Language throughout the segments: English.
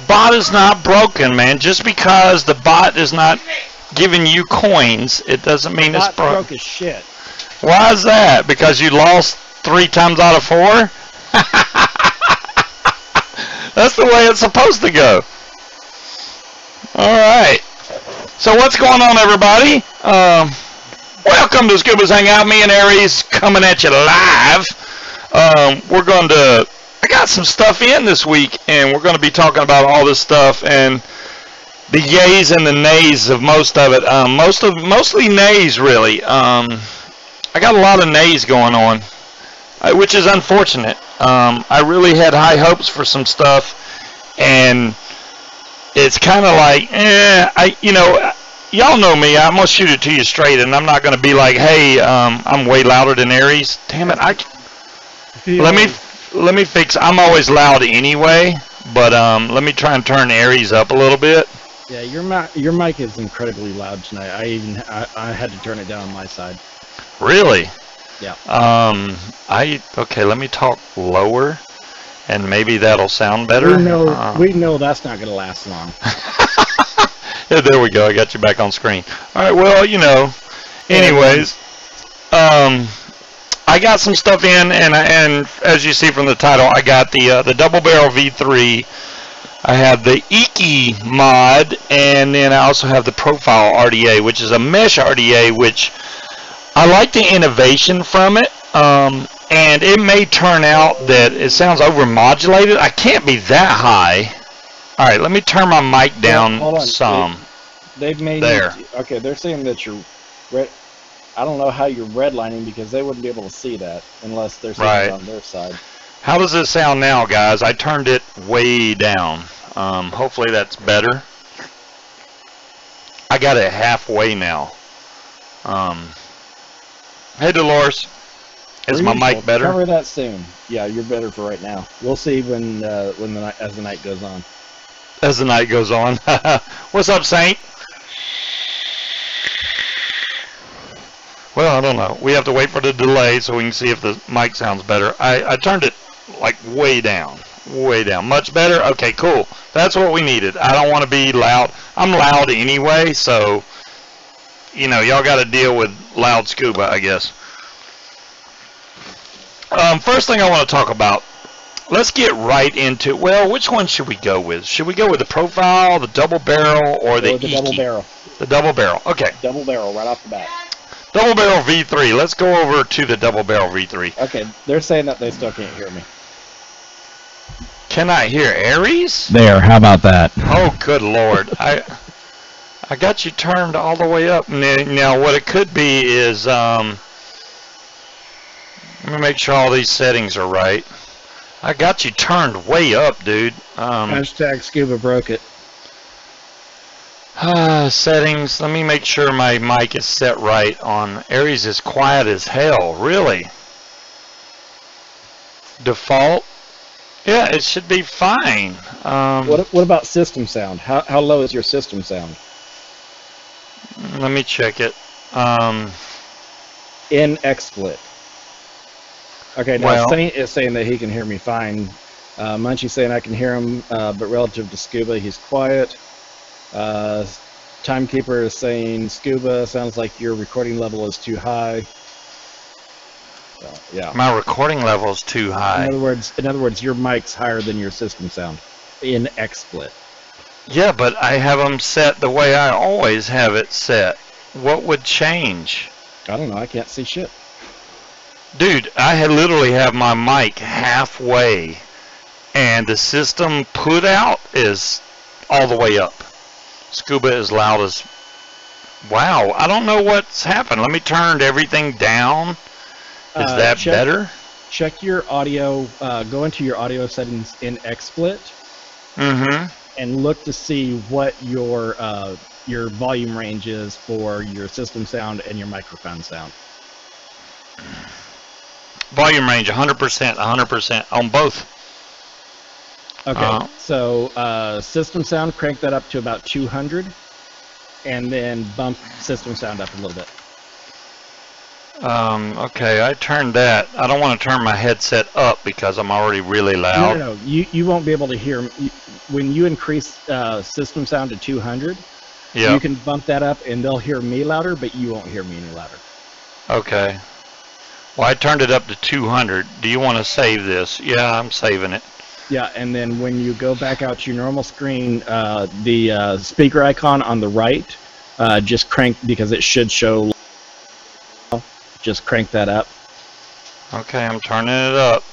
bot is not broken, man. Just because the bot is not giving you coins, it doesn't mean it's broken. Broke as shit. Why is that? Because you lost 3 times out of 4? That's the way it's supposed to go. All right. So what's going on, everybody? Welcome to Scuba's Hangout. Me and Aries coming at you live. I got some stuff in this week, and we're going to be talking about all this stuff and the yays and the nays of most of it. Mostly nays, really. I got a lot of nays going on, which is unfortunate. I really had high hopes for some stuff, and it's kind of like, y'all know me. I'm gonna shoot it to you straight, and I'm not gonna be like, hey, I'm way louder than Aries. Damn it! Let me fix. I'm always loud anyway, but let me try and turn Aries up a little bit. Yeah, your mic is incredibly loud tonight. I had to turn it down on my side. Really? Yeah. Okay. Let me talk lower, and maybe that'll sound better. We know that's not gonna last long. Yeah, there we go. I got you back on screen. All right. Well, anyways, I got some stuff in, and as you see from the title, I got the double barrel V3. I have the EkEE mod, and then I also have the profile RDA, which is a mesh RDA, which I like the innovation from it. And it may turn out that it sounds overmodulated. I can't be that high. All right, let me turn my mic down some. They've made there. Okay, they're saying that you're red. I don't know how you're redlining because they wouldn't be able to see that unless they're seeing it on their side. How does it sound now, guys? I turned it way down. Hopefully that's better. I got it halfway now. Hey, Dolores. Is my mic better? Cover that soon. Yeah, you're better for right now. We'll see as the night goes on. As the night goes on. What's up, Saint? Well, I don't know. We have to wait for the delay so we can see if the mic sounds better. I turned it like way down. Way down. Much better? Okay, cool. That's what we needed. I don't want to be loud. I'm loud anyway, so, y'all got to deal with loud Scuba, I guess. First thing I want to talk about, let's get right into, well, which one should we go with? Should we go with the profile, the double barrel, or the EkEE? Double barrel. The double barrel, okay. Double barrel right off the bat. Double barrel V3. Let's go over to the double barrel V3. Okay, they're saying that they still can't hear me. Can I hear Aries? There, how about that? Oh, good Lord. I got you turned all the way up. Now, what it could be is, let me make sure all these settings are right. I got you turned way up, dude. Hashtag Scuba broke it. Settings. Let me make sure my mic is set right on. Aries is quiet as hell. Really? Default? Yeah, it should be fine. What about system sound? How low is your system sound? Let me check it. In XSplit. Okay, now Saint is saying that he can hear me fine. Munchie's saying I can hear him, but relative to Scuba, he's quiet. Timekeeper is saying Scuba sounds like your recording level is too high. Yeah. My recording level is too high. In other words, your mic's higher than your system sound in XSplit. Yeah, but I have them set the way I always have it set. What would change? I don't know. I can't see shit. Dude, I literally have my mic halfway, and the system put out is all the way up. Scuba is loud as... Wow, I don't know what's happened. Let me turn everything down. Is that better? Check your audio. Go into your audio settings in XSplit. And look to see what your volume range is for your system sound and your microphone sound. Volume range 100% on both. Okay, so system sound, crank that up to about 200, and then bump system sound up a little bit. Okay, I turned that. I don't want to turn my headset up because I'm already really loud. No. You won't be able to hear when you increase system sound to 200. Yeah. You can bump that up, and they'll hear me louder, but you won't hear me any louder. Okay. Well, I turned it up to 200. Do you want to save this? Yeah, I'm saving it. Yeah, and then when you go back out to your normal screen, the speaker icon on the right, just crank, because it should show. Just crank that up. Okay, I'm turning it up,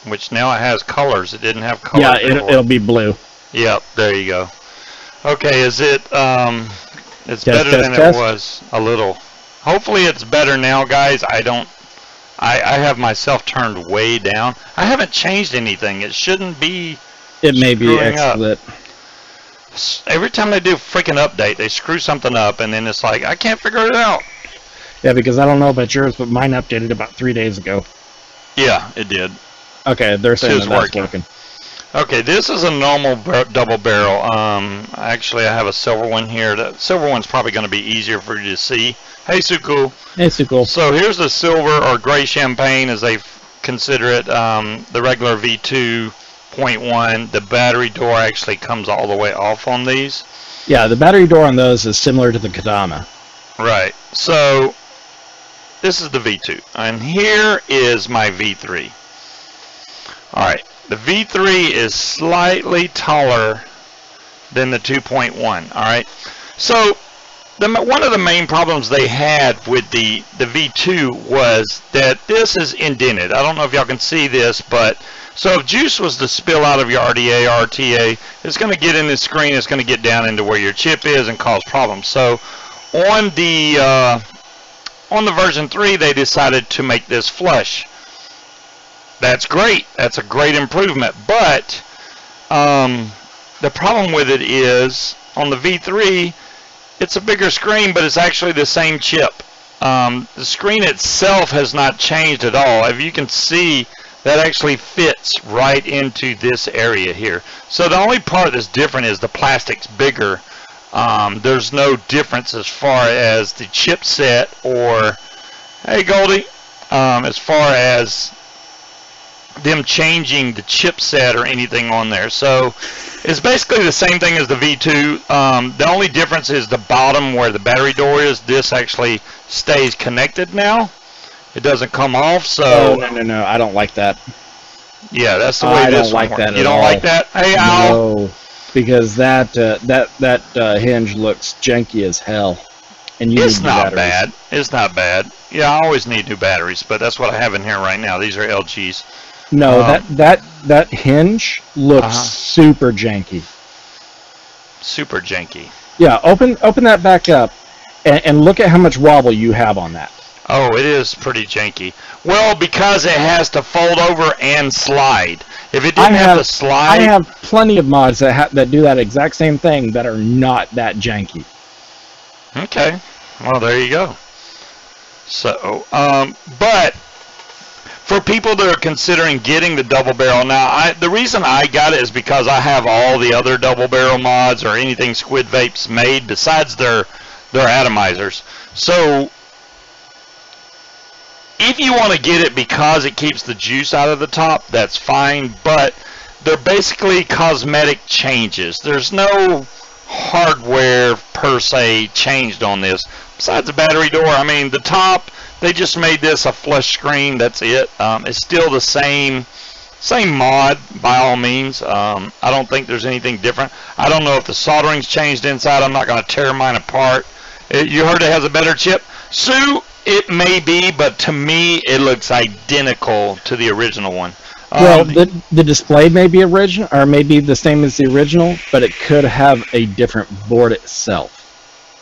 which now it has colors. It didn't have colors. Yeah, it'll be blue. Yep, there you go. Okay, is it? It's Test, better test, than test. it was a little. Hopefully, it's better now, guys. I have myself turned way down. I haven't changed anything. It shouldn't be. It may be screwing up. XSplit. Every time they do a freaking update, they screw something up, and then it's like, I can't figure it out. Yeah, because I don't know about yours, but mine updated about 3 days ago. Yeah, it did. Okay, they're saying It's that's working. Okay, this is a normal double barrel. Actually, I have a silver one here. The silver one's probably going to be easier for you to see. Hey, Suku. Hey, Suku. So here's the silver or gray champagne, as they consider it. The regular V2.1. The battery door actually comes all the way off on these. Yeah, the battery door on those is similar to the Kadama. Right. So this is the V2, and here is my V3. All right. The V3 is slightly taller than the 2.1. All right. So one of the main problems they had with the V2 was that this is indented. I don't know if y'all can see this, but so if juice was to spill out of your RDA or RTA, it's going to get in the screen. It's going to get down into where your chip is and cause problems. So on the version 3, they decided to make this flush. That's great. That's a great improvement. But the problem with it is on the V3, it's a bigger screen, but it's actually the same chip. The screen itself has not changed at all. If you can see, that actually fits right into this area here. So the only part that's different is the plastic's bigger. There's no difference as far as the chipset or, hey Goldie, as far as them changing the chipset or anything on there. So it's basically the same thing as the V2. The only difference is the bottom where the battery door is. This actually stays connected now. It doesn't come off. So no, I don't like that. Yeah, that's the way this one works. You don't like that? Hey, Al. No, because that hinge looks janky as hell. And you It's need not batteries. bad. It's not bad. Yeah, I always need new batteries, but that's what I have in here right now. These are LGs. No, that hinge looks super janky. Super janky. Yeah, open that back up and look at how much wobble you have on that. Oh, it is pretty janky. Well, because it has to fold over and slide. If it didn't have to slide... I have plenty of mods that do that exact same thing that are not that janky. Okay. Well, there you go. So, but for people that are considering getting the double barrel, now, the reason I got it is because I have all the other double barrel mods or anything Squid Vapes made besides their atomizers. So, if you want to get it because it keeps the juice out of the top, that's fine, but they're basically cosmetic changes. There's no hardware per se changed on this. Besides the battery door, I mean, the top, they just made this a flush screen, that's it. It's still the same mod, by all means. I don't think there's anything different. I don't know if the soldering's changed inside. I'm not going to tear mine apart. You heard it has a better chip? Sue, it may be, but to me, it looks identical to the original one. Well, the display may be original, or maybe the same as the original, but it could have a different board itself.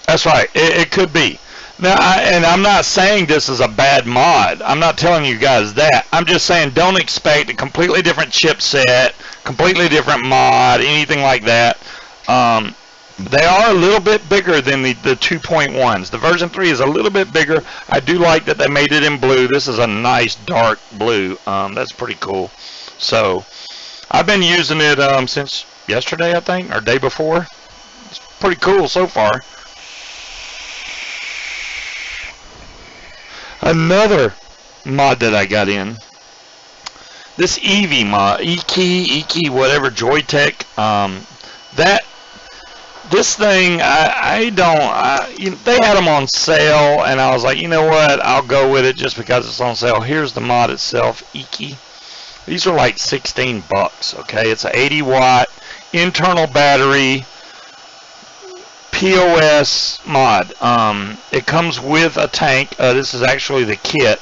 That's right. It could be. Now, and I'm not saying this is a bad mod. I'm not telling you guys that. I'm just saying don't expect a completely different chipset, completely different mod, anything like that. They are a little bit bigger than the 2.1s. The version 3 is a little bit bigger. I do like that they made it in blue. This is a nice dark blue. That's pretty cool. So I've been using it since yesterday, I think, or day before. It's pretty cool so far. Another mod that I got in. This EV mod, EkEE, whatever, Joytech. This thing, they had them on sale, and I was like, you know what, I'll go with it just because it's on sale. Here's the mod itself, EkEE. These are like 16 bucks, okay? It's an 80-watt internal battery POS mod. It comes with a tank. This is actually the kit.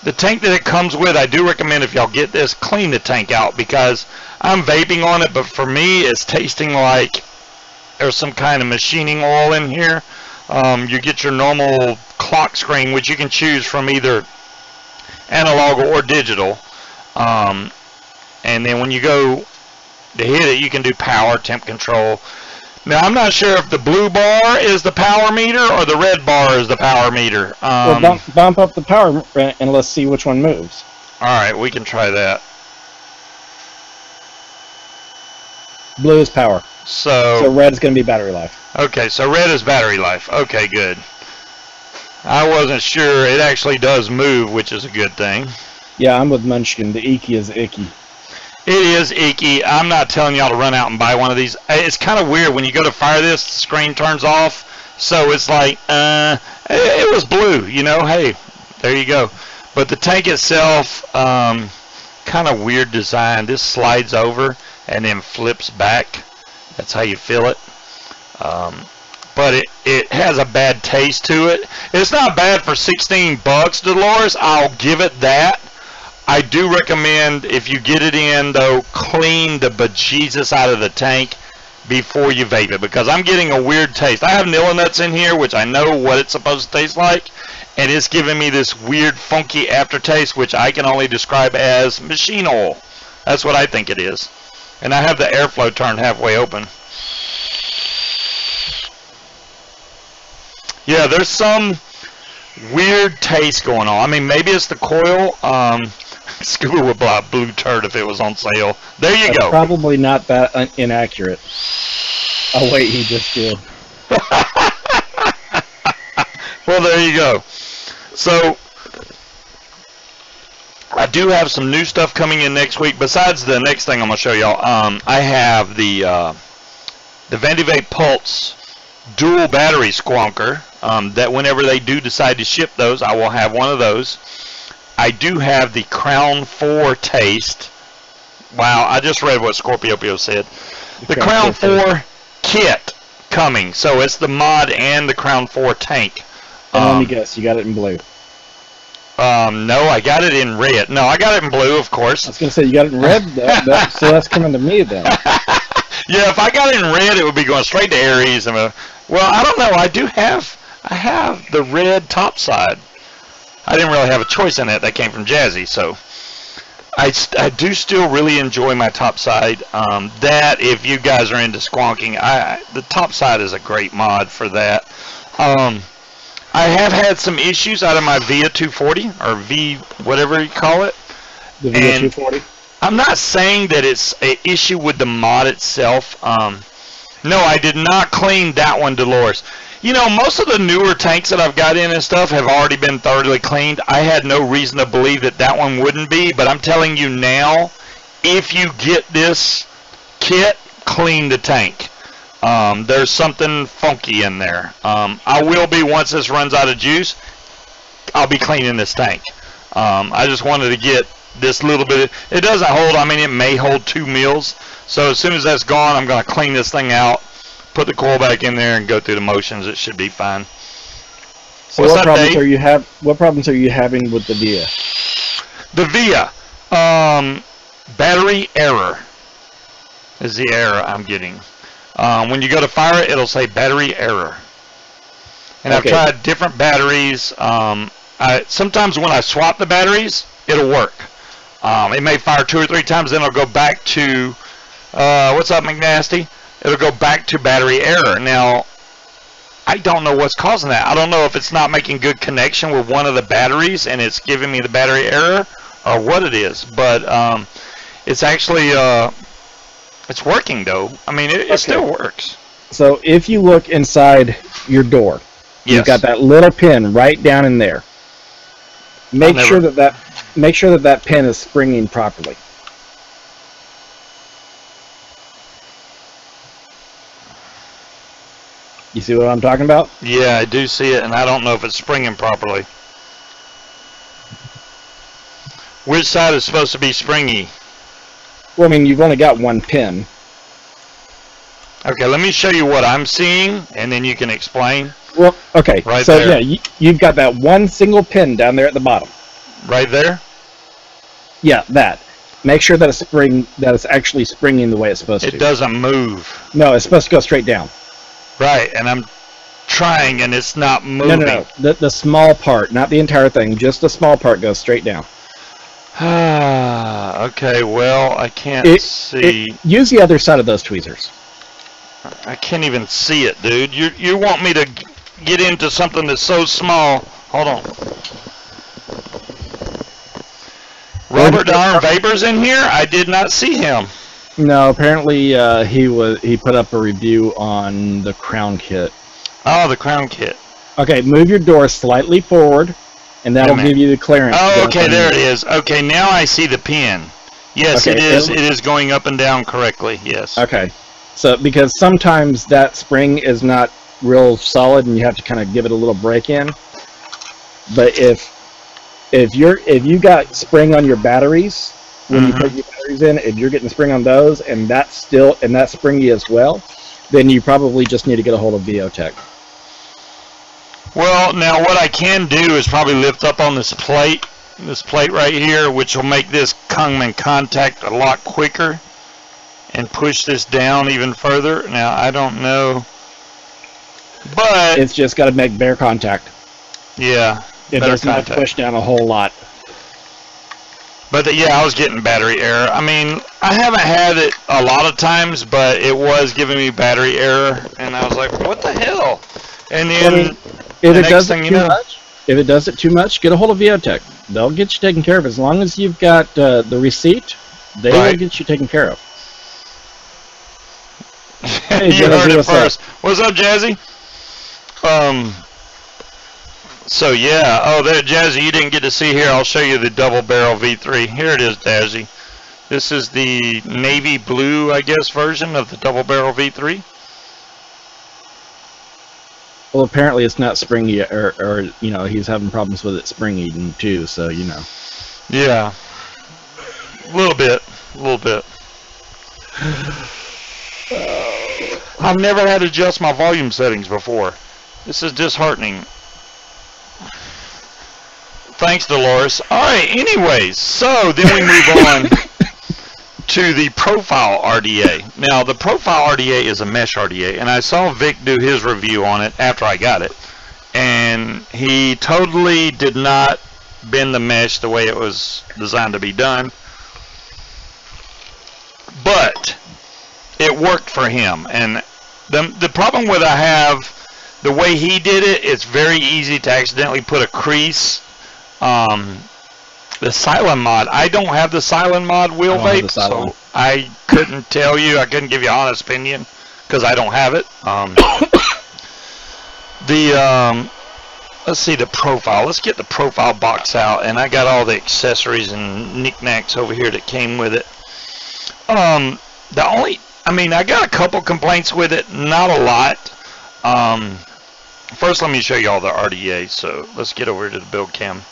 The tank that it comes with, I do recommend if y'all get this, clean the tank out, because I'm vaping on it, but for me, it's tasting like there's some kind of machining oil in here. You get your normal clock screen, which you can choose from either analog or digital. And then when you go to hit it, you can do power, temp control. Now, I'm not sure if the blue bar is the power meter or the red bar is the power meter. Well, bump up the power and let's see which one moves. All right, we can try that. Blue is power. So red is going to be battery life. Okay, so red is battery life. Okay, good. I wasn't sure. It actually does move, which is a good thing. Yeah, I'm with Munchkin. The EkEE is EkEE. It is EkEE. I'm not telling y'all to run out and buy one of these. It's kind of weird when you go to fire this, the screen turns off. So it's like, it was blue, you know. Hey, there you go. But the tank itself, kind of weird design. This slides over and then flips back. That's how you feel it. But it has a bad taste to it. It's not bad for 16 bucks, Dolores. I'll give it that. I do recommend, if you get it in, though, clean the bejesus out of the tank before you vape it, because I'm getting a weird taste. I have Nilla nuts in here, which I know what it's supposed to taste like, and it's giving me this weird, funky aftertaste, which I can only describe as machine oil. That's what I think it is. And I have the airflow turned halfway open. Yeah, there's some weird taste going on. I mean, maybe it's the coil. Scuba would buy a blue turd if it was on sale. There you go. Probably not that inaccurate. Oh, wait, he just did. Well, there you go. So, I do have some new stuff coming in next week. Besides the next thing I'm going to show y'all, I have the Vandivape Pulse dual battery squonker. That whenever they do decide to ship those, I will have one of those. I do have the Crown 4 taste. Wow, I just read what Scorpiopio said. The Crown 4 kit coming. So it's the mod and the Crown 4 tank. Let me guess, you got it in blue. No, I got it in red. No, I got it in blue, of course. I was going to say, you got it in red? So that's coming to me then. Yeah, if I got it in red, it would be going straight to Aries. Well, I don't know. I have the red top side. I didn't really have a choice in it. That came from Jazzy, so I do still really enjoy my top side. That, if you guys are into squonking, the top side is a great mod for that. I have had some issues out of my VIA 240, or V, whatever you call it. The VIA 240? I'm not saying that it's an issue with the mod itself. No, I did not clean that one, Dolores. You know, most of the newer tanks that I've got in and stuff have already been thoroughly cleaned. I had no reason to believe that that one wouldn't be, but I'm telling you now, if you get this kit, clean the tank. There's something funky in there. I will be, once this runs out of juice, I'll be cleaning this tank. I just wanted to get this little bit. It doesn't hold, I mean, it may hold 2 mils. So as soon as that's gone, I'm going to clean this thing out, put the coil back in there, and go through the motions. It should be fine. So what problems are you having with the VIA? The VIA, battery error is the error I'm getting. When you go to fire it, it'll say battery error. And okay. I've tried different batteries. Sometimes when I swap the batteries, it'll work. It may fire 2 or 3 times, then it'll go back to, what's up, McNasty? It'll go back to battery error. Now, I don't know what's causing that. I don't know if it's not making good connection with one of the batteries and it's giving me the battery error or what it is. But it's actually, it's working though. I mean, it still works. So if you look inside your door, you've got that little pin right down in there. make sure that pin is springing properly. You see what I'm talking about? Yeah, I do see it, and I don't know if it's springing properly. Which side is supposed to be springy? Well, I mean, you've only got one pin. Okay, let me show you what I'm seeing, and then you can explain. Well, okay. Right so there. yeah, you've got that one single pin down there at the bottom. Right there? Yeah, that. Make sure that it's actually springing the way it's supposed to. It doesn't move. No, it's supposed to go straight down. Right, and I'm trying, and it's not moving. No. The small part, not the entire thing. Just the small part goes straight down. Okay, well, I can't see. Use the other side of those tweezers. I can't even see it, dude. You want me to get into something that's so small. Hold on. Robert Darn Vaber's in here? I did not see him. No, apparently he put up a review on the crown kit. Oh, the crown kit. Okay, move your door slightly forward, and that'll give you the clearance. Oh, okay, there it is. Okay, now I see the pin. Yes, okay, it is going up and down correctly, yes. Okay, so because sometimes that spring is not real solid, and you have to kind of give it a little break in. But if you got spring on your batteries when you put your batteries in, if you're getting spring on those, and that's springy as well, then you probably just need to get a hold of Wotofo. Well, now what I can do is probably lift up on this plate right here, which will make this come in contact a lot quicker, and push this down even further. Now I don't know, but it's just got to make bare contact. Yeah, it does not push down a whole lot. But yeah, I was getting battery error. I mean, I haven't had it a lot of times, but it was giving me battery error, and I was like, "What the hell?" And then if it does it too much, get a hold of Joytech. They'll get you taken care of. As long as you've got the receipt, they will get you taken care of. Hey, you heard it first. What's up, Jazzy? So yeah, oh there, Jazzy, you didn't get to see here. I'll show you the double barrel V3. Here it is, Jazzy. This is the navy blue, I guess, version of the double barrel V3. Well, apparently it's not springy, or you know, he's having problems with it spring eating too. So you know. Yeah, a little bit. I've never had to adjust my volume settings before. This is disheartening. Thanks, Dolores. Alright, anyways, so then we move on to the profile RDA. Now, the profile RDA is a mesh RDA, and I saw Vic do his review on it after I got it. And he totally did not bend the mesh the way it was designed to be done. But it worked for him. And the problem with I have, the way he did it, it's very easy to accidentally put a crease. The Silent mod, I don't have the Silent mod wheel vape, so I couldn't tell you, I couldn't give you an honest opinion, because I don't have it. Let's see the profile. Let's get the profile box out, and I got all the accessories and knickknacks over here that came with it. I got a couple complaints with it, not a lot. First, let me show you all the RDA, so let's get over to the build cam.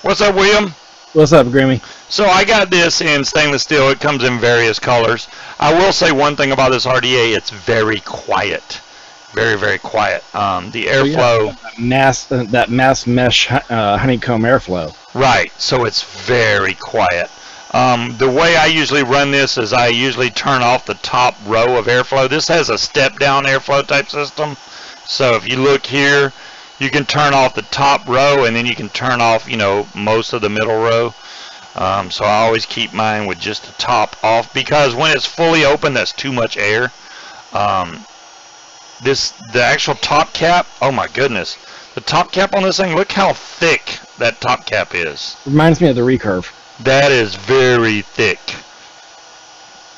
What's up, William? What's up, Grimmy? So I got this in stainless steel. It comes in various colors. I will say one thing about this RDA. It's very quiet. Very, very quiet. The airflow. Yeah, that mass mesh honeycomb airflow. Right. So it's very quiet. The way I usually run this is I usually turn off the top row of airflow. This has a step-down airflow type system. So if you look here, you can turn off the top row, and then you can turn off, you know, most of the middle row. So I always keep mine with just the top off, because when it's fully open, that's too much air. The actual top cap, oh my goodness. The top cap on this thing, look how thick that top cap is. Reminds me of the recurve. That is very thick.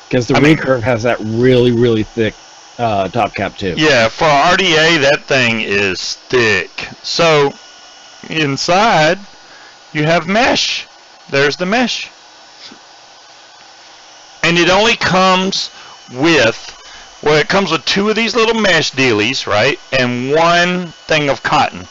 Because the recurve has that really, really thick top cap too. Yeah, for RDA, that thing is thick. So inside, you have mesh. There's the mesh. And it only comes with, well, it comes with 2 of these little mesh dealies, right? And 1 thing of cotton.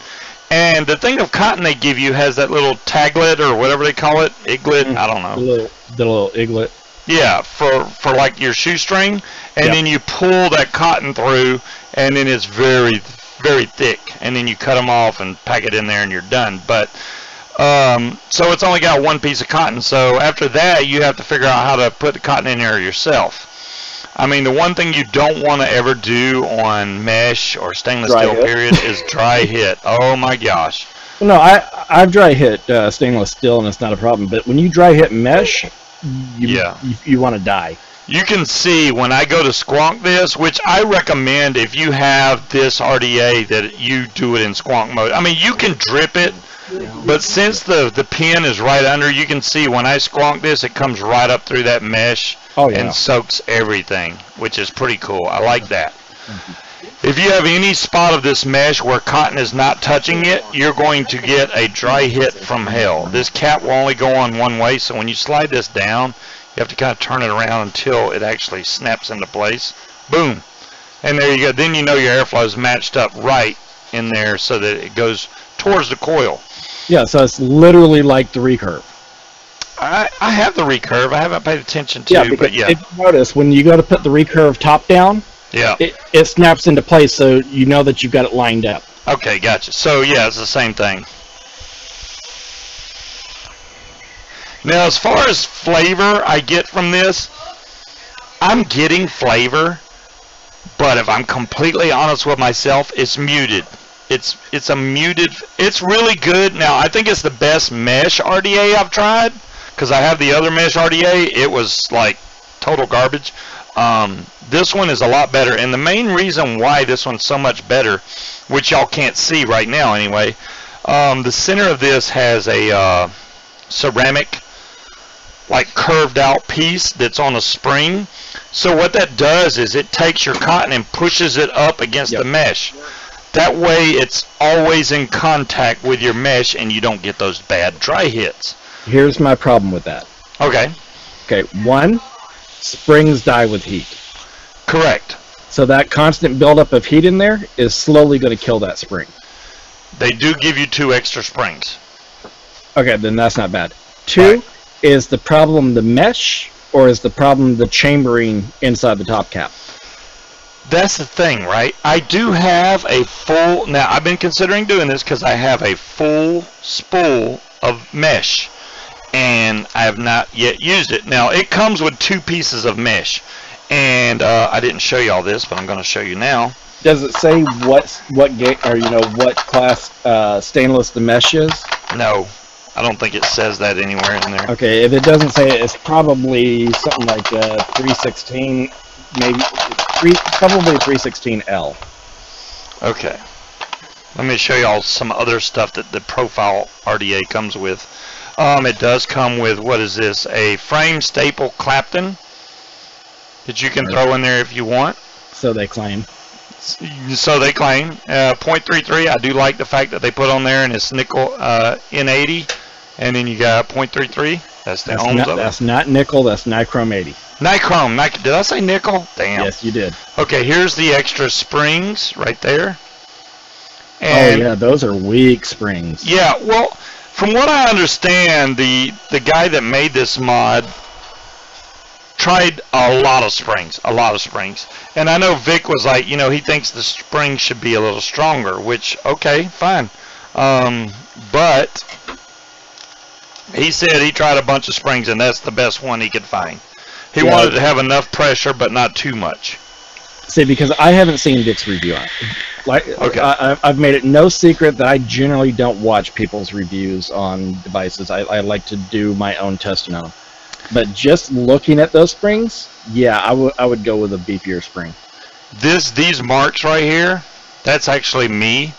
And the thing of cotton they give you has that little taglet or whatever they call it, eaglet, I don't know. The little eaglet. Yeah, for like your shoestring, and then you pull that cotton through, and then it's very, very thick, and then you cut them off and pack it in there, and you're done. But so it's only got 1 piece of cotton. So after that, you have to figure out how to put the cotton in there yourself. I mean, the one thing you don't want to ever do on mesh or stainless steel, period, is dry hit. Oh my gosh. No, I've dry hit stainless steel, and it's not a problem. But when you dry hit mesh, you want to die. You can see when I go to squonk this, which I recommend if you have this RDA that you do it in squonk mode. I mean, you can drip it, but since the pin is right under, you can see when I squonk this, it comes right up through that mesh and soaks everything, which is pretty cool. I like that. If you have any spot of this mesh where cotton is not touching it, you're going to get a dry hit from hell. This cap will only go on one way, so when you slide this down, you have to kind of turn it around until it actually snaps into place. Boom. And there you go. Then you know your airflow is matched up right in there so that it goes towards the coil. Yeah, so it's literally like the recurve. I have the recurve. I haven't paid attention to, but yeah. If you notice, when you go to put the recurve top down, it snaps into place, so you know that you've got it lined up. Okay, gotcha. So yeah, it's the same thing. Now, as far as flavor I get from this, I'm getting flavor, but if I'm completely honest with myself, it's muted. It's a muted. It's really good. Now, I think it's the best mesh RDA I've tried, because I have the other mesh RDA. It was like total garbage. This one is a lot better, and the main reason why this one's so much better, which y'all can't see right now anyway, the center of this has a ceramic, like curved out piece that's on a spring. So what that does is it takes your cotton and pushes it up against the mesh. That way it's always in contact with your mesh and you don't get those bad dry hits. Here's my problem with that. Okay. Okay, 1, springs die with heat. Correct. So that constant buildup of heat in there is slowly going to kill that spring. They do give you 2 extra springs. Okay, then that's not bad. 2, is the problem the mesh, or is the problem the chambering inside the top cap? That's the thing, right? I do have a full, now I've been considering doing this because I have a full spool of mesh, and I have not yet used it. Now, it comes with 2 pieces of mesh, and I didn't show you all this, but I'm going to show you now. Does it say what class stainless the mesh is? No, I don't think it says that anywhere in there. Okay, if it doesn't say it, it's probably something like 316, maybe probably 316L. Okay, let me show y'all some other stuff that the profile RDA comes with. It does come with, what is this, a frame staple Clapton that you can throw in there if you want. So they claim. So they claim. 0.33, I do like the fact that they put on there, and it's nickel N80, and then you got 0.33. That's the ohms of it. That's not nickel, that's nichrome 80. Nichrome, did I say nickel? Damn. Yes, you did. Okay, here's the extra springs right there. And oh yeah, those are weak springs. Yeah, well, from what I understand, the guy that made this mod tried a lot of springs. And I know Vic was like, you know, he thinks the spring should be a little stronger, which, okay, fine. But he said he tried a bunch of springs, and that's the best one he could find. He wanted to have enough pressure, but not too much. See, because I haven't seen Vic's review on it. Like, okay. I've made it no secret that I generally don't watch people's reviews on devices. I like to do my own testing on them. But just looking at those springs, yeah, I would go with a beefier spring. These marks right here, that's actually me.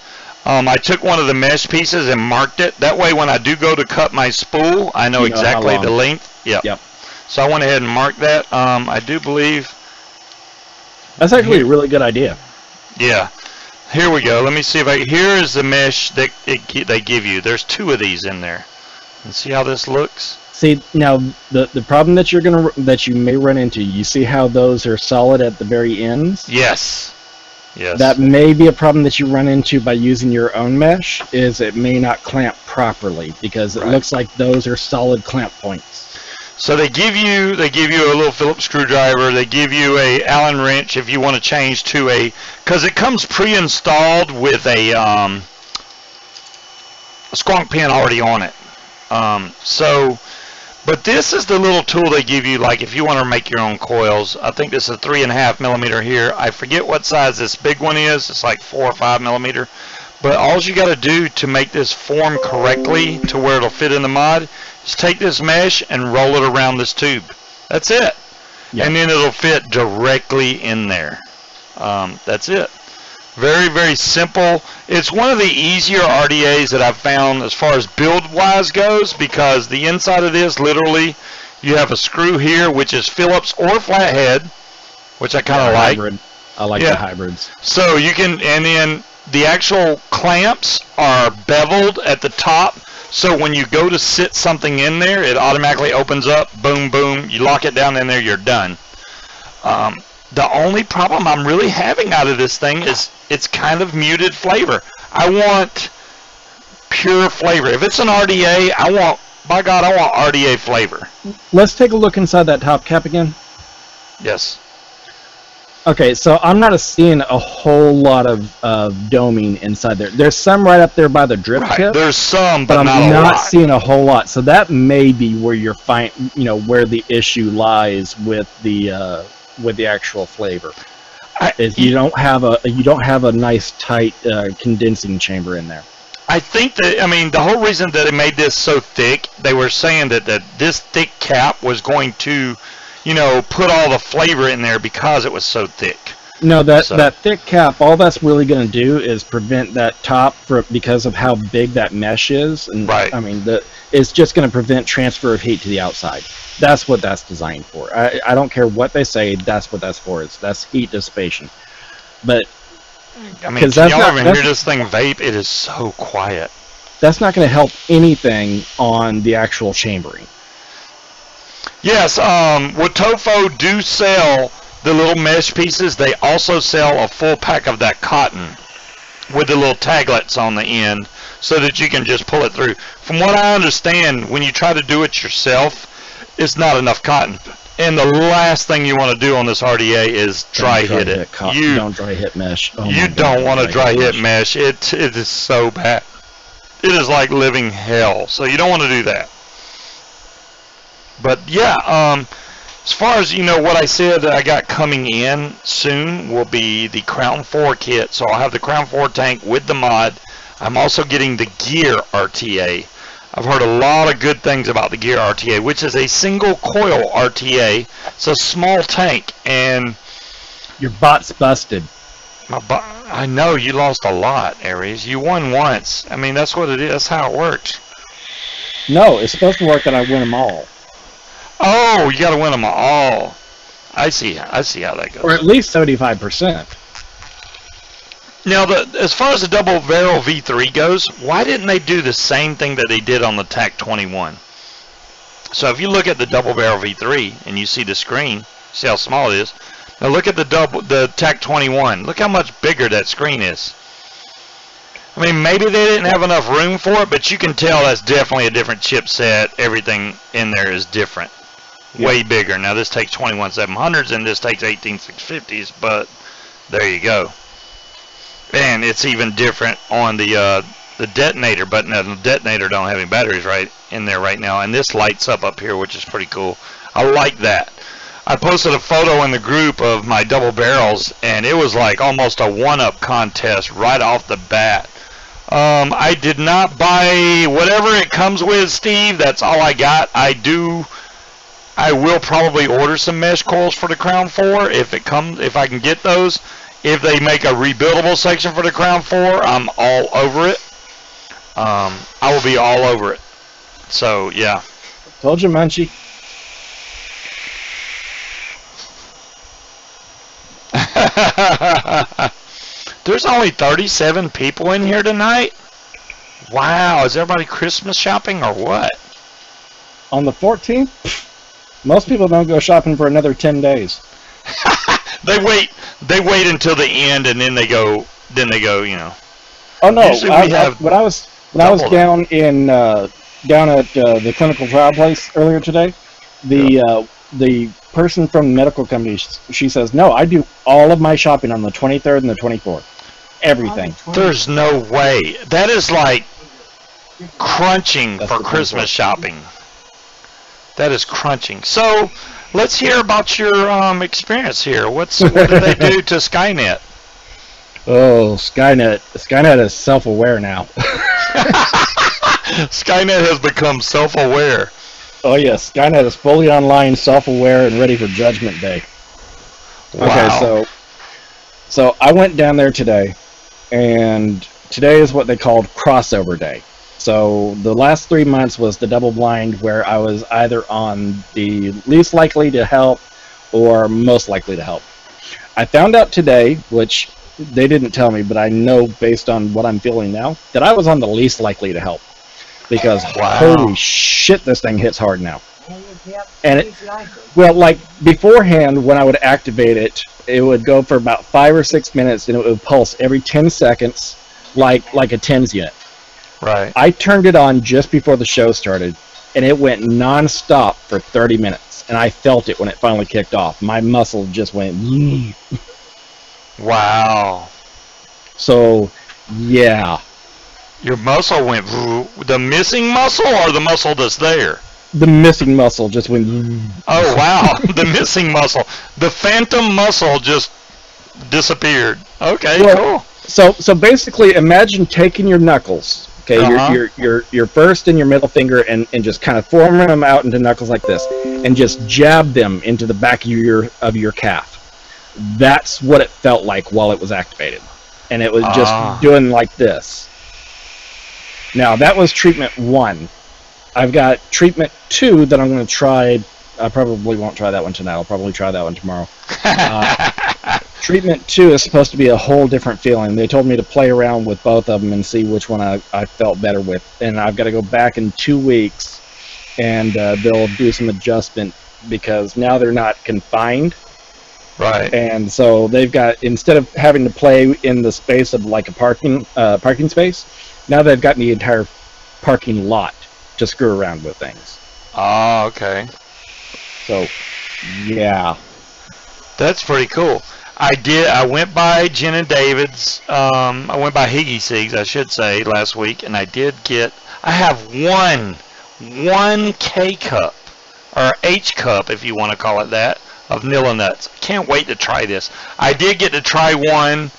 I took one of the mesh pieces and marked it. That way, when I do go to cut my spool, I know exactly the length. Yep. So I went ahead and marked that. I do believe that's actually a really good idea. Yeah. Here we go. Let me see if here is the mesh that they give you. There's 2 of these in there. And see how this looks? See, now the problem that you may run into, you see how those are solid at the very ends? Yes. Yes. That may be a problem that you run into by using your own mesh, is it may not clamp properly because it looks like those are solid clamp points. So they give you a little Phillips screwdriver, they give you a Allen wrench if you want to change to a, because it comes pre-installed with a squonk pin already on it. But this is the little tool they give you, like if you want to make your own coils. I think this is a 3.5 millimeter here. I forget what size this big one is. It's like 4 or 5 millimeter. But all you got to do to make this form correctly to where it'll fit in the mod is take this mesh and roll it around this tube. That's it. Yeah. And then it'll fit directly in there. That's it. Very, very simple. It's one of the easier RDAs that I've found as far as build-wise goes, because the inside of this, literally, you have a screw here, which is Phillips or flathead, which I kind of like. Hybrid. I like the hybrids. So you can, and then the actual clamps are beveled at the top, so when you go to sit something in there, it automatically opens up, boom, boom, you lock it down in there, you're done. The only problem I'm really having out of this thing is it's kind of muted flavor. I want pure flavor. If it's an RDA, by God, I want RDA flavor. Let's take a look inside that top cap again. Yes. Okay, so I'm not seeing a whole lot of doming inside there. There's some right up there by the drip tip. There's some, but I'm not a lot. not seeing a whole lot. So that may be where you're where the issue lies with the actual flavor. You don't have a nice tight condensing chamber in there. I think that, I mean, the whole reason that it made this so thick, they were saying that this thick cap was going to, put all the flavor in there because it was so thick. No, that thick cap, all that's really going to do is prevent that top because of how big that mesh is. And I mean, it's just going to prevent transfer of heat to the outside. That's what that's designed for. I don't care what they say. That's what that's for. That's heat dissipation. But I mean, can y'all even hear this thing vape? It is so quiet. That's not going to help anything on the actual chambering. Yes, Wotofo do sell the little mesh pieces. They also sell a full pack of that cotton with the little taglets on the end so that you can just pull it through. From what I understand, when you try to do it yourself, it's not enough cotton. And the last thing you want to do on this RDA is dry hit it. You don't dry hit mesh. Oh you don't want to dry hit mesh. It is so bad. It is like living hell. So you don't want to do that. But yeah, as far as what I said that I got coming in soon will be the Crown 4 kit. So I'll have the Crown 4 tank with the mod. I'm also getting the Gear RTA. I've heard a lot of good things about the Gear RTA, which is a single coil RTA. It's a small tank, and your bot's busted. I know you lost a lot, Aries. You won once. I mean, that's what it is. That's how it works. No, it's supposed to work that I win them all. Oh, you got to win them all. I see how that goes. Or at least 75%. Now, as far as the double barrel V3 goes, why didn't they do the same thing that they did on the TAC 21? So if you look at the double barrel V3 and you see the screen, see how small it is. Now look at the TAC 21. Look how much bigger that screen is. I mean, maybe they didn't have enough room for it, but you can tell that's definitely a different chipset. Everything in there is different. Yeah. Way bigger. Now this takes 21700s and this takes 18650s, but there you go. And it's even different on the detonator, but no, the detonator don't have any batteries right in there right now. And this lights up here, which is pretty cool. I like that. I posted a photo in the group of my double barrels, and it was like almost a one-up contest right off the bat. I did not buy whatever it comes with, Steve. That's all I got. I will probably order some mesh coils for the Crown 4 if I can get those. If they make a rebuildable section for the Crown 4, I'm all over it. I will be all over it. So, yeah. Told you, Munchie. There's only 37 people in here tonight? Wow, is everybody Christmas shopping or what? On the 14th, most people don't go shopping for another 10 days. They wait until the end, and then they go. You know. Oh no! When I was down at the clinical trial place earlier today, the person from the medical company, she says, no, I do all of my shopping on the 23rd and the 24th. Everything. There's no way. That is like crunching for Christmas shopping. That is crunching. So let's hear about your experience here. What did they do to Skynet? Oh, Skynet is self-aware now. Skynet has become self-aware. Oh yes, Skynet is fully online, self-aware, and ready for Judgment Day. Wow. Okay, so I went down there today, and today is what they called crossover day. So the last 3 months was the double blind, where I was either on the least likely to help or most likely to help. I found out today, which they didn't tell me, but I know based on what I'm feeling now, that I was on the least likely to help. Because holy shit, this thing hits hard now. And like beforehand, when I would activate it, it would go for about 5 or 6 minutes, and it would pulse every 10 seconds, like a TENS unit. Right. I turned it on just before the show started, and it went non-stop for 30 minutes, and I felt it when it finally kicked off. My muscle just went. Wow. So, yeah. Your muscle went. The missing muscle or the muscle that's there? The missing muscle just went. Oh, wow. The missing muscle. The phantom muscle just disappeared. Okay, cool. So basically, imagine taking your knuckles, okay, your first and your middle finger, and just kind of forming them out into knuckles like this, and just jab them into the back of your calf. That's what it felt like while it was activated, and it was just doing like this. Now that was treatment 1. I've got treatment 2 that I'm going to try. I probably won't try that one tonight. I'll probably try that one tomorrow. Treatment 2 is supposed to be a whole different feeling. They told me to play around with both of them and see which one I felt better with. And I've got to go back in 2 weeks, and they'll do some adjustment because now they're not confined. Right. And so they've got, instead of having to play in the space of like a parking space, now they've got the entire parking lot to screw around with things. Oh, okay. So, yeah. That's pretty cool. I went by Jen and David's. I went by e-cigs, I should say, last week, and I have one K cup, or H cup, if you want to call it that, of Nilla nuts. Can't wait to try this. I did get to try one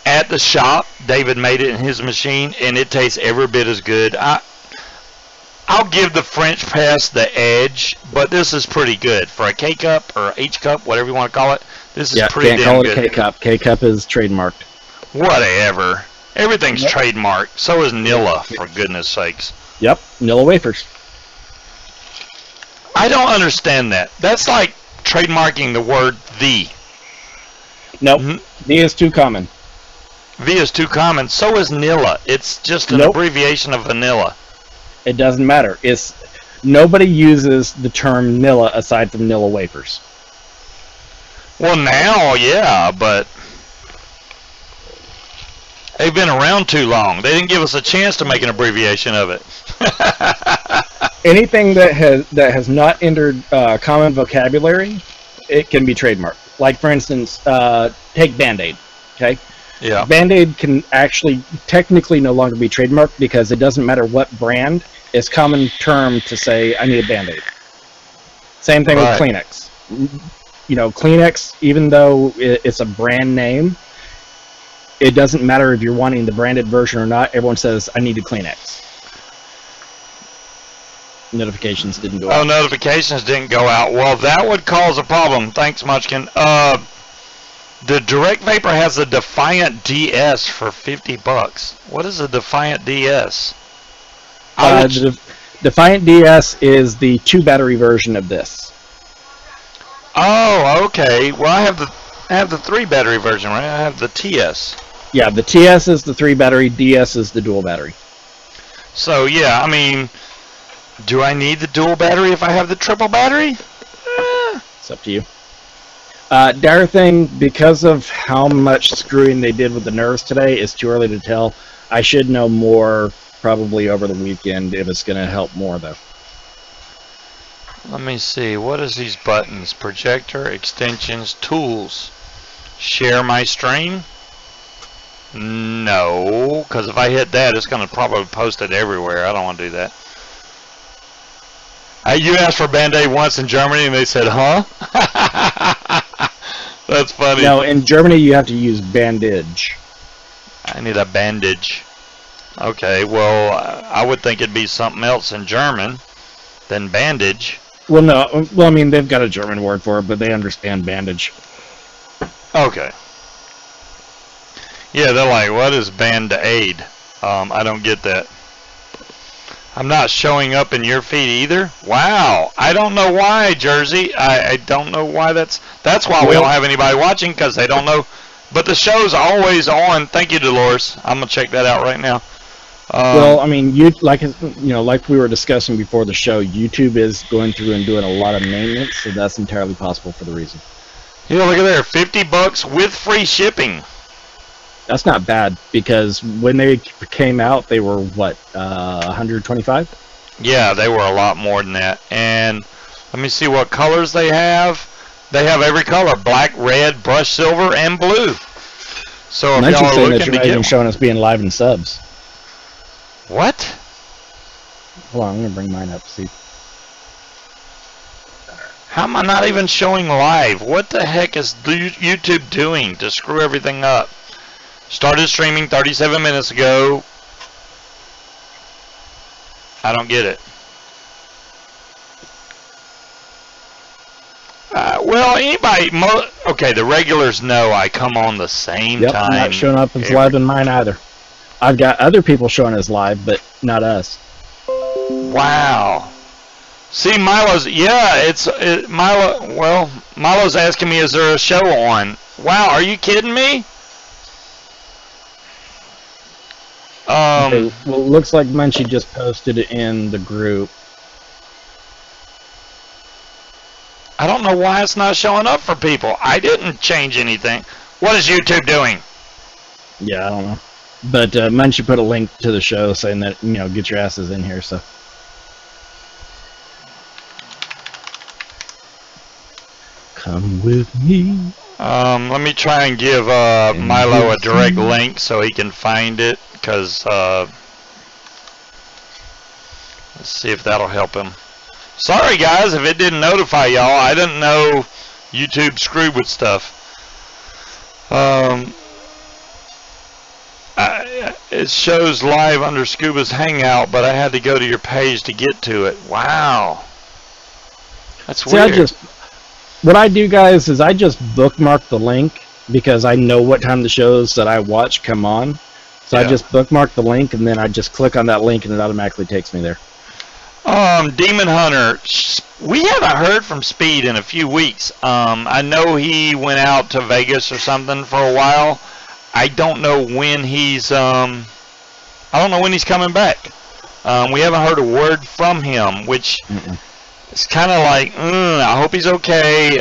at the shop. David made it in his machine, and it tastes every bit as good. I'll give the French press the edge, but this is pretty good for a K cup or H cup, whatever you want to call it. This is pretty damn good. Can't call it K cup. K cup is trademarked. Whatever. Everything's trademarked. So is Nilla, for goodness sakes. Yep, Nilla wafers. I don't understand that. That's like trademarking the word "the." Nope. The is too common. V is too common. So is Nilla. It's just an abbreviation of vanilla. It doesn't matter. Nobody uses the term Nilla aside from Nilla wafers. Well, now, yeah, but they've been around too long. They didn't give us a chance to make an abbreviation of it. Anything that has not entered common vocabulary, it can be trademarked. Like, for instance, take Band-Aid. Okay. Yeah. Band-Aid can actually technically no longer be trademarked because it doesn't matter what brand. It's common term to say, I need a Band-Aid. Same thing with Kleenex. You know, Kleenex, even though it's a brand name, it doesn't matter if you're wanting the branded version or not. Everyone says, I need a Kleenex. Notifications didn't go out. Oh, notifications didn't go out. Well, that would cause a problem. Thanks, Munchkin. The Direct Vapor has a Defiant DS for $50. What is a Defiant DS? The Defiant DS is the 2-battery version of this. Oh, okay. Well, I have the 3-battery version, right? I have the TS. Yeah, the TS is the 3-battery, DS is the dual battery. So yeah, I mean, Do I need the dual battery if I have the triple battery? It's up to you. Dire thing, because of how much screwing they did with the nerves today, it's too early to tell. I should know more probably over the weekend if it's going to help more, though. Let me see. What is these buttons? Projector, extensions, tools. Share my stream? No, because if I hit that, it's going to probably post it everywhere. I don't want to do that. You asked for Band-Aid once in Germany, and they said, huh? That's funny. No, in Germany, you have to use bandage. I need a bandage. Okay, well, I would think it'd be something else in German than bandage. Well, no. Well, I mean, they've got a German word for it, but they understand bandage. Okay. Yeah, they're like, what is Band-Aid? I don't get that. I'm not showing up in your feed either? Wow. I don't know why, Jersey. I don't know why that's why we don't have anybody watching, because they don't know. But the show's always on. Thank you, Dolores. I'm going to check that out right now. Well, I mean, like we were discussing before the show, YouTube is going through and doing a lot of maintenance, so that's entirely possible for the reason. Yeah, look at there, $50 with free shipping. That's not bad, because when they came out, they were what, 125? Yeah, they were a lot more than that. And let me see what colors they have. They have every color: black, red, brush silver, and blue. So if y'all are looking to get one, showing us being live in subs. What? Hold on, I'm gonna bring mine up. See. How am I not even showing live? What the heck is YouTube doing to screw everything up? Started streaming 37 minutes ago. I don't get it. Well, anybody, okay, the regulars know I come on the same time. Yep, not showing up as live in mine either. I've got other people showing us live, but not us. Wow. See, Milo's, yeah, Milo, well, Milo's asking me, is there a show on? Wow, are you kidding me? Okay, well, it looks like Munchie just posted it in the group. I don't know why it's not showing up for people. I didn't change anything. What is YouTube doing? Yeah, I don't know. But Munchie put a link to the show saying that, get your asses in here, so. Come with me. Let me try and give Milo a direct link so he can find it, because let's see if that'll help him. Sorry guys if it didn't notify y'all. I didn't know YouTube screwed with stuff. It shows live under Scuba's Hangout, but I had to go to your page to get to it. Wow. That's weird. What I do, guys, is I just bookmark the link because I know what time the shows that I watch come on. So yeah. I just bookmark the link, and then I just click on that link, and it automatically takes me there. Demon Hunter, we haven't heard from Speed in a few weeks. I know he went out to Vegas or something for a while. I don't know when he's coming back. We haven't heard a word from him, which it's kind of like, I hope he's okay.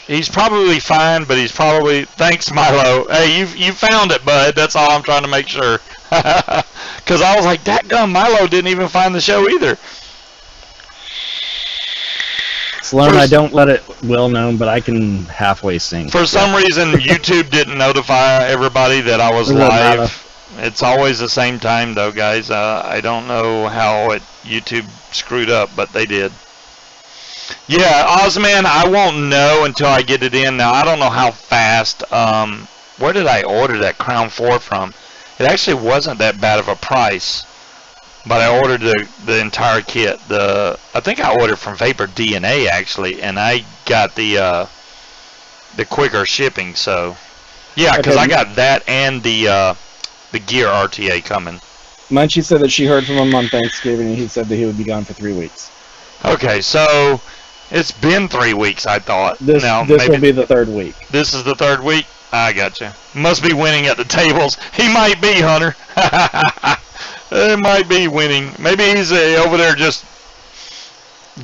He's probably fine, but he's probably, thanks Milo. Hey, you found it, bud. That's all I'm trying to make sure. Because I was like, dadgum, Milo didn't even find the show either. Sloan, I don't let it well known, but I can halfway sing. For some reason, YouTube didn't notify everybody that I was live. It's always the same time, though, guys. I don't know how YouTube screwed up, but they did. Yeah, Ozman, I won't know until I get it in. Now, I don't know how fast. Where did I order that Crown 4 from? It actually wasn't that bad of a price. But I ordered the entire kit. I think I ordered from Vapor DNA actually, and I got the quicker shipping. So yeah, because I got that and the gear RTA coming. Munchie said that she heard from him on Thanksgiving, and he said that he would be gone for 3 weeks. Okay, so it's been 3 weeks. I thought. This will be the 3rd week. This is the 3rd week. I got you. Must be winning at the tables. He might be, Hunter. It might be winning. Maybe he's over there just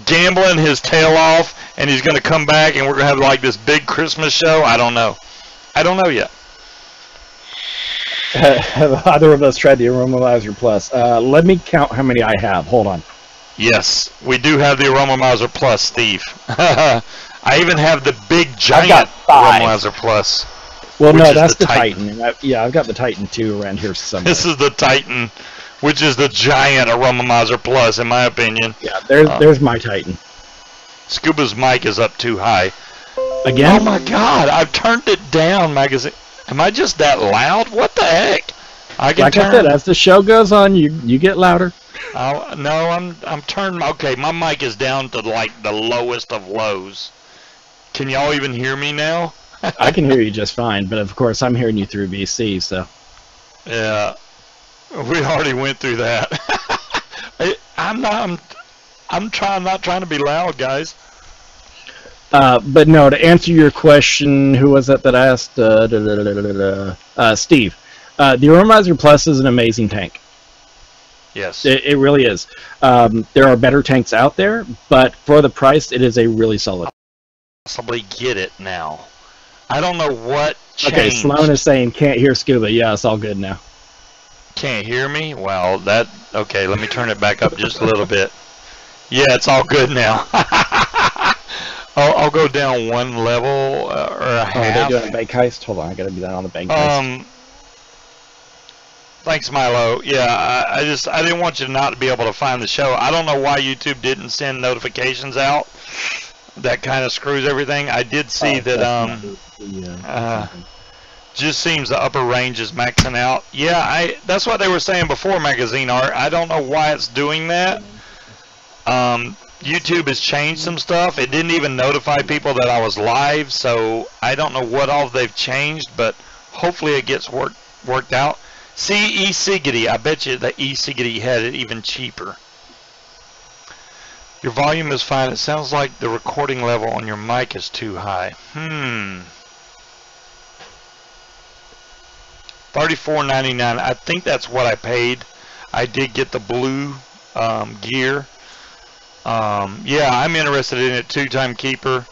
gambling his tail off, and he's going to come back, and we're going to have like this big Christmas show. I don't know. I don't know yet. Have either of us tried the Aromalyzer Plus? Let me count how many I have. Hold on. Yes, we do have the Aromalyzer Plus, Steve. I even have the big giant Aromalyzer Plus. Well, no, that's the Titan. I've got the Titan 2 around here somewhere. This is the Titan, which is the giant Aromalyzer Plus, in my opinion. Yeah, there's my Titan. Scuba's mic is up too high. Again? Oh my God! I've turned it down, magazine. Am I just that loud? What the heck? Like I said, as the show goes on, you get louder. No, I'm turned. Okay, my mic is down to like the lowest of lows. Can y'all even hear me now? I can hear you just fine, but of course I'm hearing you through VC. So. Yeah, we already went through that. I'm not trying to be loud, guys. But no, to answer your question, who was that asked? Steve. The Aromalyzer Plus is an amazing tank. Yes. It really is. There are better tanks out there, but for the price, it is a really solid. Possibly get it now. I don't know what changed. Okay, Sloan is saying can't hear Scuba. Yeah, it's all good now. Can't hear me? Well, okay, let me turn it back up just a little bit. Yeah, it's all good now. I'll go down one level or a half. They're doing a bank heist? Hold on, I gotta do that on the bank heist. Thanks, Milo. Yeah, I didn't want you not to be able to find the show. I don't know why YouTube didn't send notifications out. That kind of screws everything. I did see that just seems the upper range is maxing out. Yeah, that's what they were saying before, Magazine Art. I don't know why it's doing that. YouTube has changed some stuff. It didn't even notify people that I was live, so I don't know what all they've changed, but hopefully it gets worked out. See, e-cig, I bet you the e-cig had it even cheaper. Your volume is fine. It sounds like the recording level on your mic is too high. $34.99. I think that's what I paid. I did get the blue gear. Yeah, I'm interested in it too, Timekeeper.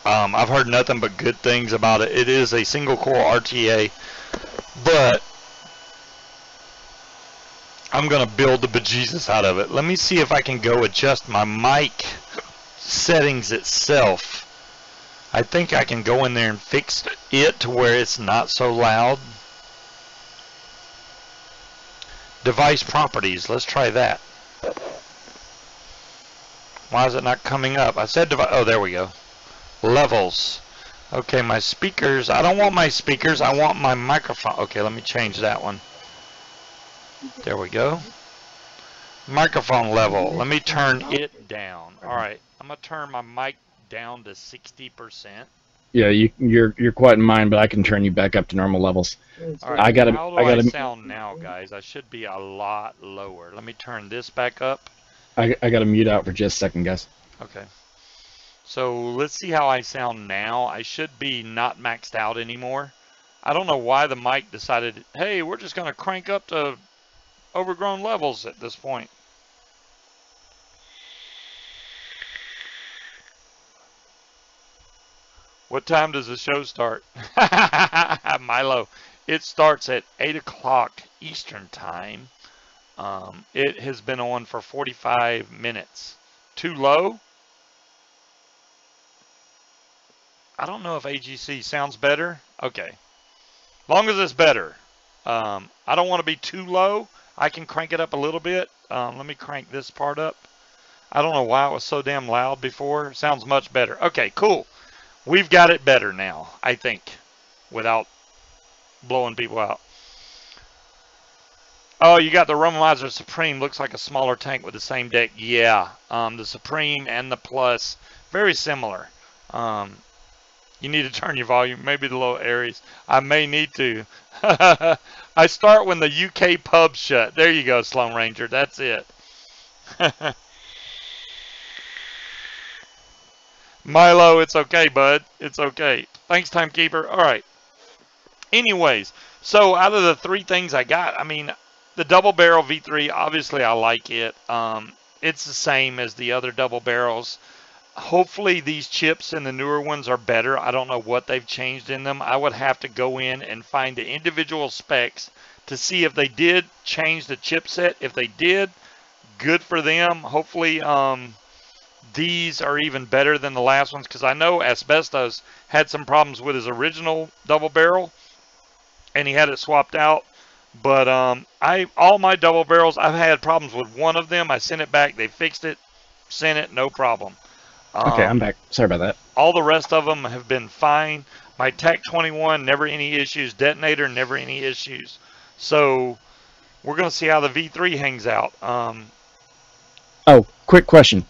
I've heard nothing but good things about it. It is a single core RTA, but I'm going to build the bejesus out of it. Let me see if I can go adjust my mic settings itself. I think I can go in there and fix it to where it's not so loud. Device properties. Let's try that. Why is it not coming up? I said device. Oh, there we go. Levels. Okay, my speakers. I don't want my speakers. I want my microphone. Okay, let me change that one. There we go. Microphone level. Let me turn it down. All right, I'm gonna turn my mic down to 60%. Yeah, you're quite in mine, but I can turn you back up to normal levels. All right, how do I sound now, guys? I should be a lot lower. Let me turn this back up. I got to mute out for just a second, guys. Okay. So let's see how I sound now. I should be not maxed out anymore. I don't know why the mic decided, hey, we're just gonna crank up to overgrown levels at this point. What time does the show start? Milo, it starts at 8 o'clock Eastern time. It has been on for 45 minutes. Too low? I don't know if AGC sounds better. Okay. Long as it's better. I don't want to be too low. I can crank it up a little bit. Let me crank this part up. I don't know why it was so damn loud before. It sounds much better. Okay, cool. We've got it better now, I think, without blowing people out. Oh, you got the Aromalyzer Supreme. Looks like a smaller tank with the same deck. Yeah, the Supreme and the Plus, very similar. You need to turn your volume, maybe the low Aries. I may need to. I start when the UK pub's shut. There you go, Sloan Ranger. That's it. Milo, it's okay, bud. It's okay. Thanks, Timekeeper. All right. Anyways, so out of the three things I got, I mean, the double barrel V3, obviously I like it. it's the same as the other double barrels. Hopefully these chips in the newer ones are better. I don't know what they've changed in them. I would have to go in and find the individual specs to see if they did change the chipset. If they did, good for them. Hopefully these are even better than the last ones, because I know Asbestos had some problems with his original double barrel and he had it swapped out. But all my double barrels, I've had problems with one of them. I sent it back, they fixed it, sent it, no problem. Okay, I'm back. Sorry about that. All the rest of them have been fine. My TAC 21, never any issues. Detonator, never any issues. So we're going to see how the V3 hangs out. Oh, quick question.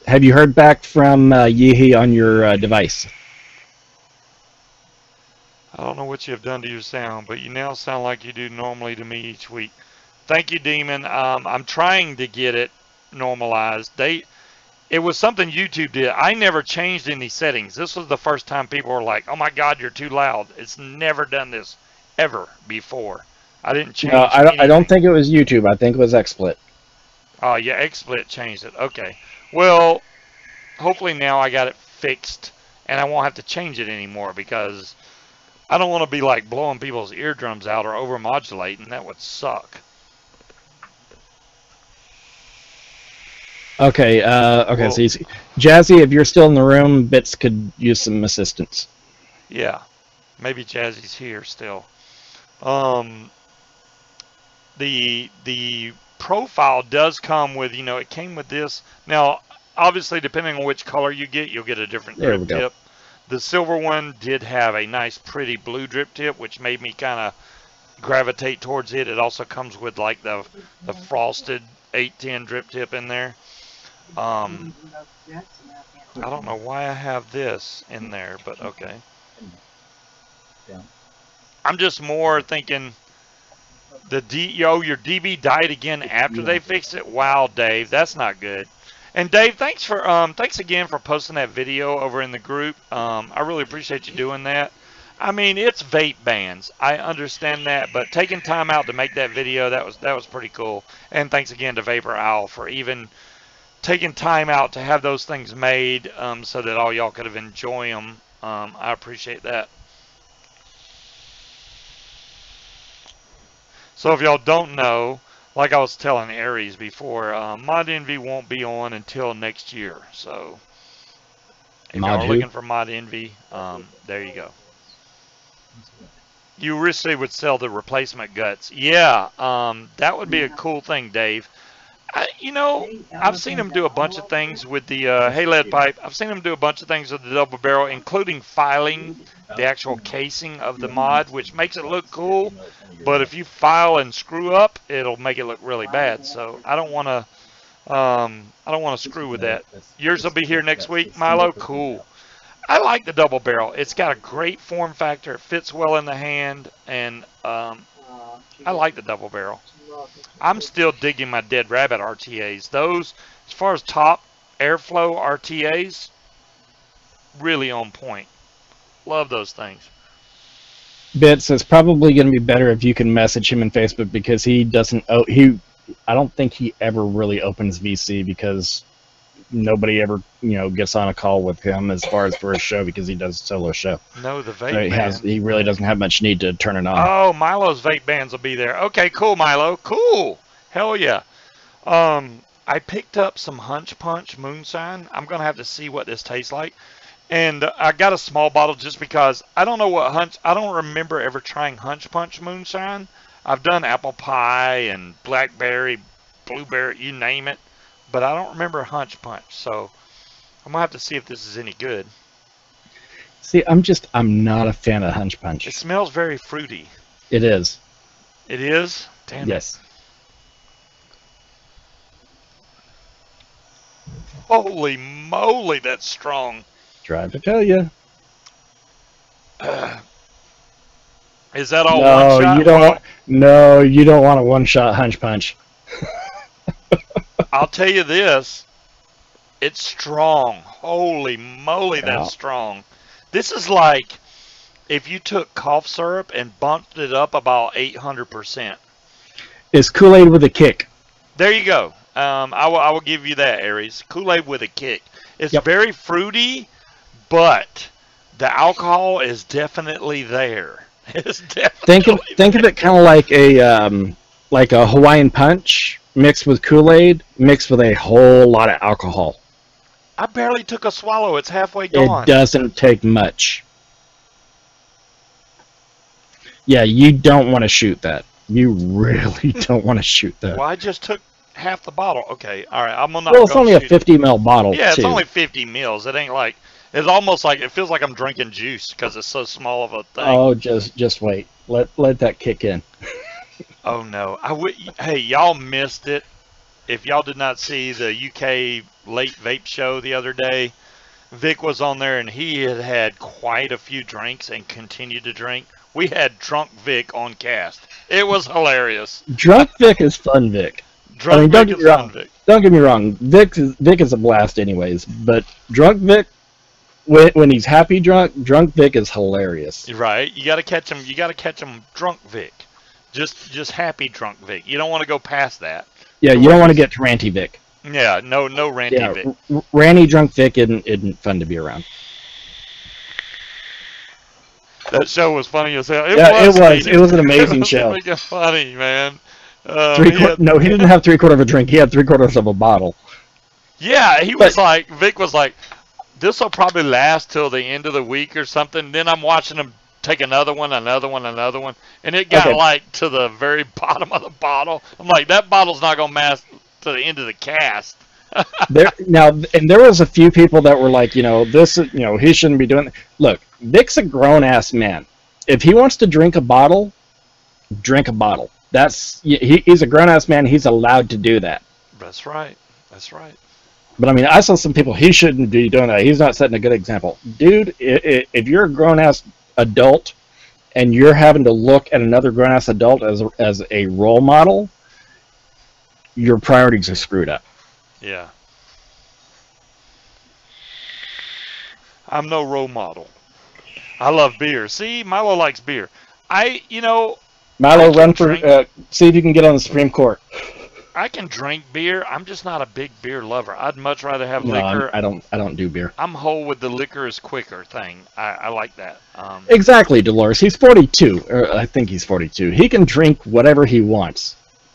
Have you heard back from EkEE on your device? I don't know what you have done to your sound, but you now sound like you do normally to me each week. Thank you, Demon. I'm trying to get it normalized. It was something YouTube did. I never changed any settings. This was the first time people were like, "Oh my God, you're too loud." It's never done this ever before. I didn't change. No, I don't think it was YouTube. I think it was XSplit. Oh yeah, XSplit changed it. Okay. Well, hopefully now I got it fixed and I won't have to change it anymore, because I don't want to be like blowing people's eardrums out or overmodulating. That would suck. Okay, okay. So Jazzy, if you're still in the room, Bits could use some assistance. Yeah, maybe Jazzy's here still. The profile does come with, it came with this. Now, obviously, depending on which color you get, you'll get a different drip tip. The silver one did have a nice, pretty blue drip tip, which made me kind of gravitate towards it. It also comes with like the frosted 810 drip tip in there. I don't know why I have this in there, but okay. I'm just more thinking your DB died again after they fixed it. Wow, Dave, that's not good. And Dave, thanks again for posting that video over in the group. I really appreciate you doing that. I mean, it's vape bans. I understand that, but taking time out to make that video, that was pretty cool. And thanks again to Vapor Owl for even taking time out to have those things made, so that all y'all could have enjoyed them. I appreciate that. So if y'all don't know, like I was telling Aries before, Mod Envy won't be on until next year. So if y'all are looking for Mod Envy, there you go. You originally would sell the replacement guts. Yeah, that would be a cool thing, Dave. I've seen them do a bunch of things with the Haled pipe. I've seen them do a bunch of things with the double barrel, including filing the actual casing of the mod, which makes it look cool. But if you file and screw up, it'll make it look really bad. So I don't want to screw with that. Yours will be here next week, Milo. Cool. I like the double barrel. It's got a great form factor. It fits well in the hand, and I like the double barrel. I'm still digging my Dead Rabbit RTAs. Those, as far as top airflow RTAs, really on point. Love those things. Bits, it's probably going to be better if you can message him in Facebook, because he doesn't. I don't think he ever really opens VC, because nobody ever gets on a call with him as far as for a show, because he does a solo show. No, the vape he really doesn't have much need to turn it on. Oh, Milo's vape bands will be there. Okay, cool, Milo. Cool. Hell yeah. I picked up some Hunch Punch moonshine. I'm gonna have to see what this tastes like. And I got a small bottle just because I don't know what I don't remember ever trying Hunch Punch moonshine. I've done apple pie and blackberry, blueberry, you name it. But I don't remember Hunch Punch, so I'm gonna have to see if this is any good. See, I'm not a fan of Hunch Punch. It smells very fruity. It is. It is? Damn yes. It. Holy moly, that's strong. Trying to tell you. Is that all one shot? No, you don't want a one-shot Hunch Punch. I'll tell you this, it's strong. Holy moly, that's strong. This is like if you took cough syrup and bumped it up about 800%. It's Kool-Aid with a kick. There you go. I will give you that, Aries. Kool-Aid with a kick. It's Yep. very fruity, but the alcohol is definitely there. It's definitely Think of it kind of like a Hawaiian punch mixed with Kool-Aid mixed with a whole lot of alcohol. I barely took a swallow. It's halfway It gone. doesn't take much. Yeah, you don't want to shoot that. You really don't want to shoot that. Well, I just took half the bottle. Okay, all right. I'm not. Well, it's only a shoot 50 ml bottle. Yeah, it's too. only 50 mils. It ain't like. It's almost like it feels like I'm drinking juice because it's so small of a thing. Oh, just wait. Let that kick in. Oh no! Hey, y'all missed it. If y'all did not see the UK late vape show the other day, Vic was on there and he had had quite a few drinks and continued to drink. We had drunk Vic on cast. It was hilarious. Drunk Vic is fun, Vic. Drunk don't Vic get is me wrong. fun, Vic. Don't get me wrong. Vic is a blast, anyways. But drunk Vic, when he's happy drunk Vic is hilarious. Right? You got to catch him. You got to catch him drunk Vic. Just happy drunk Vic. You don't want to go past that. Yeah, you don't want to get to ranty Vic. Yeah, no ranty Vic. Ranty drunk Vic isn't fun to be around. That show was funny as hell. It was an amazing show. It was funny, man. He didn't have 3/4 of a drink. He had 3/4 of a bottle. Yeah, Vic was like, this will probably last till the end of the week or something. Then I'm watching him take another one, and it got like to the very bottom of the bottle. I'm like, that bottle's not gonna last to the end of the cast. There was a few people that were like, he shouldn't be doing that. Look, Vic's a grown ass man. If he wants to drink a bottle, drink a bottle. He's a grown ass man. He's allowed to do that. That's right. But I mean, I saw some people. He shouldn't be doing that. He's not setting a good example, dude. If you're a grown ass adult and you're having to look at another grown ass adult as a role model, your priorities are screwed up. Yeah. I'm no role model. I love beer. See, Milo likes beer. Milo, run for see if you can get on the Supreme Court. I can drink beer. I'm just not a big beer lover. I'd much rather have liquor. I don't do beer. I'm whole with the liquor is quicker thing. I like that. Exactly, Dolores. He's 42. Or I think he's 42. He can drink whatever he wants.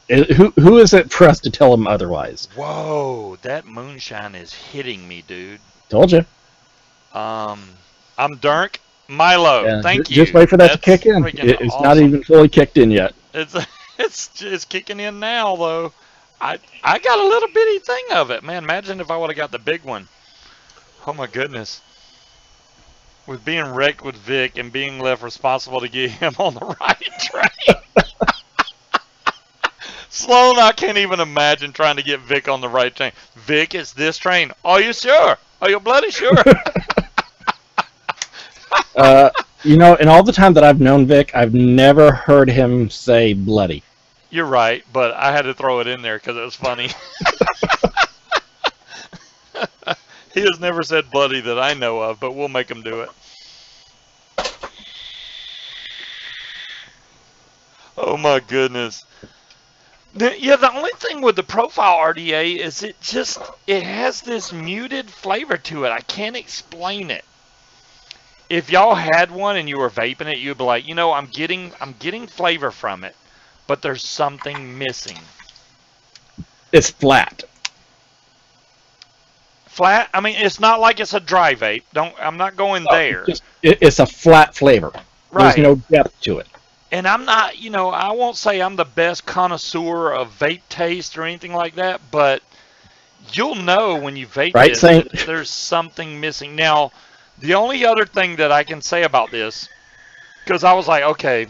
Who is it for us to tell him otherwise? Whoa, that moonshine is hitting me, dude. Told you. I'm Dirk. Milo, Yeah, thank you. Just wait for that to kick in. It's awesome. not even fully kicked in yet. It's kicking in now, though. I got a little bitty thing of it. Man, imagine if I would have got the big one. Oh, my goodness. With being wrecked with Vic and being left responsible to get him on the right train. Sloan, I can't even imagine trying to get Vic on the right train. Vic, it's this train. Are you sure? Are you bloody sure? In all the time that I've known Vic, I've never heard him say bloody. You're right, but I had to throw it in there because it was funny. He has never said bloody that I know of, but we'll make him do it. Oh my goodness. Yeah, the only thing with the profile RDA is it has this muted flavor to it. I can't explain it. If y'all had one and you were vaping it, you'd be like, I'm getting flavor from it, but there's something missing. It's flat. Flat? I mean, it's not like it's a dry vape. I'm not going there. It's a flat flavor. Right. There's no depth to it. And I'm not, I won't say I'm the best connoisseur of vape taste or anything like that, but you'll know when you vape it that there's something missing. Now, the only other thing that I can say about this, because I was like, okay,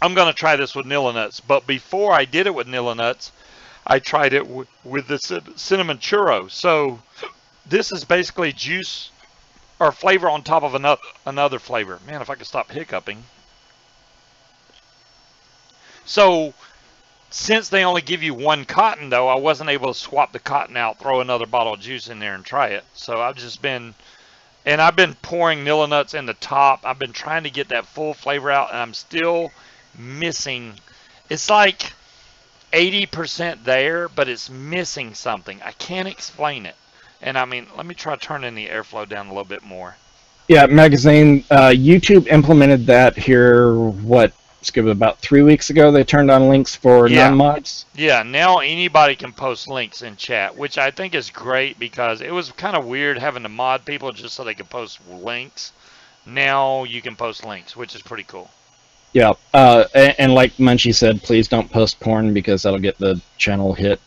I'm going to try this with Nilla Nuts, but before I did it with Nilla Nuts, I tried it with the cinnamon churro. So this is basically juice or flavor on top of another flavor. Man, if I could stop hiccuping. So since they only give you one cotton, though, I wasn't able to swap the cotton out, throw another bottle of juice in there and try it. So I've just been, and I've been pouring Nilla Nuts in the top. I've been trying to get that full flavor out, and I'm still missing. It's like 80% there, but it's missing something. I can't explain it. And I mean, let me try turning the airflow down a little bit more. Yeah, Magazine, YouTube implemented that here, what, Scuba, about 3 weeks ago? They turned on links for non-mods? Yeah, now anybody can post links in chat, which I think is great because it was kind of weird having to mod people just so they could post links. Now you can post links, which is pretty cool. Yeah, and like Munchie said, please don't post porn because that'll get the channel hit.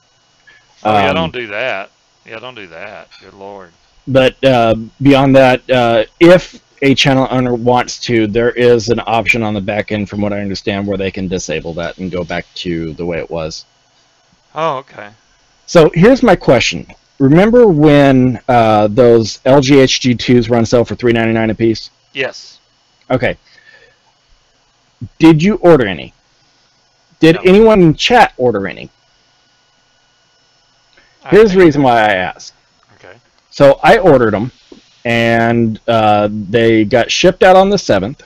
Oh, yeah, don't do that. Yeah, don't do that. Good Lord. But beyond that, if a channel owner wants to, there is an option on the back end, from what I understand, where they can disable that and go back to the way it was. Oh, okay. So here's my question. Remember when those LG HG2s were on sale for $3.99 a piece? Yes. Okay. Did you order any? Did anyone in chat order any? Here's the reason why I asked. Okay. So I ordered them, and they got shipped out on the 7th.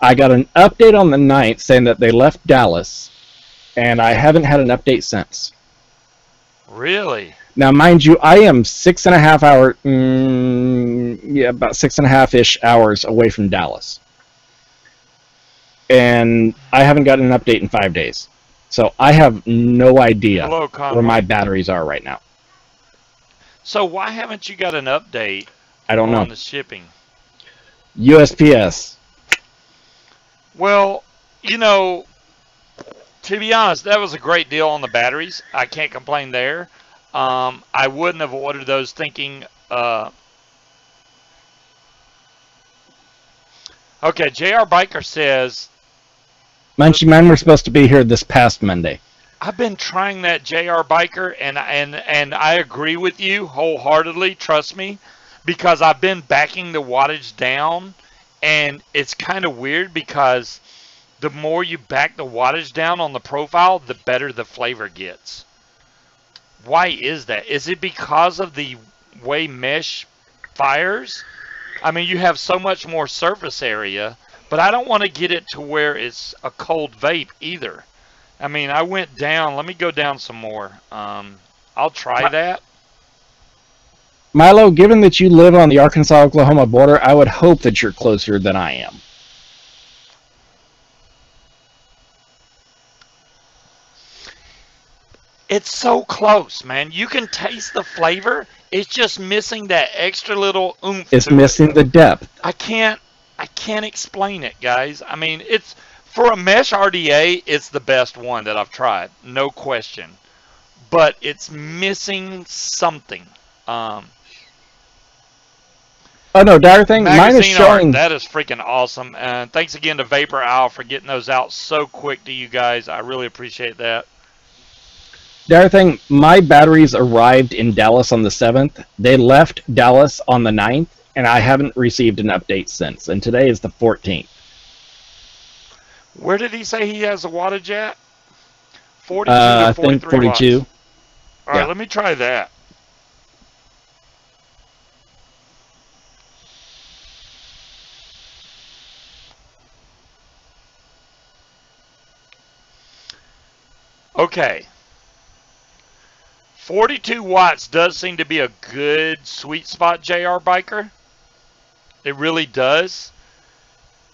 I got an update on the 9th saying that they left Dallas, and I haven't had an update since. Really? Now, mind you, I am 6.5 hours, about 6.5-ish hours away from Dallas. And I haven't gotten an update in 5 days. So I have no idea where my batteries are right now. So why haven't you got an update I don't know. on the shipping? USPS. Well, you know, to be honest, that was a great deal on the batteries. I can't complain there. I wouldn't have ordered those thinking... Okay, JR Biker says... Munchie, mine were supposed to be here this past Monday. I've been trying that, JR Biker, and I agree with you wholeheartedly, trust me, because I've been backing the wattage down, and it's kind of weird because the more you back the wattage down on the profile, the better the flavor gets. Why is that? Is it because of the way mesh fires? I mean, you have so much more surface area, but I don't want to get it to where it's a cold vape either. I mean, I went down. Let me go down some more. I'll try that. Milo, given that you live on the Arkansas-Oklahoma border, I would hope that you're closer than I am. It's so close, man. You can taste the flavor. It's just missing that extra little oomph. It's missing the depth. I can't explain it, guys. I mean, it's for a mesh RDA, it's the best one that I've tried, no question. But it's missing something. Oh no, Dire Thing, mine is showing. Art, that is freaking awesome. And thanks again to Vapor Owl for getting those out so quick to you guys. I really appreciate that. Dire Thing, my batteries arrived in Dallas on the 7th. They left Dallas on the 9th, and I haven't received an update since. And today is the 14th. Where did he say he has a wattage at? 42 to 43 I think 42. Watts. All right, let me try that. Okay. 42 watts does seem to be a good sweet spot, JR Biker. It really does.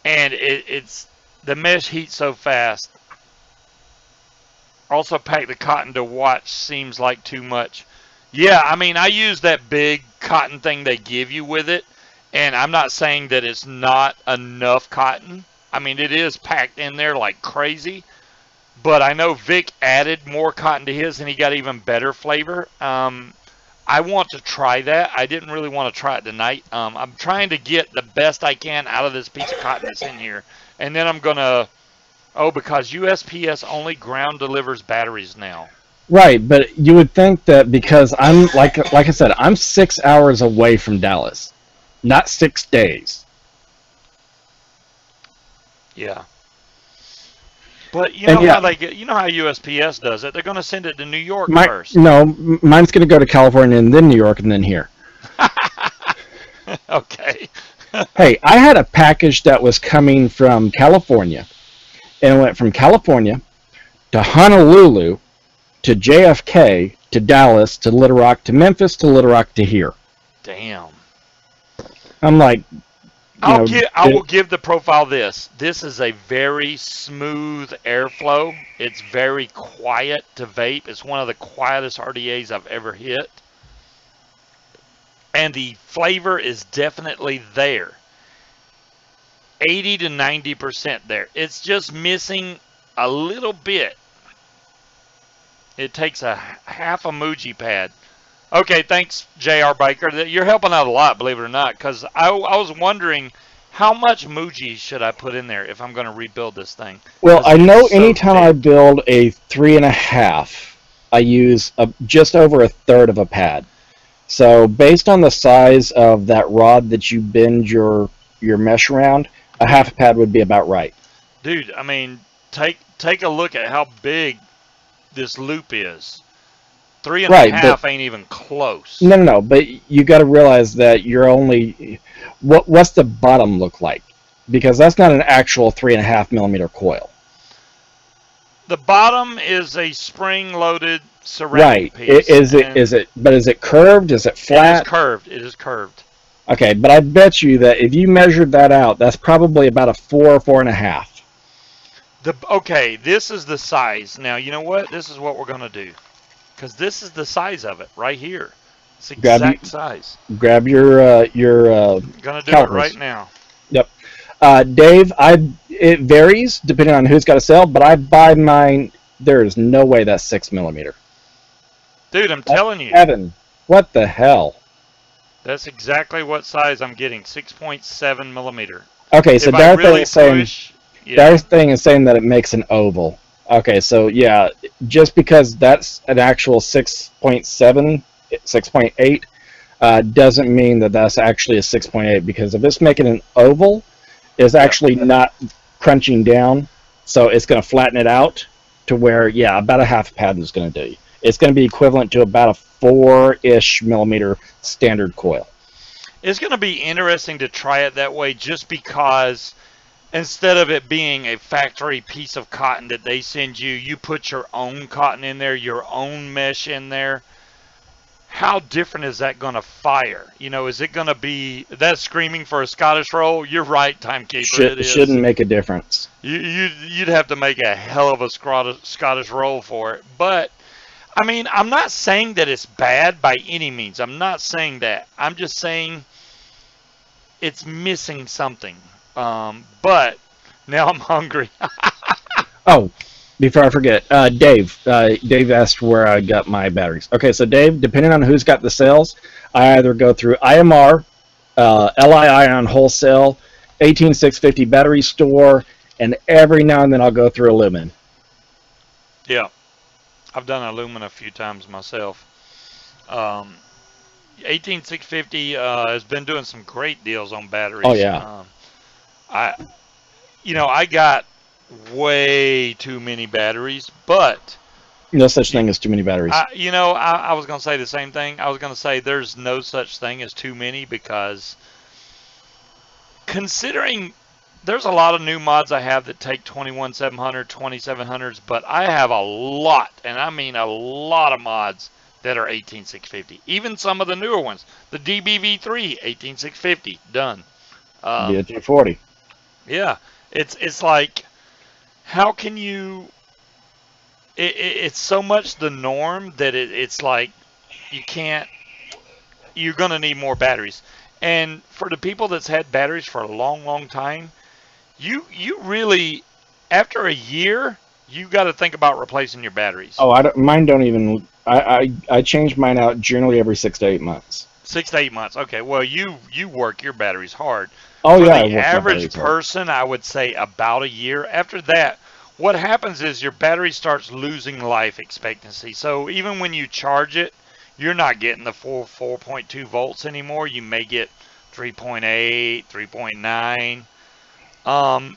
And it's the mesh heats so fast. Also pack the cotton to watch seems like too much. Yeah, I mean, I use that big cotton thing they give you with it. And I'm not saying that it's not enough cotton. I mean, it is packed in there like crazy. But I know Vic added more cotton to his and he got even better flavor. I want to try that. I didn't really want to try it tonight. I'm trying to get the best I can out of this piece of cotton that's in here. And then I'm going to... Oh, because USPS only ground delivers batteries now. Right, but you would think that because I'm, like I said, I'm 6 hours away from Dallas. Not 6 days. Yeah. But you know how they get, you know how USPS does it. They're going to send it to New York first. No, mine's going to go to California and then New York and then here. Okay. Hey, I had a package that was coming from California, and it went from California to Honolulu to JFK to Dallas to Little Rock to Memphis to Little Rock to here. Damn. I'm like, I will give the profile this. This is a very smooth airflow. It's very quiet to vape. It's one of the quietest RDAs I've ever hit. And the flavor is definitely there. 80 to 90% there. It's just missing a little bit. It takes a half a Muji pad. Okay, thanks, J.R. Baker. You're helping out a lot, believe it or not, because I was wondering how much Muji should I put in there if I'm going to rebuild this thing. Well, I know anytime I build a 3.5, I use just over a third of a pad. So based on the size of that rod that you bend your mesh around, a half a pad would be about right. Dude, I mean, take a look at how big this loop is. 3.5 ain't even close. No. But you got to realize that you're only what's the bottom look like, because that's not an actual 3.5 millimeter coil. The bottom is a spring-loaded ceramic piece. Is it? But is it curved? Is it flat? It is curved. It is curved. Okay, but I bet you that if you measured that out, that's probably about a 4.5. Okay, this is the size. Now, you know what? This is what we're going to do. Because this is the size of it right here. It's the exact size. Grab your going to do it right now. Yep. Dave, it varies depending on who's got a sale, but I buy mine. There is no way that's 6 millimeter. Dude, I'm telling you. Evan, what the hell? That's exactly what size I'm getting. 6.7 millimeter. Okay, so Darth thing is saying that it makes an oval. Okay, so yeah, just because that's an actual 6.7, 6.8, doesn't mean that that's actually a 6.8, because if it's making an oval, it's actually not crunching down, so it's going to flatten it out to where, yeah, about a half pad is going to do. It's going to be equivalent to about a 4-ish millimeter standard coil. It's going to be interesting to try it that way, just because instead of it being a factory piece of cotton that they send you, you put your own cotton in there, your own mesh in there. How different is that going to fire? You know, is it going to be that screaming for a Scottish roll? You're right, Timekeeper. It shouldn't make a difference. You'd have to make a hell of a Scottish roll for it. But, I mean, I'm not saying that it's bad by any means. I'm not saying that. I'm just saying it's missing something. But now I'm hungry. Oh, before I forget, Dave. Dave asked where I got my batteries. Okay, so Dave, depending on who's got the sales, I either go through IMR, LI Ion Wholesale, 18650 Battery Store, and every now and then I'll go through Illumin. Yeah, I've done Illumin a few times myself. 18650 has been doing some great deals on batteries. Oh yeah. I got way too many batteries, but no such thing as too many batteries. I was going to say the same thing. I was going to say there's no such thing as too many, because considering there's a lot of new mods I have that take 21700, 2700s, but I have a lot, and I mean a lot of mods that are 18650. Even some of the newer ones. The DBV3 18650 done. The 240. Yeah, it's like, how can you? It's so much the norm that it's like you can't. You're gonna need more batteries, and for the people that's had batteries for a long time, you really, after a year, you got to think about replacing your batteries. Oh, mine don't even. I change mine out generally every 6 to 8 months. 6 to 8 months. Okay, well you work your batteries hard. Oh For yeah. the average person, I would say about a year. After that, what happens is your battery starts losing life expectancy. So even when you charge it, you're not getting the full 4.2 volts anymore. You may get 3.8, 3.9. And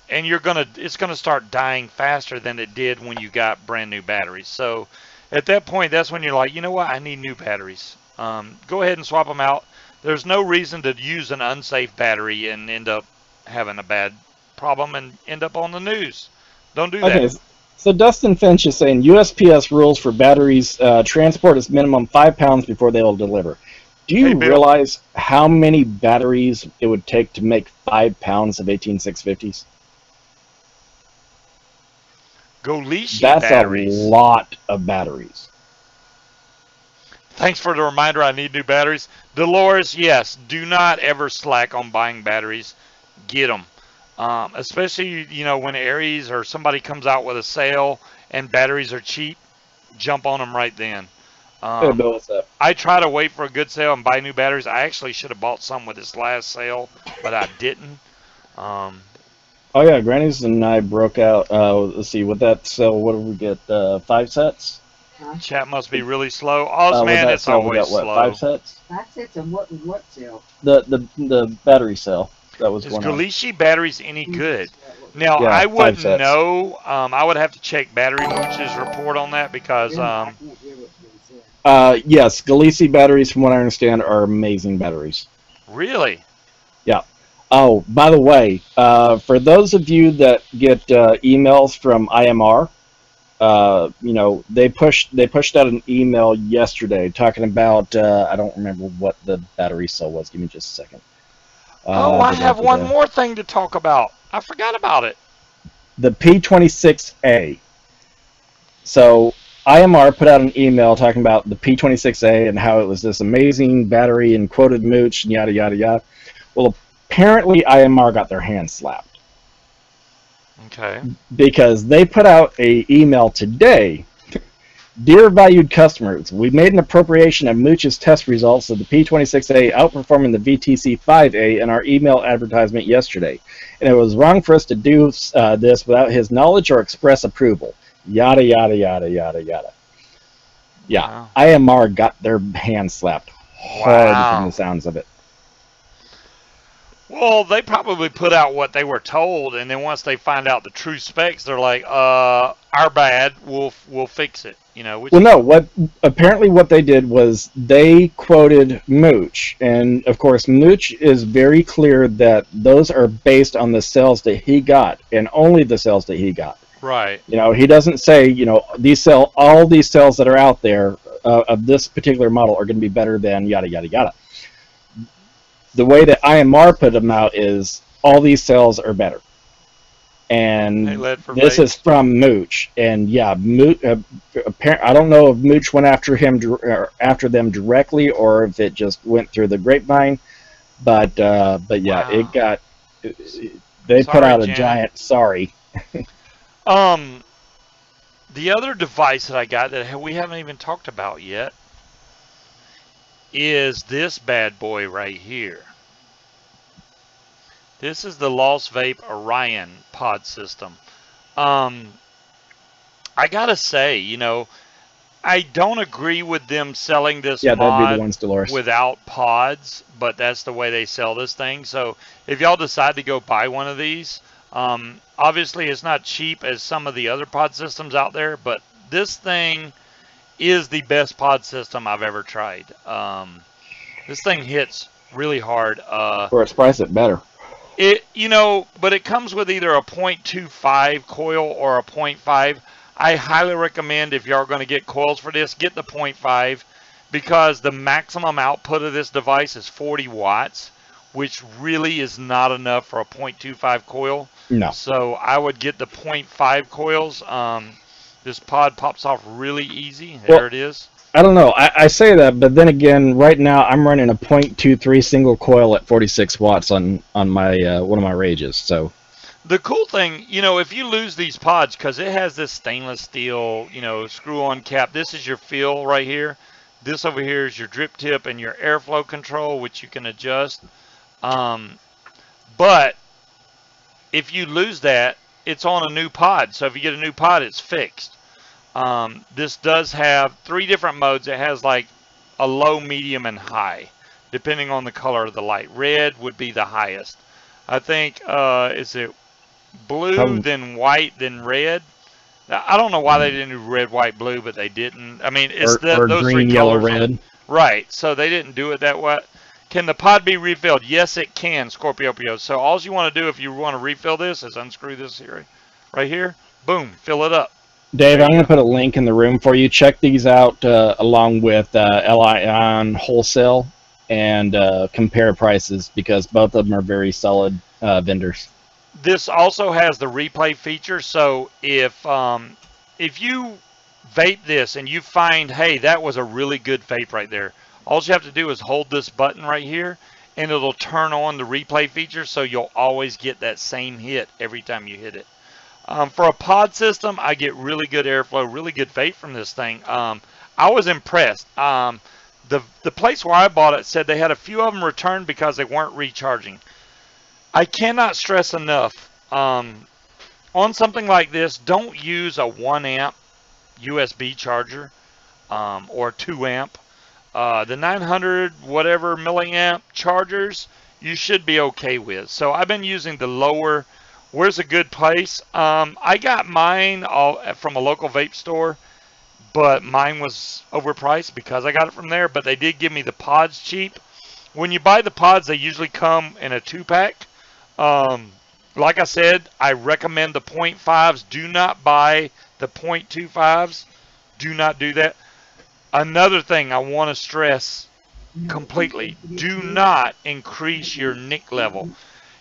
it's gonna start dying faster than it did when you got brand new batteries. So at that point, that's when you're like, you know what, I need new batteries. Go ahead and swap them out. There's no reason to use an unsafe battery and end up having a bad problem and end up on the news. Don't do that. So Dustin Finch is saying USPS rules for batteries transport is minimum 5 pounds before they will deliver. Do you realize how many batteries it would take to make 5 pounds of 18650s? That's batteries. A lot of batteries. Thanks for the reminder. I need new batteries. Dolores, yes, do not ever slack on buying batteries. Get them. Especially, when Aries or somebody comes out with a sale and batteries are cheap, jump on them right then. Hey, Bill, what's up? I try to wait for a good sale and buy new batteries. I actually should have bought some with this last sale, but I didn't. Oh, yeah, Granny's and I broke out. Let's see, with that sale, what did we get? 5 sets? Chat must be really slow. Osman, it's always got, what, slow. 5 sets? 5 sets of what sale? The battery sale. That was Is one. Galicia batteries any good? Now, yeah, I wouldn't know. I would have to check Battery Mooch's report on that because... yes, Galicia batteries, from what I understand, are amazing batteries. Really? Yeah. Oh, by the way, for those of you that get emails from IMR, they pushed out an email yesterday talking about, I don't remember what the battery cell was. Give me just a second. I have one more thing to talk about. I forgot about it. The P26A. So IMR put out an email talking about the P26A and how it was this amazing battery and quoted Mooch and yada, yada, yada. Well, apparently IMR got their hands slapped. Okay. Because they put out an email today. Dear valued customers, we made an appropriation of Mooch's test results of the P26A outperforming the VTC5A in our email advertisement yesterday. And it was wrong for us to do this without his knowledge or express approval. Yada, yada, yada, yada, yada. Yeah, wow. IMR got their hands slapped hard from the sounds of it. Well, they probably put out what they were told, and then once they find out the true specs, they're like, our bad, we'll fix it. Well, no, apparently what they did was they quoted Mooch, and of course Mooch is very clear that those are based on the cells that he got, and only the cells that he got. Right. He doesn't say, all these cells that are out there of this particular model are going to be better than yada, yada, yada. The way that IMR put them out is all these cells are better. And this is from Mooch. And yeah, Mooch, I don't know if Mooch went after them directly or if it just went through the grapevine. But yeah, wow. They put out a giant sorry. The other device that I got that we haven't even talked about yet is this bad boy right here. This is the Lost Vape Orion pod system. I gotta say, I don't agree with them selling this that'd pod be the ones, Dolores, without pods, but that's the way they sell this thing. So if y'all decide to go buy one of these, obviously it's not cheap as some of the other pod systems out there, but this thing is the best pod system I've ever tried. This thing hits really hard. For its price, it better. But it comes with either a 0.25 coil or a 0.5. I highly recommend, if y'all are going to get coils for this, get the 0.5, because the maximum output of this device is 40 watts, which really is not enough for a 0.25 coil. No. So I would get the 0.5 coils. This pod pops off really easy. There it is. I don't know. I say that, but then again, right now I'm running a 0.23 single coil at 46 watts on my one of my Rages. So the cool thing, if you lose these pods, because it has this stainless steel, screw-on cap. This is your fill right here. This over here is your drip tip and your airflow control, which you can adjust. But if you lose that, it's on a new pod. So if you get a new pod, it's fixed. This does have 3 different modes. It has like a low, medium, and high, depending on the color of the light. Red would be the highest. I think, is it blue, then white, then red? Now, I don't know why they didn't do red, white, blue, but they didn't. I mean, it's or those green, 3 yellow, colors. red. Right, so they didn't do it that way. Can the pod be refilled? Yes, it can, Scorpio. So all you want to do if you want to refill this is unscrew this here, right here. Boom, fill it up. Dave, I'm going to put a link in the room for you. Check these out along with LION Wholesale and compare prices because both of them are very solid vendors. This also has the replay feature, so if you vape this and you find, hey, that was a really good vape right there, all you have to do is hold this button right here, and it'll turn on the replay feature, so you'll always get that same hit every time you hit it. For a pod system, I get really good airflow, really good vape from this thing. I was impressed. The place where I bought it said they had a few of them returned because they weren't recharging. I cannot stress enough, on something like this, don't use a 1 amp USB charger or 2 amp. The 900 whatever milliamp chargers you should be okay with. So I've been using the lower. Where's a good place? I got mine from a local vape store, but mine was overpriced because I got it from there. But they did give me the pods cheap. When you buy the pods, they usually come in a 2-pack. Like I said, I recommend the 0.5s. Do not buy the 0.25s. Do not do that. Another thing I want to stress completely, do not increase your NIC level.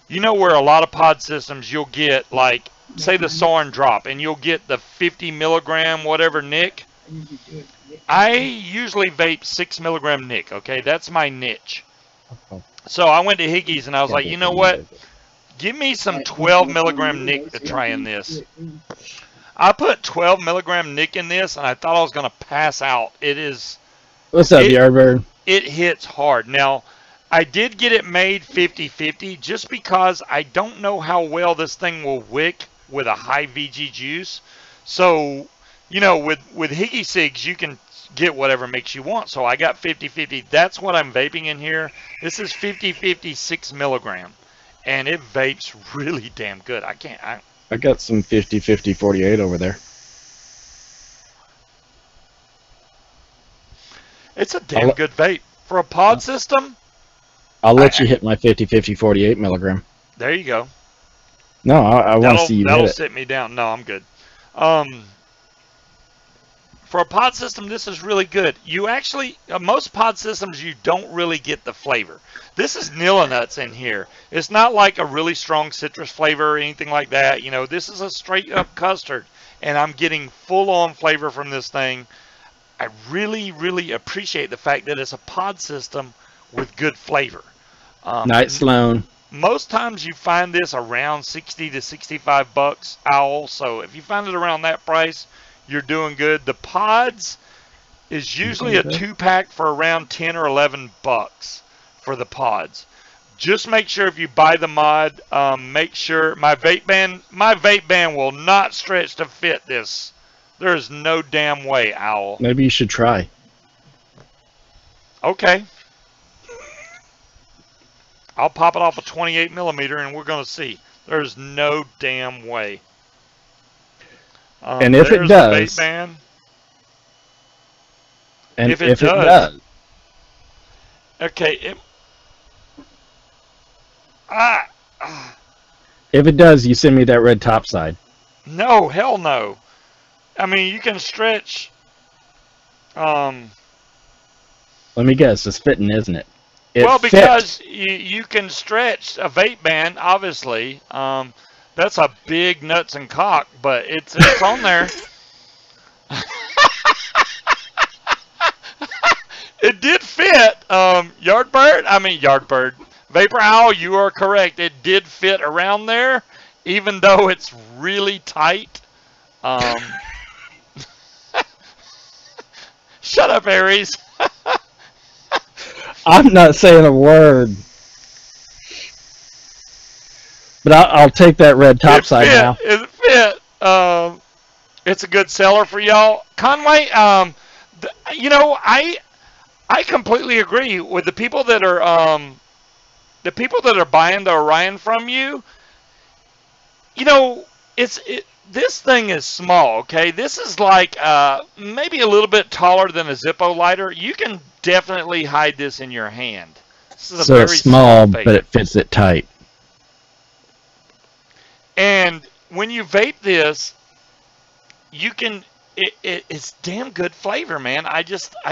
You know where a lot of pod systems you'll get, like, say the Soren drop, and you'll get the 50 milligram whatever NIC. I usually vape 6 milligram NIC, okay? That's my niche. So I went to Higgy's and I was like, you know what? Give me some 12 milligram NIC to try in this. I put 12 milligram NIC in this, and I thought I was going to pass out. It is... What's up, Yardbird? It hits hard. Now, I did get it made 50-50 just because I don't know how well this thing will wick with a high VG juice. So, you know, with Higgy Cigs, you can get whatever makes you want. So I got 50-50. That's what I'm vaping in here. This is 50-50 6 milligram. And it vapes really damn good. I got some 50-50 48 over there. It's a damn good vape. For a pod system, I'll let you hit my 50-50 48 milligram. There you go. No, I want to see you hit it. That'll sit me down. No, I'm good. For a pod system, this is really good. You actually, most pod systems, you don't really get the flavor. This is Nilla nuts in here. It's not like a really strong citrus flavor or anything like that. You know, this is a straight up custard, and I'm getting full on flavor from this thing. I really, really appreciate the fact that it's a pod system with good flavor. Night Sloan. Most times you find this around 60 to 65 bucks, Owl. So if you find it around that price, you're doing good. The pods is usually a 2-pack for around 10 or 11 bucks for the pods. Just make sure if you buy the mod, make sure my vape band will not stretch to fit this. There is no damn way, Owl. Maybe you should try. Okay. I'll pop it off a 28 millimeter and we're going to see. There's no damn way. And if it does, and if it does, okay. If it does, you send me that red top side. No, hell no. I mean, you can stretch. Let me guess, it's fitting, isn't it? Well, because you can stretch a vape band, obviously. That's a big nuts and cock, but it's on there. It did fit. Yardbird. Vapor Owl, you are correct. It did fit around there, even though it's really tight. Shut up, Aries. I'm not saying a word. But I'll take that red topside now. It fit. It's a good seller for y'all. Conway, you know, I completely agree with the people that are buying the Orion from you. You know, this thing is small, okay? This is like maybe a little bit taller than a Zippo lighter. You can definitely hide this in your hand. This is a very it's small, but it fits it tight. And when you vape this, you can, it's damn good flavor, man. I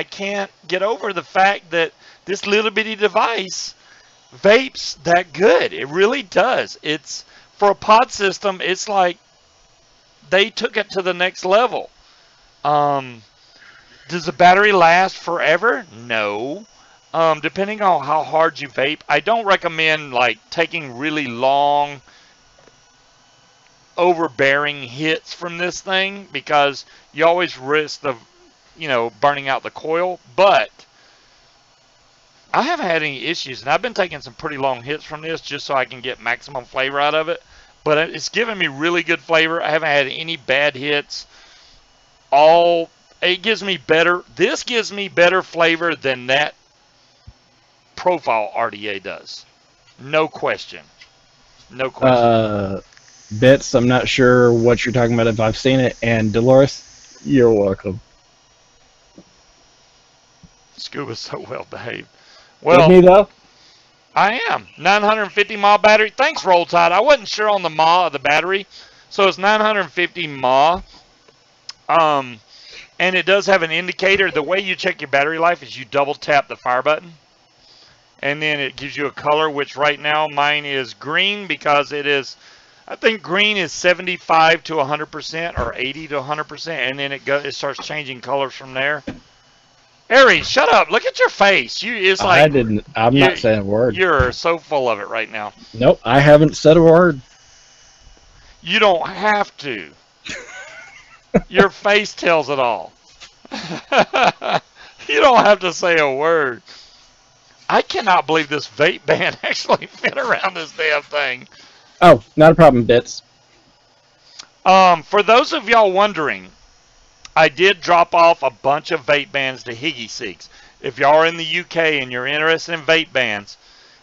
can't get over the fact that this little bitty device vapes that good. It really does. It's, for a pod system, it's like they took it to the next level. Does the battery last forever? No. Depending on how hard you vape, I don't recommend like taking really long, overbearing hits from this thing, because you always risk the, burning out the coil. But I haven't had any issues, and I've been taking some pretty long hits from this just so I can get maximum flavor out of it. But it's giving me really good flavor. I haven't had any bad hits. It gives me better. This gives me better flavor than that profile RDA does. No question. No question. Bits, I'm not sure what you're talking about if I've seen it. And Dolores, you're welcome. Scuba's so well behaved. Well, with me though? I am. 950 mAh battery. Thanks, Roll Tide. I wasn't sure on the mAh of the battery. So it's 950 mAh. And it does have an indicator. The way you check your battery life is you double tap the fire button. And then it gives you a color, which right now mine is green, because it is, I think green is 75 to 100% or 80 to 100%. And then it starts changing colors from there. Aries, shut up. Look at your face. It's like, I'm not saying a word. You're so full of it right now. Nope, I haven't said a word. You don't have to. Your face tells it all. You don't have to say a word. I cannot believe this vape band actually fit around this damn thing. Oh, not a problem, Bits. For those of y'all wondering, I did drop off a bunch of vape bands to e-cigs. If y'all are in the UK and you're interested in vape bands,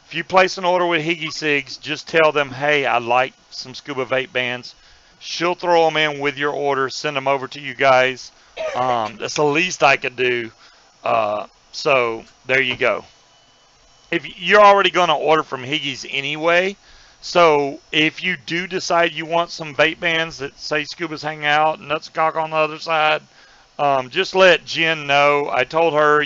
if you place an order with e-cigs, just tell them, hey, I like some Scuba vape bands. She'll throw them in with your order, send them over to you guys. That's the least I could do. So there you go. If you're already going to order from Higgy's anyway, so if you do decide you want some vape bands that say Scuba's hanging out and Nutscock on the other side, just let Jen know. I told her,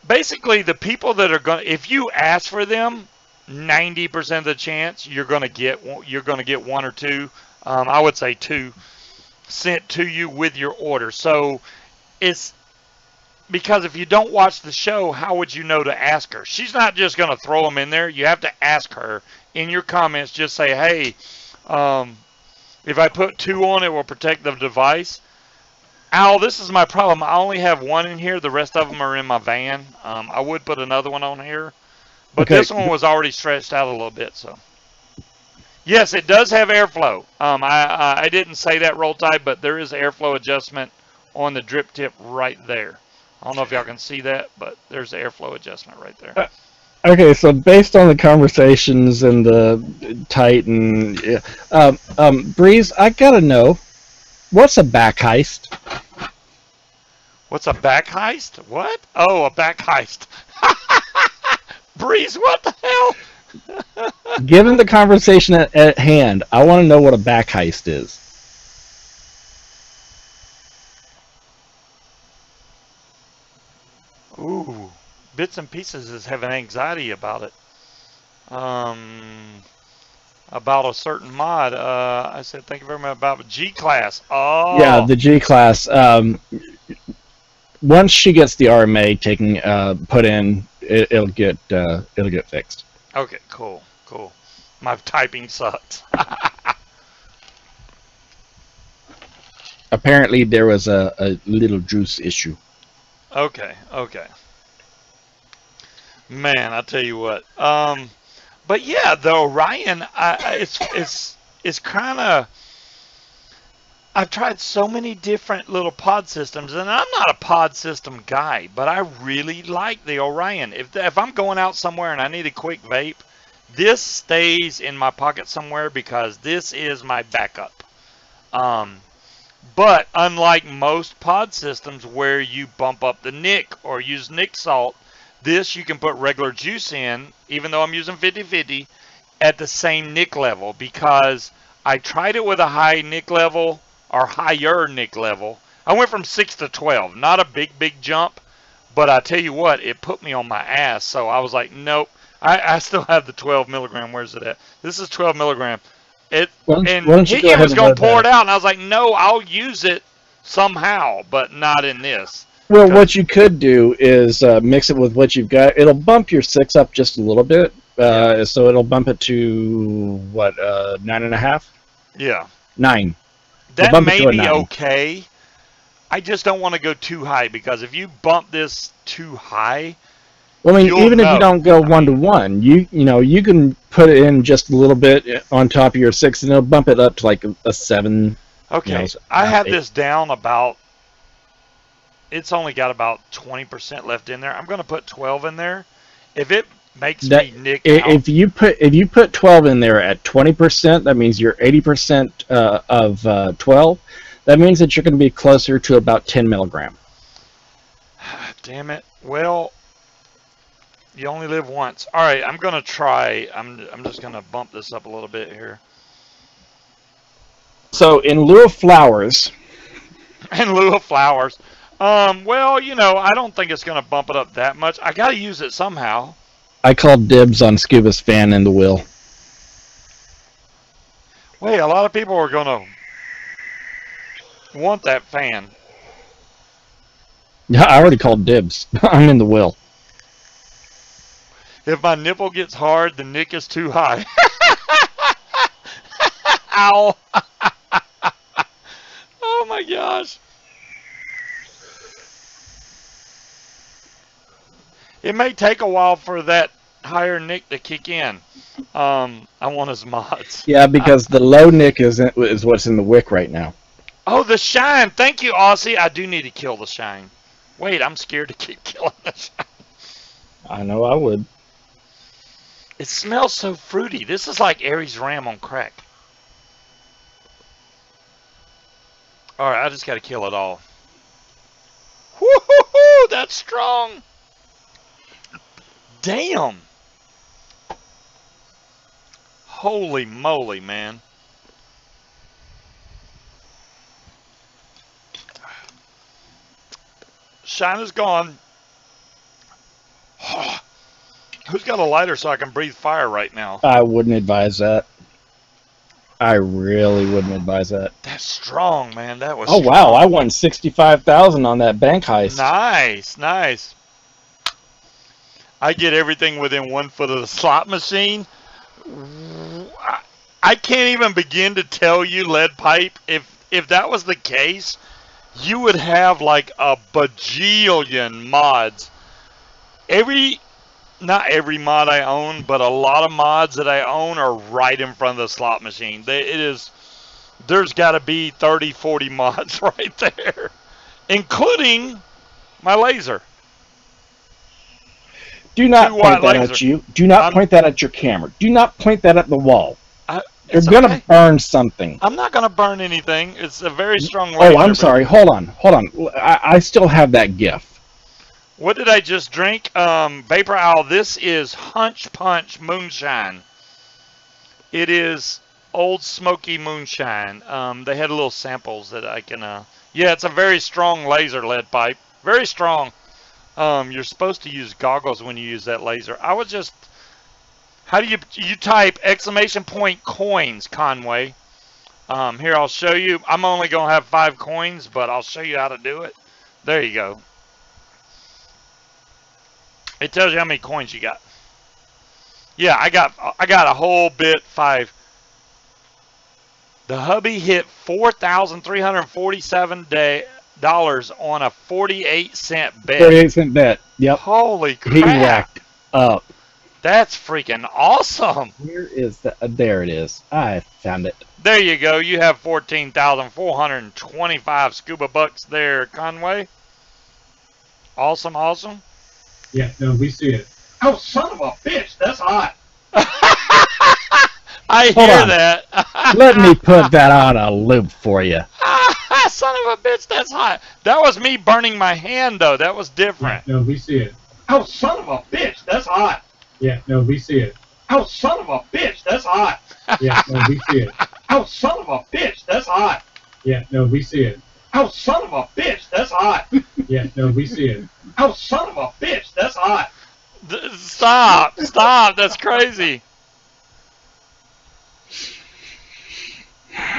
basically the people that are going to, if you ask for them, 90% of the chance you're going to get one or two, I would say two, sent to you with your order. So it's because if you don't watch the show, how would you know to ask her? She's not just going to throw them in there. You have to ask her in your comments. Just say, hey, if I put 2 on, it will protect the device. Al, this is my problem. I only have 1 in here. The rest of them are in my van. I would put another one on here, but okay. This one was already stretched out a little bit. So yes, it does have airflow. I didn't say that, Roll Tide, but there is airflow adjustment on the drip tip right there. I don't know if y'all can see that, but there's the airflow adjustment right there. Okay, so based on the conversations and the Titan, Breeze, I gotta know, what's a back heist? What's a back heist? What? Oh, a back heist. Breeze, what the hell? Given the conversation at hand, I want to know what a back heist is. Ooh, Bits and Pieces is having anxiety about it. About a certain mod. I said, thank you very much about G-Class. Oh. Yeah, the G-Class. Once she gets the RMA put in, it'll get fixed. Okay, cool. My typing sucks. Apparently, there was a little juice issue. Okay. Man, I tell you what. But yeah, the Orion, it's kind of. I've tried so many different little pod systems, and I'm not a pod system guy, but I really like the Orion. If I'm going out somewhere and I need a quick vape, this stays in my pocket somewhere because this is my backup. But unlike most pod systems where you bump up the nick or use nick salt, this you can put regular juice in, even though I'm using 50-50, at the same nick level, because I tried it with a high nick level or higher nick level. I went from 6 to 12. Not a big jump, but I tell you what, it put me on my ass. So I was like, nope. I still have the 12 milligram. Where's it at? This is 12 milligram. And Hickey was going to pour it out, and I was like, no, I'll use it somehow, but not in this. Well, what you could do is mix it with what you've got. It'll bump your 6 up just a little bit. So it'll bump it to, what, 9.5? Yeah. 9. That may be okay. I just don't want to go too high, because if you bump this too high, well, I mean, even if you don't go 1-to-1, you can put it in just a little bit on top of your 6, and it'll bump it up to like a 7. Okay, I have this down about. It's only got about 20% left in there. I'm going to put 12 in there. If it makes me nick out. If you put 12 in there at 20%, that means you're 80% of 12. That means that you're going to be closer to about 10 milligram. Damn it. Well, you only live once. All right, I'm going to try. I'm just going to bump this up a little bit here. So, in lieu of flowers. In lieu of flowers. Well, I don't think it's going to bump it up that much. I got to use it somehow. I called dibs on Scuba's fan in the wheel. Wait, a lot of people are going to want that fan. Yeah, I already called dibs. I'm in the wheel. If my nipple gets hard, the nick is too high. Ow. Oh my gosh. It may take a while for that higher nick to kick in. I want his mods. Yeah, because the low nick is what's in the wick right now. Oh, the shine. Thank you, Aussie. I do need to kill the shine. Wait, I'm scared to keep killing the shine. I know I would. It smells so fruity. This is like Aries Ram on crack. Alright, I just got to kill it all. Woo-hoo-hoo! That's strong! Damn! Holy moly, man. Shine is gone. Who's got a lighter so I can breathe fire right now? I wouldn't advise that. I really wouldn't advise that. That's strong, man. That was. Oh strong. wow! I won 65,000 on that bank heist. Nice, nice. I get everything within 1 foot of the slot machine. I can't even begin to tell you, Lead Pipe. If that was the case, you would have like a bajillion mods. Not every mod I own, but a lot of mods that I own are right in front of the slot machine. There's got to be 30, 40 mods right there, including my laser. Do not point that at you. Do not point that at your camera. Do not point that at the wall. You're going to burn something. I'm not going to burn anything. It's a very strong laser. Oh, I'm sorry. Hold on. I still have that GIF. What did I just drink? Vapor Owl. This is Hunch Punch Moonshine. It is Old Smoky Moonshine. They had little samples that I can... Yeah, it's a very strong laser, Lead Pipe. Very strong. You're supposed to use goggles when you use that laser. I was just... How do you type exclamation point coins, Conway? Here, I'll show you. I'm only going to have 5 coins, but I'll show you how to do it. There you go. It tells you how many coins you got. Yeah, I got a whole bit 5. The hubby hit $4,347 on a 48-cent bet. 48-cent bet. Yep. Holy crap! He racked up. That's freaking awesome. Where is that? There it is. I found it. There you go. You have 14,425 scuba bucks there, Conway. Awesome, awesome. Yeah, no, we see it. Oh, son of a bitch, that's hot. I hear that. Let me put that on a loop for you. Son of a bitch, that's hot. That was me burning my hand, though. That was different. Yeah, no, we see it. Oh, son of a bitch, that's hot. Yeah, no, we see it. Oh, son of a bitch, that's hot. Yeah, no, we see it. Oh, son of a bitch, that's hot. Yeah, no, we see it. Oh, son of a bitch, that's hot. Yeah, no, we see it. Oh, son of a bitch, that's hot. Stop! Stop! That's crazy.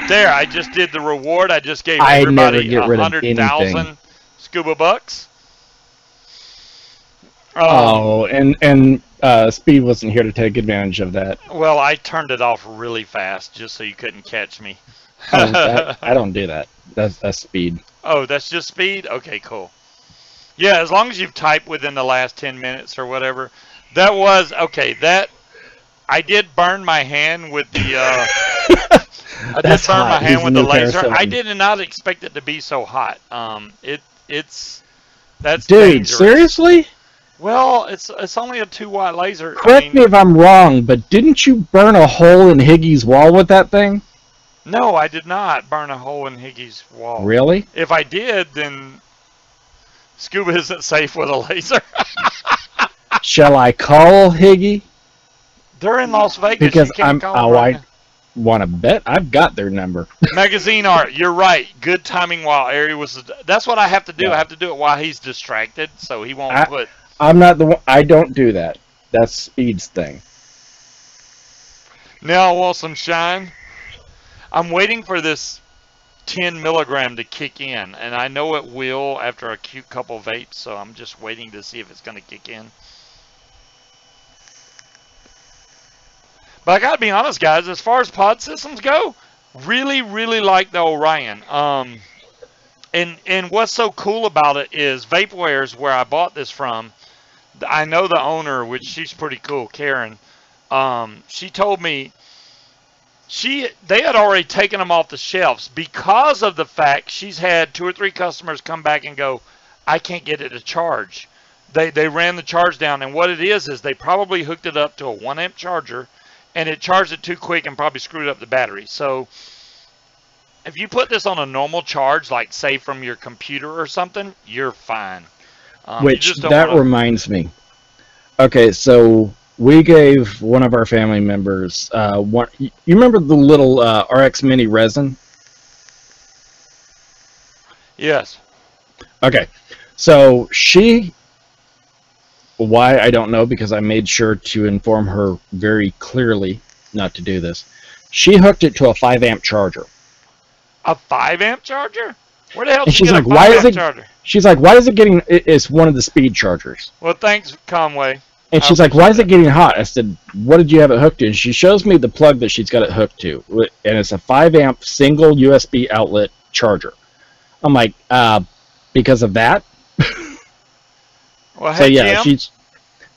There, I just did the reward. I just gave I never everybody get rid of 100,000 scuba bucks. And Speed wasn't here to take advantage of that. Well, I turned it off really fast just so you couldn't catch me. I don't do that. That's Speed. Oh, that's just Speed? Okay, cool. Yeah, as long as you've typed within the last 10 minutes or whatever. That was, okay, that, I did burn my hand with the, I did burn my hand with the laser. I did not expect it to be so hot. That's Dude, dangerous. Seriously? Well, it's only a 2-watt laser. Correct me if I'm wrong, but didn't you burn a hole in Higgy's wall with that thing? No, I did not burn a hole in Higgy's wall. Really? If I did, then Scuba isn't safe with a laser. Shall I call Higgy? They're in Las Vegas. Because you can't call them right now. Want to bet I've got their number. Magazine art. You're right. Good timing while Aries was. That's what I have to do. Yeah. I have to do it while he's distracted, so he won't put. I'm not the one. I don't do that. That's Speed's thing. Now I want some shine. I'm waiting for this 10 milligram to kick in, and I know it will after a cute couple vapes, so I'm just waiting to see if it's going to kick in. But I got to be honest, guys, as far as pod systems go, really, really like the Orion. And what's so cool about it is Vapowares, where I bought this from, I know the owner, which she's pretty cool, Karen. She told me they had already taken them off the shelves because of the fact she's had 2 or 3 customers come back and go, I can't get it to charge. They ran the charge down, and what it is they probably hooked it up to a 1 amp charger, and it charged it too quick and probably screwed up the battery. So if you put this on a normal charge, like say from your computer or something, you're fine. Which, that reminds me. Okay, so we gave one of our family members, you remember the little RX Mini resin? Yes. Okay, so why, I don't know, because I made sure to inform her very clearly not to do this. She hooked it to a 5 amp charger. A 5 amp charger? Where the hell did And you she's get like, a 5 amp charger? She's like, why is it getting, it's one of the Speed chargers. Well, thanks, Conway. And she's like, why is it getting hot? I said, what did you have it hooked to? And she shows me the plug that she's got it hooked to. And it's a 5 amp single USB outlet charger. I'm like, because of that? Well, so hey, yeah, Jim.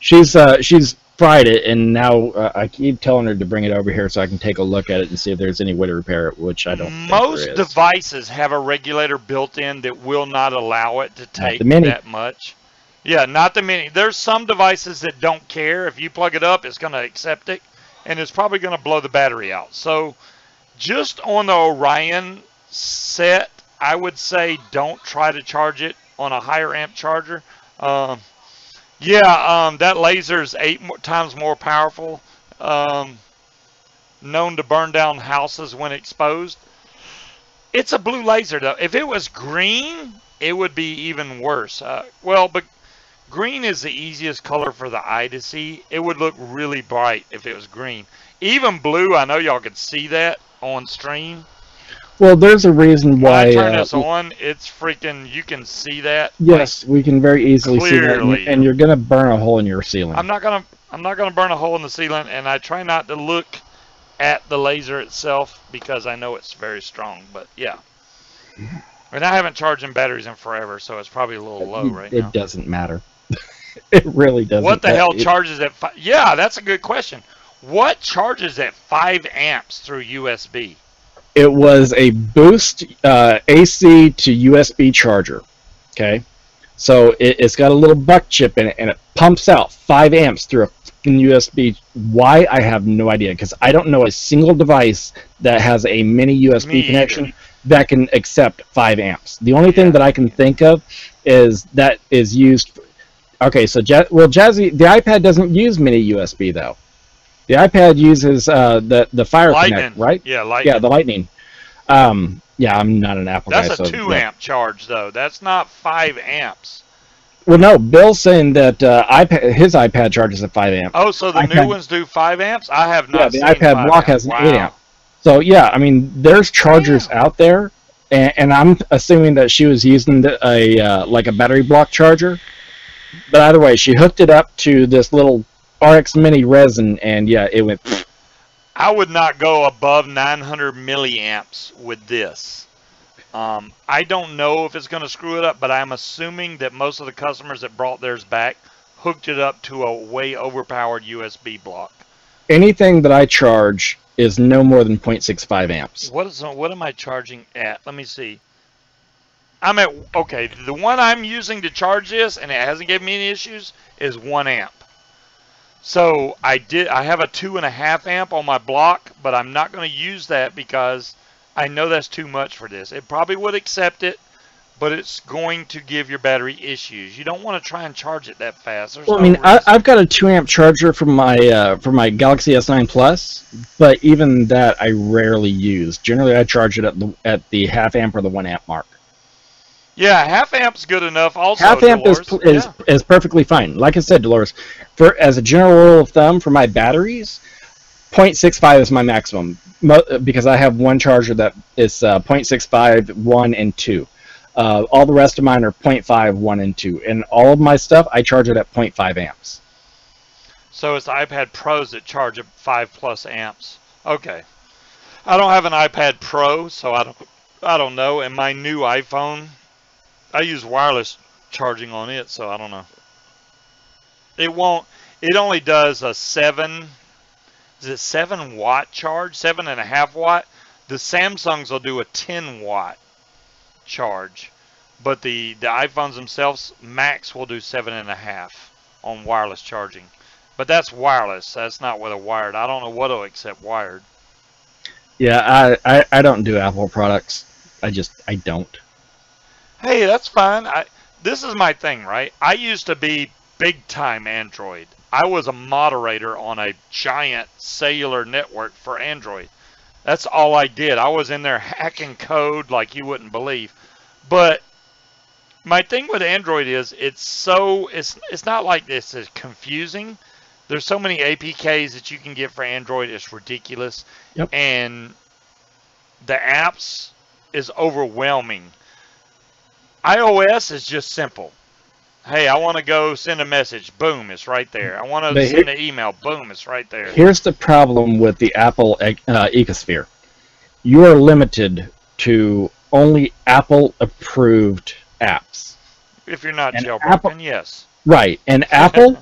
she's fried it, and now I keep telling her to bring it over here so I can take a look at it and see if there's any way to repair it, which I don't think Most there is. devices have a regulator built in that will not allow it to take that much. Yeah, not the Mini. There's some devices that don't care. If you plug it up, it's going to accept it, and it's probably going to blow the battery out. So just on the Orion set, I would say don't try to charge it on a higher amp charger. That laser is 8 times more powerful. Known to burn down houses when exposed. It's a blue laser, though. If it was green, it would be even worse. But green is the easiest color for the eye to see. It would look really bright if it was green. Even blue, I know y'all could see that on stream. Well, there's a reason why. When I turn this on, it's freaking, you can see that. Yes, we can very easily see that, and you're going to burn a hole in your ceiling. I'm not gonna burn a hole in the ceiling, and I try not to look at the laser itself because I know it's very strong. But yeah, and I haven't charged in batteries in forever, so it's probably a little low right now. It doesn't matter. It really doesn't. What the hell charges at 5? Yeah, that's a good question. What charges at 5 amps through USB? It was a boost AC to USB charger. Okay, so it's got a little buck chip in it, and it pumps out 5 amps through a fucking USB. Why? I have no idea, because I don't know a single device that has a mini USB connection that can accept 5 amps. The only thing that I can think of is that is used. Okay, so Jazzy, the iPad doesn't use mini USB though. The iPad uses the Fire Lightning. Connect, right? Yeah, Lightning. Yeah, the Lightning. Yeah, I'm not an Apple guy. That's a so, 2 amp charge, though. That's not 5 amps. Well, no, Bill's saying that his iPad charges at 5 amps. Oh, so the new ones do 5 amps? I have not seen 5 the iPad Block amps. has an 8 amp. So, yeah, I mean, there's chargers out there, and I'm assuming that she was using like a battery block charger. But either way, she hooked it up to this little RX Mini resin, and yeah, it went... I would not go above 900 milliamps with this. I don't know if it's going to screw it up, but I'm assuming that most of the customers that brought theirs back hooked it up to a way overpowered USB block. Anything that I charge is no more than 0.65 amps. What am I charging at? Let me see. I'm at, okay, the one I'm using to charge this, and it hasn't given me any issues, is 1 amp. So I have a 2.5 amp on my block, but I'm not going to use that because I know that's too much for this. It probably would accept it, but it's going to give your battery issues. You don't want to try and charge it that fast. Well, I mean, I've got a 2 amp charger for my Galaxy S9 Plus, but even that I rarely use. Generally, I charge it at the half amp or the 1 amp mark. Yeah, half amp's good enough. Also, half amp is perfectly fine. Like I said, Dolores, as a general rule of thumb for my batteries, 0.65 is my maximum because I have one charger that is 0.65, 1, and 2. All the rest of mine are 0.5, 1, and 2, and all of my stuff I charge it at 0.5 amps. So it's the iPad Pros that charge at 5+ amps. Okay, I don't have an iPad Pro, so I don't know. And my new iPhone, I use wireless charging on it, so I don't know. It only does a 7 watt charge, 7.5 watt. The Samsungs will do a 10 watt charge, but the iPhones themselves max will do 7.5 on wireless charging. But that's wireless. That's not with a wired. I don't know what will accept wired. Yeah, I don't do Apple products. I don't. Hey, that's fine. This is my thing, right? I used to be big time Android. I was a moderator on a giant cellular network for Android. That's all I did. I was in there hacking code like you wouldn't believe. But my thing with Android is it's not like this. It's confusing. There's so many APKs that you can get for Android. It's ridiculous. Yep. And the apps is overwhelming. iOS is just simple. Hey, I want to go send a message. Boom, it's right there. I want to send an email. Boom, it's right there. Here's the problem with the Apple ecosphere. You are limited to only Apple-approved apps. If you're not jailbroken, yes. Right, and Apple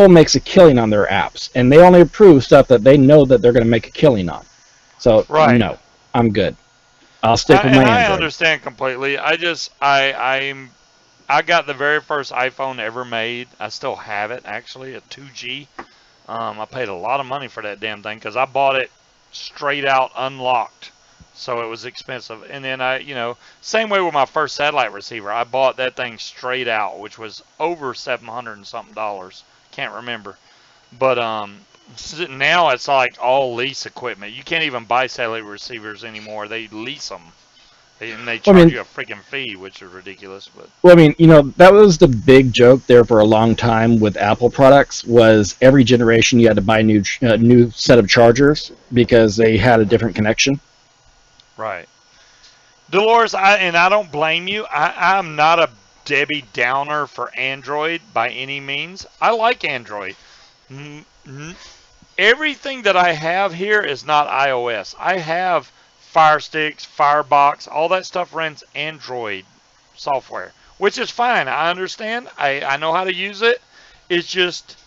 makes a killing on their apps, and they only approve stuff that they know that they're going to make a killing on. So, no, I'm good. I'll stick with my Android. I understand completely. I got the very first iPhone ever made. I still have it, actually, a 2G. I paid a lot of money for that damn thing because I bought it straight out unlocked. So it was expensive. And then same way with my first satellite receiver. I bought that thing straight out, which was over $700 and something. Can't remember. But now it's like all lease equipment. You can't even buy satellite receivers anymore. They lease them. And they charge you a freaking fee, which is ridiculous. But well, I mean, that was the big joke there for a long time with Apple products was every generation you had to buy a new set of chargers because they had a different connection. Right. Dolores, I don't blame you. I'm not a Debbie Downer for Android by any means. I like Android. Everything that I have here is not iOS. I have Fire Sticks, Firebox, all that stuff runs Android software, which is fine. I understand. I know how to use it. It's just,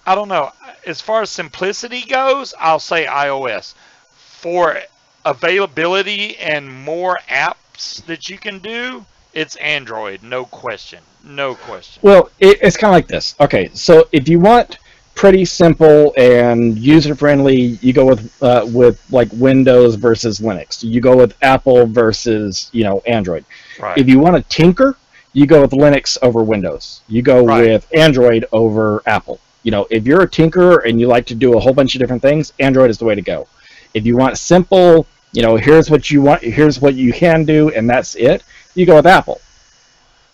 I don't know. As far as simplicity goes, I'll say iOS. For availability and more apps that you can do, it's Android, no question. No question. Well, it's kind of like this. Okay, so if you want pretty simple and user-friendly, you go with like Windows versus Linux. You go with Apple versus Android. Right. If you want to tinker, you go with Linux over Windows. You go with Android over Apple. You know, if you're a tinkerer and you like to do a whole bunch of different things, Android is the way to go. If you want simple, you know, here's what you want, here's what you can do, and that's it, you go with Apple.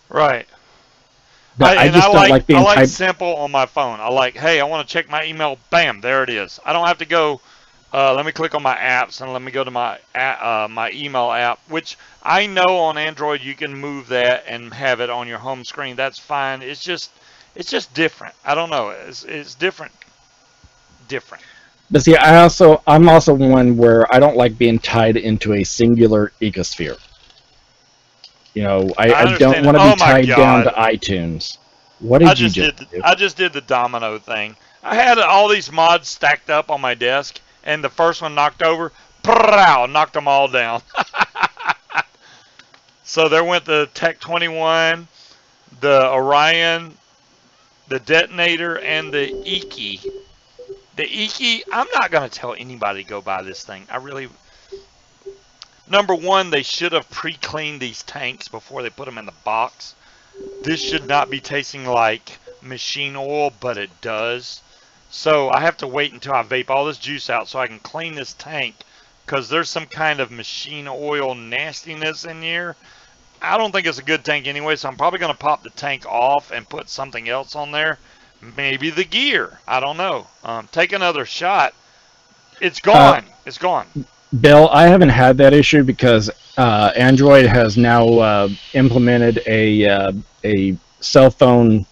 Right. But I just don't like being typed. Simple on my phone. I like, hey, I want to check my email. Bam, there it is. I don't have to go. Let me click on my apps and let me go to my my email app, which I know on Android you can move that and have it on your home screen. That's fine. It's just different. I don't know. It's different. But see, I'm also one where I don't like being tied into a singular ecosphere. You know, I don't want to be tied down to iTunes. What did you just do? I just did the domino thing. I had all these mods stacked up on my desk, and the first one knocked over. Knocked them all down. So there went the Tech 21, the Orion, the detonator, and the EkEE. The EkEE, I'm not going to tell anybody to go buy this thing. I really... Number one, they should have pre-cleaned these tanks before they put them in the box. This should not be tasting like machine oil, but it does. So I have to wait until I vape all this juice out so I can clean this tank, because there's some kind of machine oil nastiness in here. I don't think it's a good tank anyway, so I'm probably going to pop the tank off and put something else on there. Maybe the gear. I don't know. Take another shot. It's gone. It's gone. Bill, I haven't had that issue because Android has now implemented a cell phone.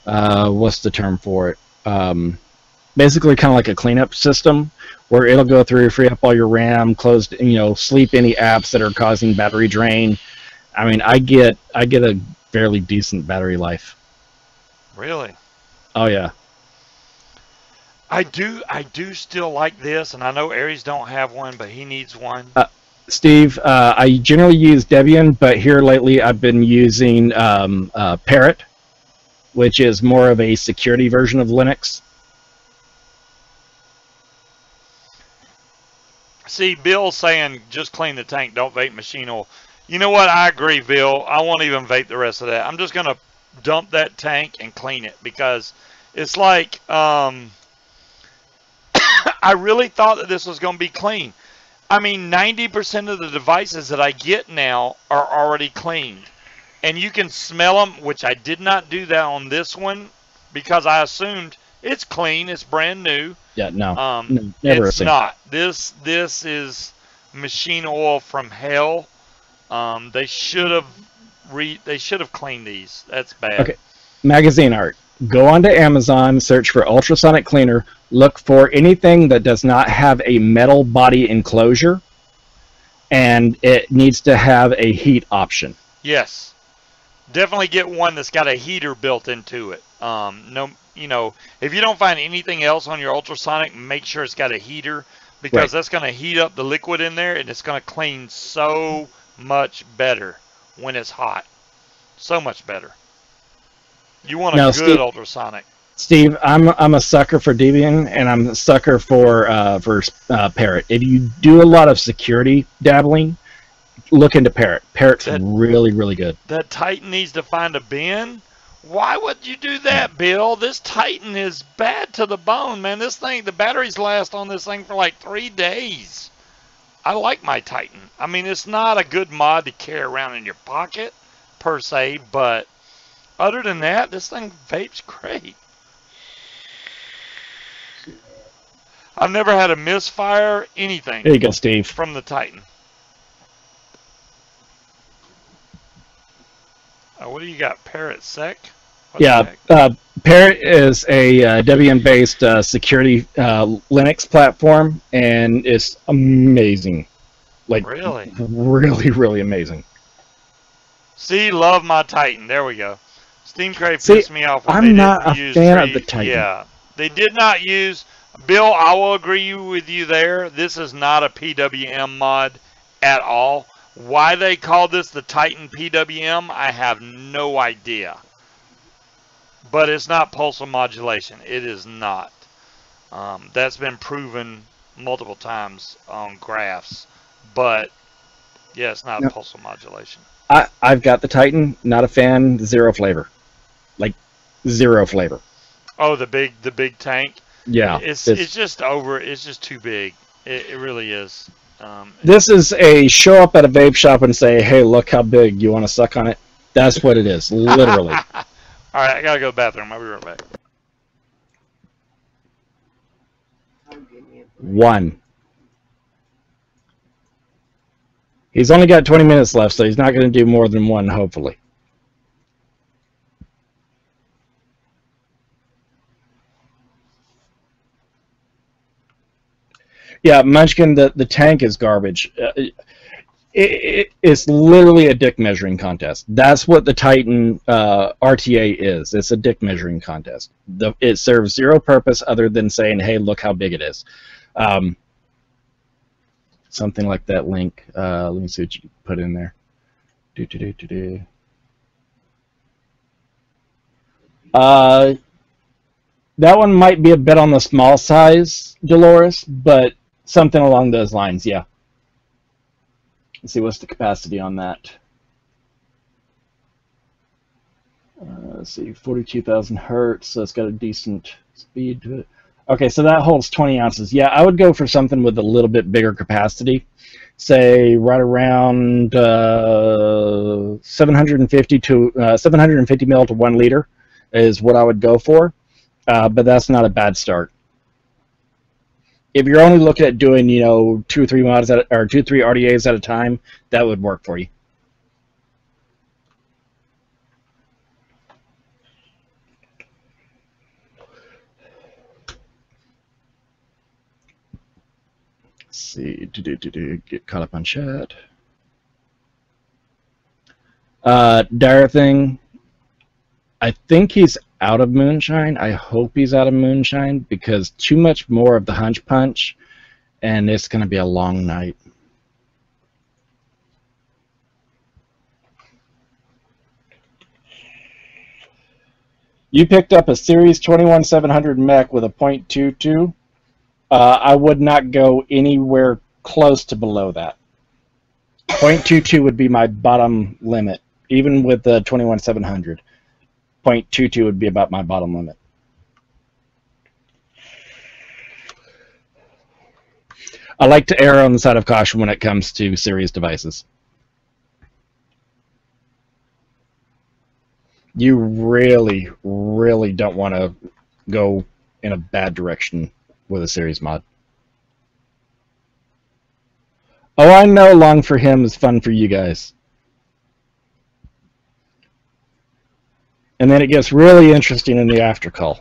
What's the term for it? Basically, kind of like a cleanup system where it'll go through, free up all your RAM, close, sleep any apps that are causing battery drain. I mean, I get a fairly decent battery life. Really? Oh yeah. I do still like this, and I know Aries don't have one, but he needs one. Steve, I generally use Debian, but here lately I've been using Parrot, which is more of a security version of Linux. See, Bill's saying just clean the tank, don't vape machine oil. You know what? I agree, Bill. I won't even vape the rest of that. I'm just going to dump that tank and clean it, because it's like... I really thought that this was going to be clean. I mean, 90% of the devices that I get now are already cleaned. And you can smell them, which I did not do that on this one, because I assumed it's clean, it's brand new. Yeah, no. Never it's not. This is machine oil from hell. They should have cleaned these. That's bad. Okay. Magazine art. Go onto Amazon, search for ultrasonic cleaner, look for anything that does not have a metal body enclosure, and it needs to have a heat option. Yes. Definitely get one that's got a heater built into it. No, if you don't find anything else on your ultrasonic, make sure it's got a heater, because that's going to heat up the liquid in there, and it's going to clean so much better when it's hot. So much better. You want a good ultrasonic. Steve, I'm a sucker for Debian, and I'm a sucker for Parrot. If you do a lot of security dabbling, look into Parrot. Parrot's really, really good. That Titan needs to find a bin? Why would you do that, Bill? This Titan is bad to the bone, man. This thing, the batteries last on this thing for like 3 days. I like my Titan. I mean, it's not a good mod to carry around in your pocket, per se, but other than that, this thing vapes great. I've never had a misfire, anything. There you go, Steve. From the Titan. What do you got? Parrot Sec? Yeah, Parrot is a Debian-based security Linux platform, and it's amazing. Like, really? Really, really amazing. See, love my Titan. There we go. Steam Crate pissed me off when I'm not a fan of the Titan. Yeah, they did not use... Bill, I will agree with you there. This is not a PWM mod at all. Why they call this the Titan PWM, I have no idea. But it's not pulsar modulation. It is not. That's been proven multiple times on graphs. But, yeah, it's not pulsar modulation. I've got the Titan. Not a fan. Zero flavor. Like, zero flavor. Oh, the big tank. Yeah, It's just over. It's just too big. It really is. This is a show up at a vape shop and say, "Hey, look how big. You want to suck on it?" That's what it is, literally. All right, I gotta go to the bathroom. I'll be right back. 1. He's only got 20 minutes left, so he's not going to do more than 1, hopefully. Yeah, Munchkin, the tank is garbage. It's literally a dick measuring contest. That's what the Titan RTA is. It's a dick measuring contest. It serves zero purpose other than saying, "Hey, look how big it is." Something like that link. Let me see what you can put in there. That one might be a bit on the small size, Dolores, but something along those lines, yeah. Let's see, what's the capacity on that? Let's see, 42,000 hertz, so it's got a decent speed to it. Okay, so that holds 20 ounces. Yeah, I would go for something with a little bit bigger capacity. Say right around 750 mil to 1 liter is what I would go for. But that's not a bad start. If you're only looking at doing, 2 or 3 mods or 2 or 3 RDAs at a time, that would work for you. Let's see, get caught up on chat. Dire Thing, I think he's out of Moonshine. I hope he's out of Moonshine because too much more of the hunch punch, and it's going to be a long night. You picked up a Series 21700 mech with a .22. I would not go anywhere close to below that. .22 would be my bottom limit, even with the 21700. .22 would be about my bottom limit. I like to err on the side of caution when it comes to serious devices. You really, really don't want to go in a bad direction with a series mod. Oh, I know long for him is fun for you guys. And then it gets really interesting in the after call.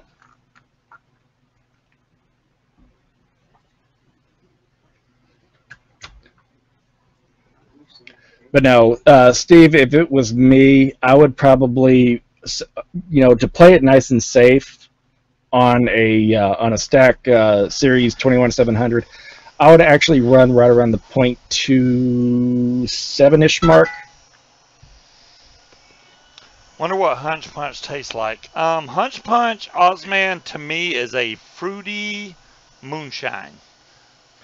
But no, Steve, if it was me, I would probably, to play it nice and safe on a stack Series 21700, I would actually run right around the .27-ish mark. Wonder what Hunch Punch tastes like. Hunch Punch, Ozman, to me is a fruity moonshine.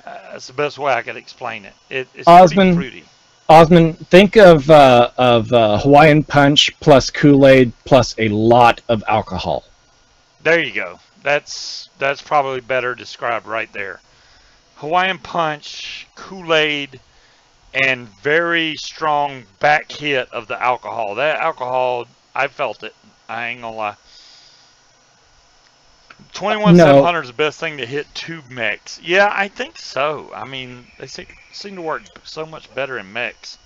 That's the best way I could explain it. It's pretty fruity. Osman, think of Hawaiian Punch plus Kool-Aid plus a lot of alcohol. There you go. That's probably better described right there. Hawaiian Punch, Kool-Aid, and very strong back hit of the alcohol. That alcohol, I felt it. I ain't gonna lie. 21700 is the best thing to hit tube mechs. Yeah, I think so. I mean, they seem to work so much better in mechs.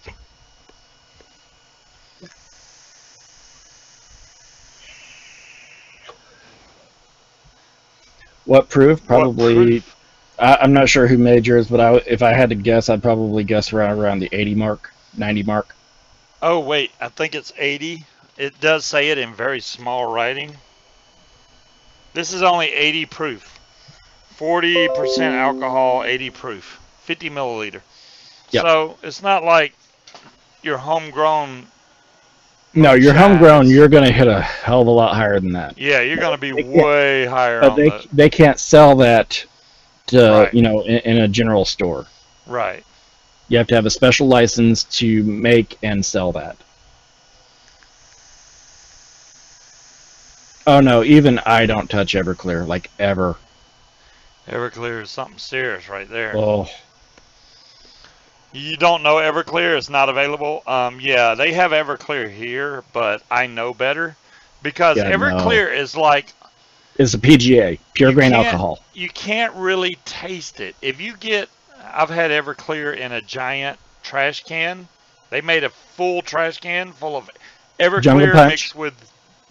What proof? Probably. I'm not sure who made yours, but if I had to guess, I'd probably guess around the 80 mark, 90 mark. Oh wait, I think it's 80. It does say it in very small writing. This is only 80 proof. 40% alcohol, 80 proof. 50 milliliter. Yep. So it's not like your homegrown. No, your homegrown, you're going to hit a hell of a lot higher than that. Yeah, you're going to be way higher. But they can't sell that to, in a general store. Right. You have to have a special license to make and sell that. Oh no, even I don't touch Everclear, like ever. Everclear is something serious right there. Oh. You don't know Everclear is not available? Yeah, they have Everclear here, but I know better because Yeah, no. Everclear is like It's a PGA, pure grain alcohol. You can't really taste it. If you get, I've had Everclear in a giant trash can. They made a full trash can full of Everclear mixed with,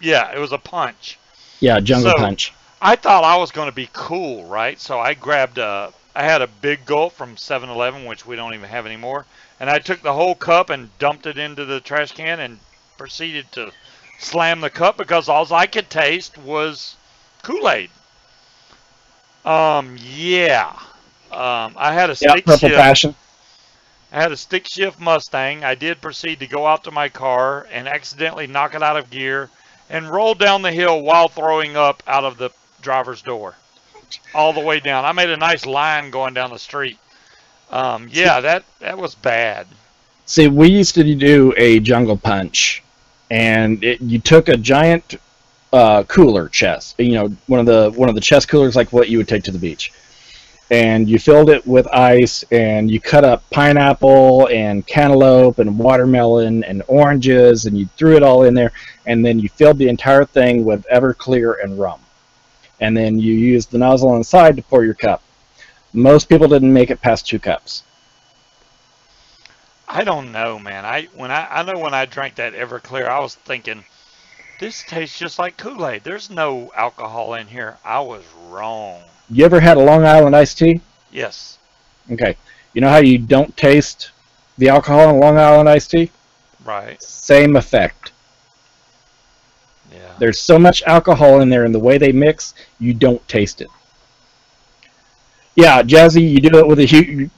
yeah, it was a punch. Yeah, Jungle Punch. I thought I was going to be cool, right? So I grabbed I had a big gulp from 7-Eleven, which we don't even have anymore, and I took the whole cup and dumped it into the trash can and proceeded to slam the cup because all I could taste was Kool-Aid. Yeah. I had a stick Purple shift. Passion. I had a stick shift Mustang. I did proceed to go out to my car and accidentally knock it out of gear and roll down the hill while throwing up out of the driver's door. All the way down. I made a nice line going down the street. Yeah, that was bad. See, we used to do a Jungle Punch, and you took a giant cooler chest, one of the chest coolers like what you would take to the beach, and you filled it with ice, and you cut up pineapple and cantaloupe and watermelon and oranges, and you threw it all in there, and then you filled the entire thing with Everclear and rum. And then you used the nozzle on the side to pour your cup. Most people didn't make it past 2 cups. I don't know, man. I know when I drank that Everclear, I was thinking, this tastes just like Kool-Aid. There's no alcohol in here. I was wrong. You ever had a Long Island iced tea? Yes. Okay. You know how you don't taste the alcohol in Long Island iced tea? Right. Same effect. Yeah. There's so much alcohol in there, and the way they mix, you don't taste it. Yeah, Jazzy, you do it with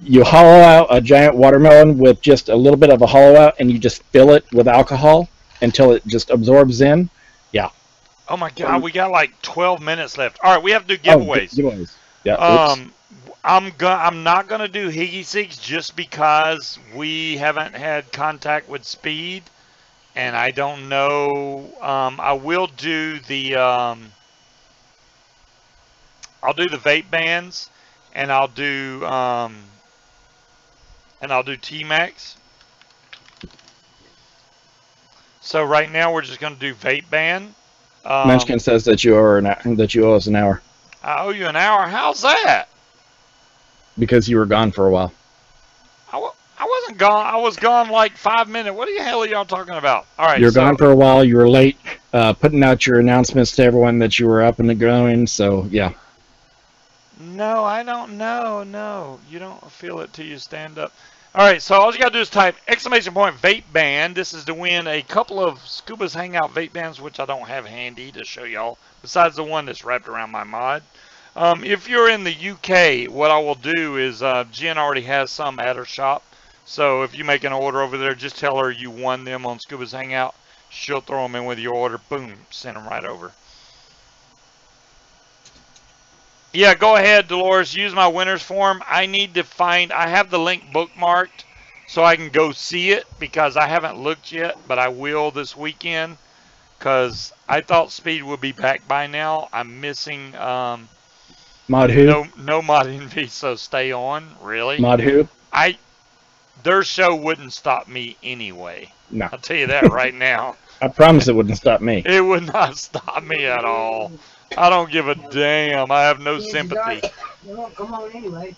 you hollow out a giant watermelon with just a little bit of a hollow out, and you just fill it with alcohol until it just absorbs in. Yeah. Oh my God, we got like 12 minutes left. All right, we have to do giveaways. Giveaways. Yeah. I'm not gonna do e-cigs just because we haven't had contact with Speed. And I don't know. I will do the. I'll do the vape bands, and I'll do T-Max. So right now we're just going to do vape band. Munchkin says that you owe us an hour. I owe you an hour. How's that? Because you were gone for a while. I wasn't gone. I was gone like 5 minutes. What the hell are y'all talking about? All right. You're gone for a while. You were late putting out your announcements to everyone that you were up and going. So, yeah. No, I don't know. No, you don't feel it till you stand up. All right. So all you got to do is type ! vape band. This is to win a couple of Scuba's Hangout vape bands, which I don't have handy to show y'all, besides the one that's wrapped around my mod. If you're in the UK, what I will do is Jen already has some at her shop. So if you make an order over there, just tell her you won them on Scuba's Hangout. She'll throw them in with your order. Boom, send them right over. Yeah, go ahead, Dolores. Use my winners form. I need to find, I have the link bookmarked so I can go see it because I haven't looked yet, but I will this weekend because I thought Speed would be back by now. I'm missing Mod who? No Mod Envy, so stay on. Really? Mod who? Their show wouldn't stop me anyway. No. I'll tell you that right now. I promise it wouldn't stop me. It would not stop me at all. I don't give a damn. I have no sympathy. Well, come on anyway.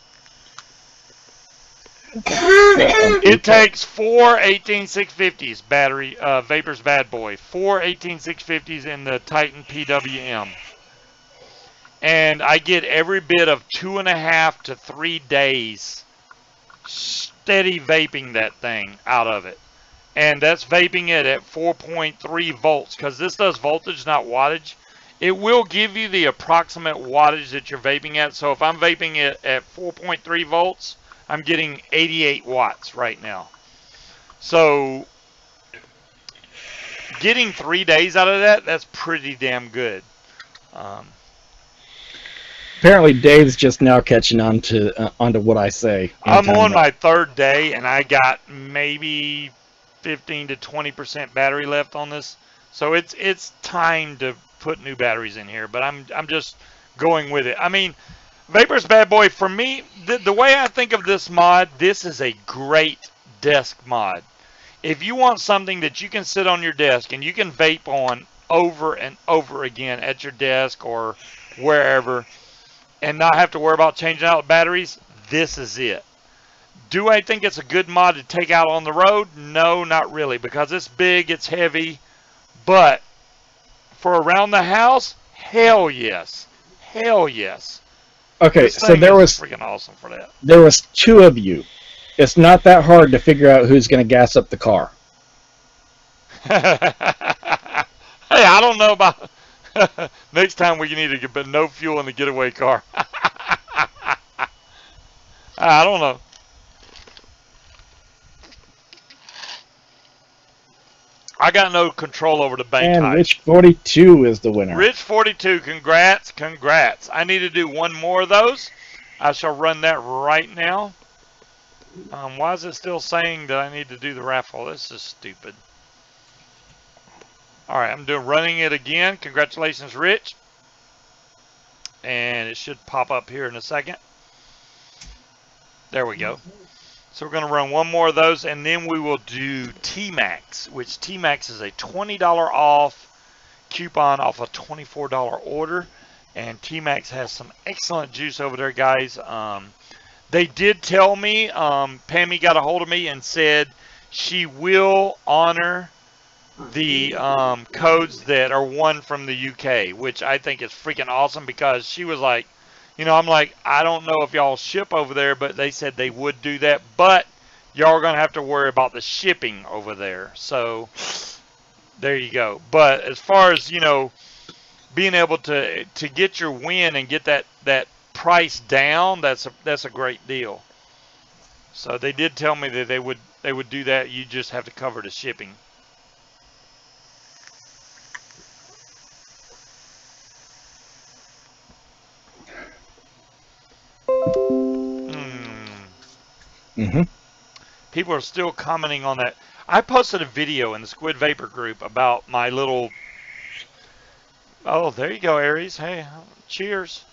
It takes 4 18650s battery, Vapor's Bad Boy. 4 18650s in the Titan PWM. And I get every bit of 2.5 to 3 days steady vaping that thing out of it. And that's vaping it at 4.3 volts because this does voltage, not wattage. It will give you the approximate wattage that you're vaping at. So if I'm vaping it at 4.3 volts, I'm getting 88 watts right now. So getting 3 days out of that, that's pretty damn good. Apparently, Dave's just now catching on to onto what I say. I'm on my 3rd day, and I got maybe 15 to 20% battery left on this. So it's time to put new batteries in here, but I'm just going with it. I mean, Vapor's bad boy for me. The way I think of this mod, this is a great desk mod. If you want something that you can sit on your desk and you can vape on over and over again at your desk or wherever and not have to worry about changing out batteries, this is it. Do I think it's a good mod to take out on the road? No, not really, because it's big, it's heavy, but for around the house, hell yes. Hell yes. Okay, This so thing there is was freaking awesome for that. there was 2 of you. It's not that hard to figure out who's going to gas up the car. Hey, I don't know about next time we need to get no fuel in the getaway car. I don't know. I got no control over the bank And height. Rich 42 is the winner. Rich 42, congrats, congrats. I need to do one more of those. I shall run that right now. Why is it still saying that I need to do the raffle? This is stupid. Alright, I'm running it again. Congratulations, Rich. And it should pop up here in a second. There we go. So we're going to run one more of those, and then we will do T-Max, which T-Max is a $20 off coupon off a $24 order. And T-Max has some excellent juice over there, guys. They did tell me, Pammy got a hold of me and said she will honor the codes that are won from the UK, which I think is freaking awesome, because she was like, you know, I'm like, I don't know if y'all ship over there, but they said they would do that, but y'all are going to have to worry about the shipping over there. So there you go. But as far as, you know, being able to get your win and get that price down, that's a great deal. So they did tell me that they would do that. You just have to cover the shipping. People are still commenting on that. I posted a video in the Squid Vapor group about my little... Oh, there you go, Aries. Hey, cheers.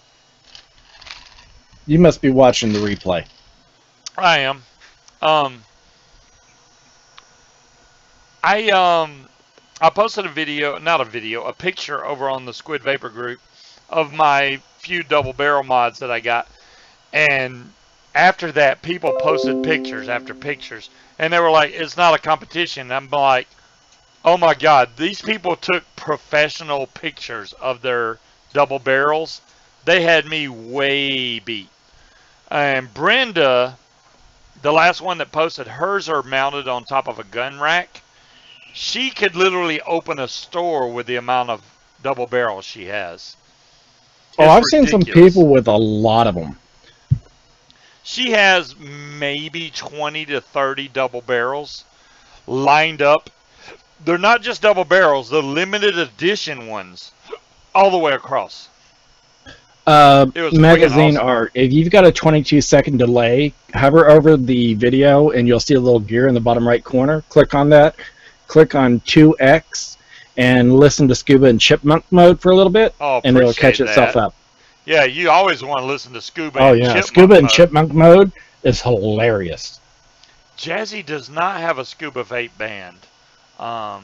You must be watching the replay. I am. I posted a video, not a video, a picture over on the Squid Vapor group of my few double barrel mods that I got. And after that, people posted pictures after pictures. And they were like, it's not a competition. I'm like, oh my God, these people took professional pictures of their double barrels. They had me way beat. And Brenda, the last one that posted, hers are mounted on top of a gun rack. She could literally open a store with the amount of double barrels she has. Oh, I've seen some people with a lot of them. She has maybe 20 to 30 double barrels lined up. They're not just double barrels, the limited edition ones all the way across. Magazine awesome. art. If you've got a 22-second delay, hover over the video and you'll see a little gear in the bottom right corner. Click on that. Click on 2X and listen to Scuba in chipmunk mode for a little bit, and it'll catch itself up. Yeah, you always want to listen to Scuba. Oh yeah, Scuba in chipmunk mode is hilarious. Jazzy does not have a Scuba vape band, but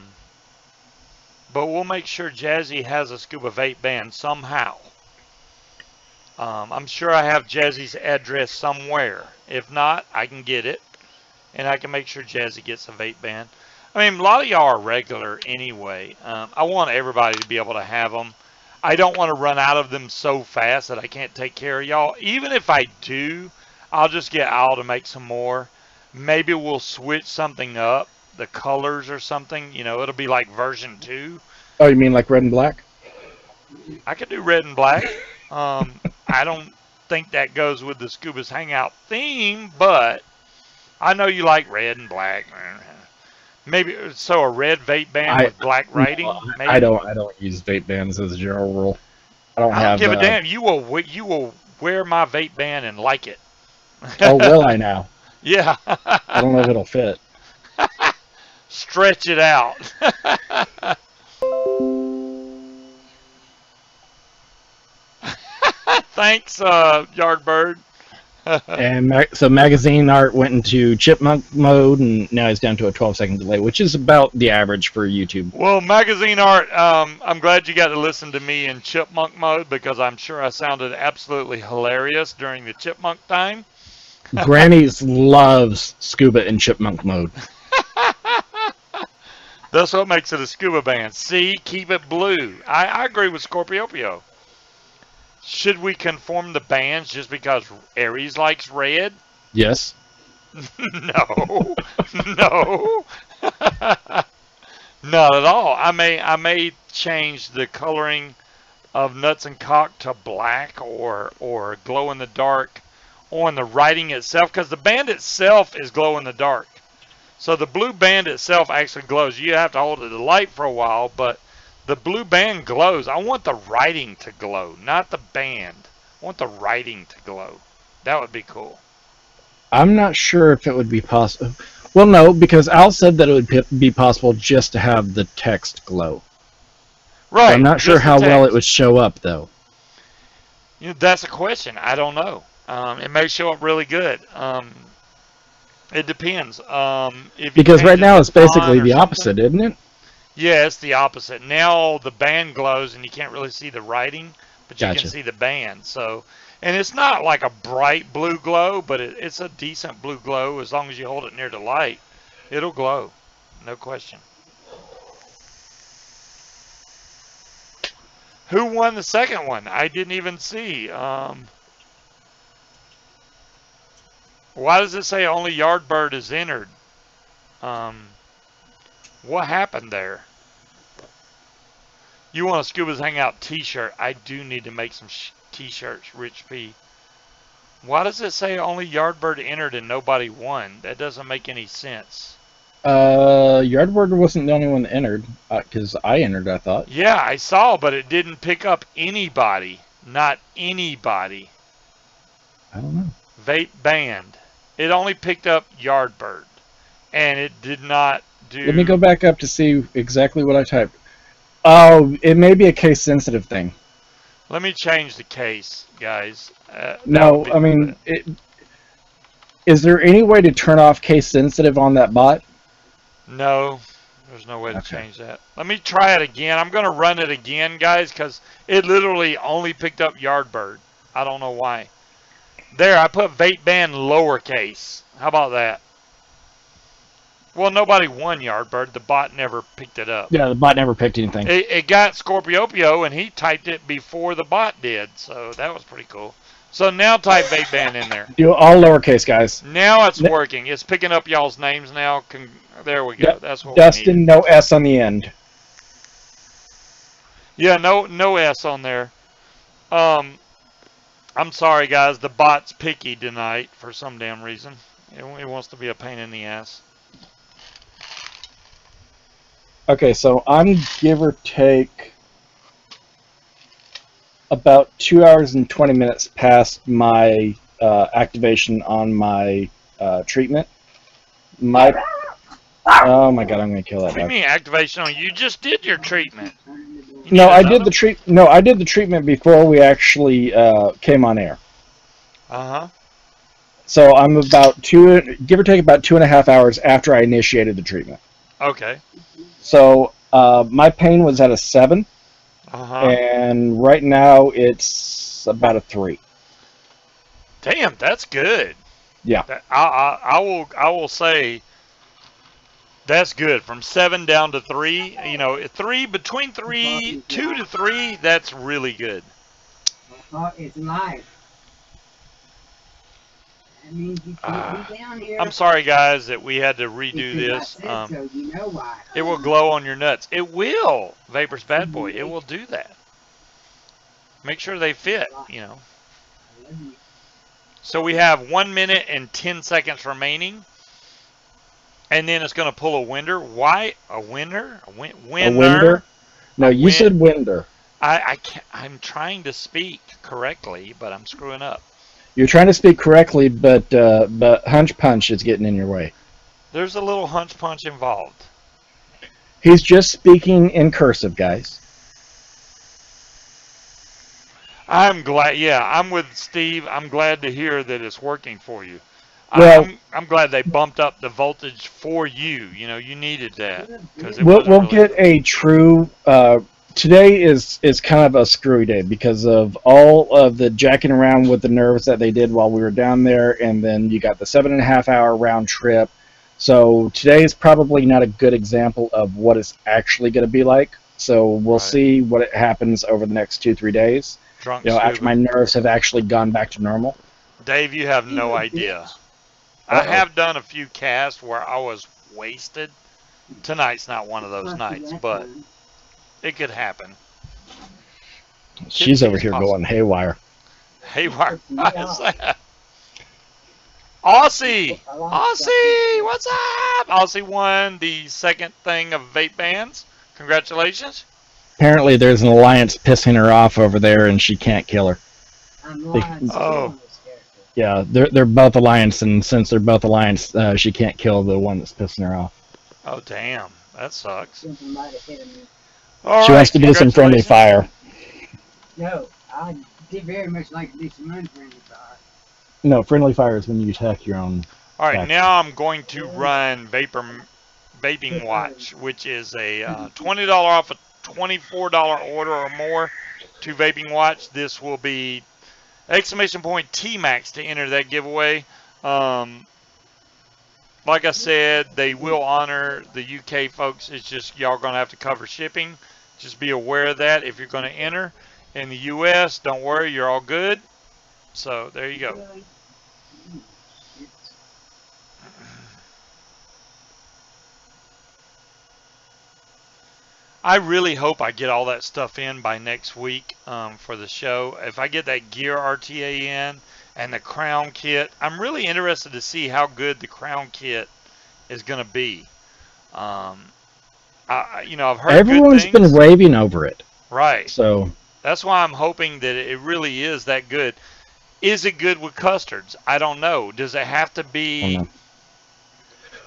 we'll make sure Jazzy has a Scuba vape band somehow. I'm sure I have Jazzy's address somewhere. If not, I can get it, and I can make sure Jazzy gets a vape band. I mean, a lot of y'all are regular anyway. I want everybody to be able to have them. I don't want to run out of them so fast that I can't take care of y'all. Even if I do, I'll just get Al to make some more. Maybe we'll switch something up, the colors or something. You know, it'll be like version 2. Oh, you mean like red and black? I could do red and black. I don't think that goes with the Scuba's Hangout theme, but I know you like red and black. Maybe so a red vape band with black writing. Maybe. I don't use vape bands as a general rule. I don't give a damn. You will wear my vape band and like it. Oh, will I now? Yeah. I don't know if it'll fit. Stretch it out. Thanks, Yardbird. And so magazine art went into chipmunk mode, and now it's down to a 12-second delay, which is about the average for YouTube. Well, magazine art, I'm glad you got to listen to me in chipmunk mode, because I'm sure I sounded absolutely hilarious during the chipmunk time. Granny's loves Scuba in chipmunk mode. That's what makes it a scuba band. See, keep it blue. I agree with Scorpiopio. Should we conform the bands just because Aries likes red? Yes. No. No. Not at all. I may change the coloring of Nuts and Cock to black or glow in the dark on the writing itself, because the band itself is glow in the dark. So the blue band itself actually glows. You have to hold it to the light for a while, but the blue band glows. I want the writing to glow, not the band. I want the writing to glow. That would be cool. I'm not sure if it would be possible. Well, no, because Al said that it would be possible just to have the text glow. Right. I'm not sure how well it would show up, though. You know, that's a question. I don't know. It may show up really good. It depends. Because right now it's basically the opposite, isn't it? Yeah, it's the opposite. Now the band glows and you can't really see the writing, but you Gotcha. can see the band. So, and it's not like a bright blue glow, but it's a decent blue glow. As long as you hold it near the light, it'll glow. No question. Who won the second one? I didn't even see. Why does it say only Yardbird is entered? What happened there? You want a Scuba's Hangout t-shirt? I do need to make some t-shirts, Rich P. Why does it say only Yardbird entered and nobody won? That doesn't make any sense. Yardbird wasn't the only one that entered, because I entered, I thought. Yeah, I saw, but it didn't pick up anybody. Not anybody. I don't know. Vape band. It only picked up Yardbird. And it did not do... Let me go back up to see exactly what I typed. Oh, it may be a case-sensitive thing. Let me change the case, guys. No, I mean, is there any way to turn off case-sensitive on that bot? No, there's no way to change that. Let me try it again. I'm going to run it again, guys, because it literally only picked up Yardbird. I don't know why. There, I put vape band lowercase. How about that? Well, nobody won Yardbird. The bot never picked it up. Yeah, the bot never picked anything. It got Scorpiopio, and he typed it before the bot did, so that was pretty cool. So now type vape band in there. Do all lowercase, guys. Now it's working. It's picking up y'all's names now. There we go. Yep. That's what Dustin, we need. no S on the end. Yeah, no S on there. I'm sorry, guys. The bot's picky tonight for some damn reason. It wants to be a pain in the ass. Okay, so I'm give or take about 2 hours and 20 minutes past my activation on my treatment. Oh my god, I'm gonna kill that What do you dog. mean activation on? You just did your treatment. No, I did the treatment before we actually came on air. Uh-huh. So I'm about give or take about 2.5 hours after I initiated the treatment. Okay. So my pain was at a 7, and right now it's about a 3. Damn, that's good. Yeah. I will say that's good. From 7 down to 3, you know, 2 to 3, that's really good. It's live. That means you can't be down here. I'm sorry, guys, that we had to redo this. So you know why. It will glow on your nuts. It will, Vapor's Bad Boy. It will do that. Make sure they fit, you know. So we have 1 minute and 10 seconds remaining. And then it's going to pull a winner. Why? A winner? Winner? A winder? No, you said winder. I'm trying to speak correctly, but I'm screwing up. You're trying to speak correctly, but Hunch Punch is getting in your way. There's a little hunch punch involved. He's just speaking in cursive, guys. I'm glad. Yeah, I'm with Steve. I'm glad to hear that it's working for you. Well, I'm glad they bumped up the voltage for you. You know, you needed that because it we'll wasn't really. get a true. Today is kind of a screwy day because of all of the jacking around with the nerves that they did while we were down there, and then you got the 7.5 hour round trip. So today is probably not a good example of what it's actually going to be like. So we'll Right. see what it happens over the next 2-3 days. Drunk After Scuba. my nerves have actually gone back to normal. Dave, you have no idea. I have done a few casts where I was wasted. Tonight's not one of those nights, but it could happen. She's over It's here possible. going haywire. Haywire. What is that? Aussie! Aussie! What's up? Aussie won the second thing of vape bans. Congratulations. Apparently, there's an alliance pissing her off over there, and she can't kill her. Oh. Yeah, they're both alliance, and since they're both alliance, she can't kill the one that's pissing her off. Oh, damn. That sucks. She All wants right, to do some friendly congratulations. fire. No, I did very much like to do some unfriendly fire. No, friendly fire is when you attack your own. All right, Back. now I'm going to run Vaping Watch, which is a $20 off a $24 order or more to Vaping Watch. This will be exclamation point T-Max to enter that giveaway. Like I said, they will honor the UK folks. It's just y'all going to have to cover shipping. Just be aware of that if you're going to enter. In the US, don't worry, you're all good. So there you go. I really hope I get all that stuff in by next week for the show. If I get that gear RTA in and the crown kit, I'm really interested to see how good the crown kit is going to be. I've heard Everyone's good been things. raving over it. Right. So That's why I'm hoping that it really is that good. Is it good with custards? I don't know. Does it have to be?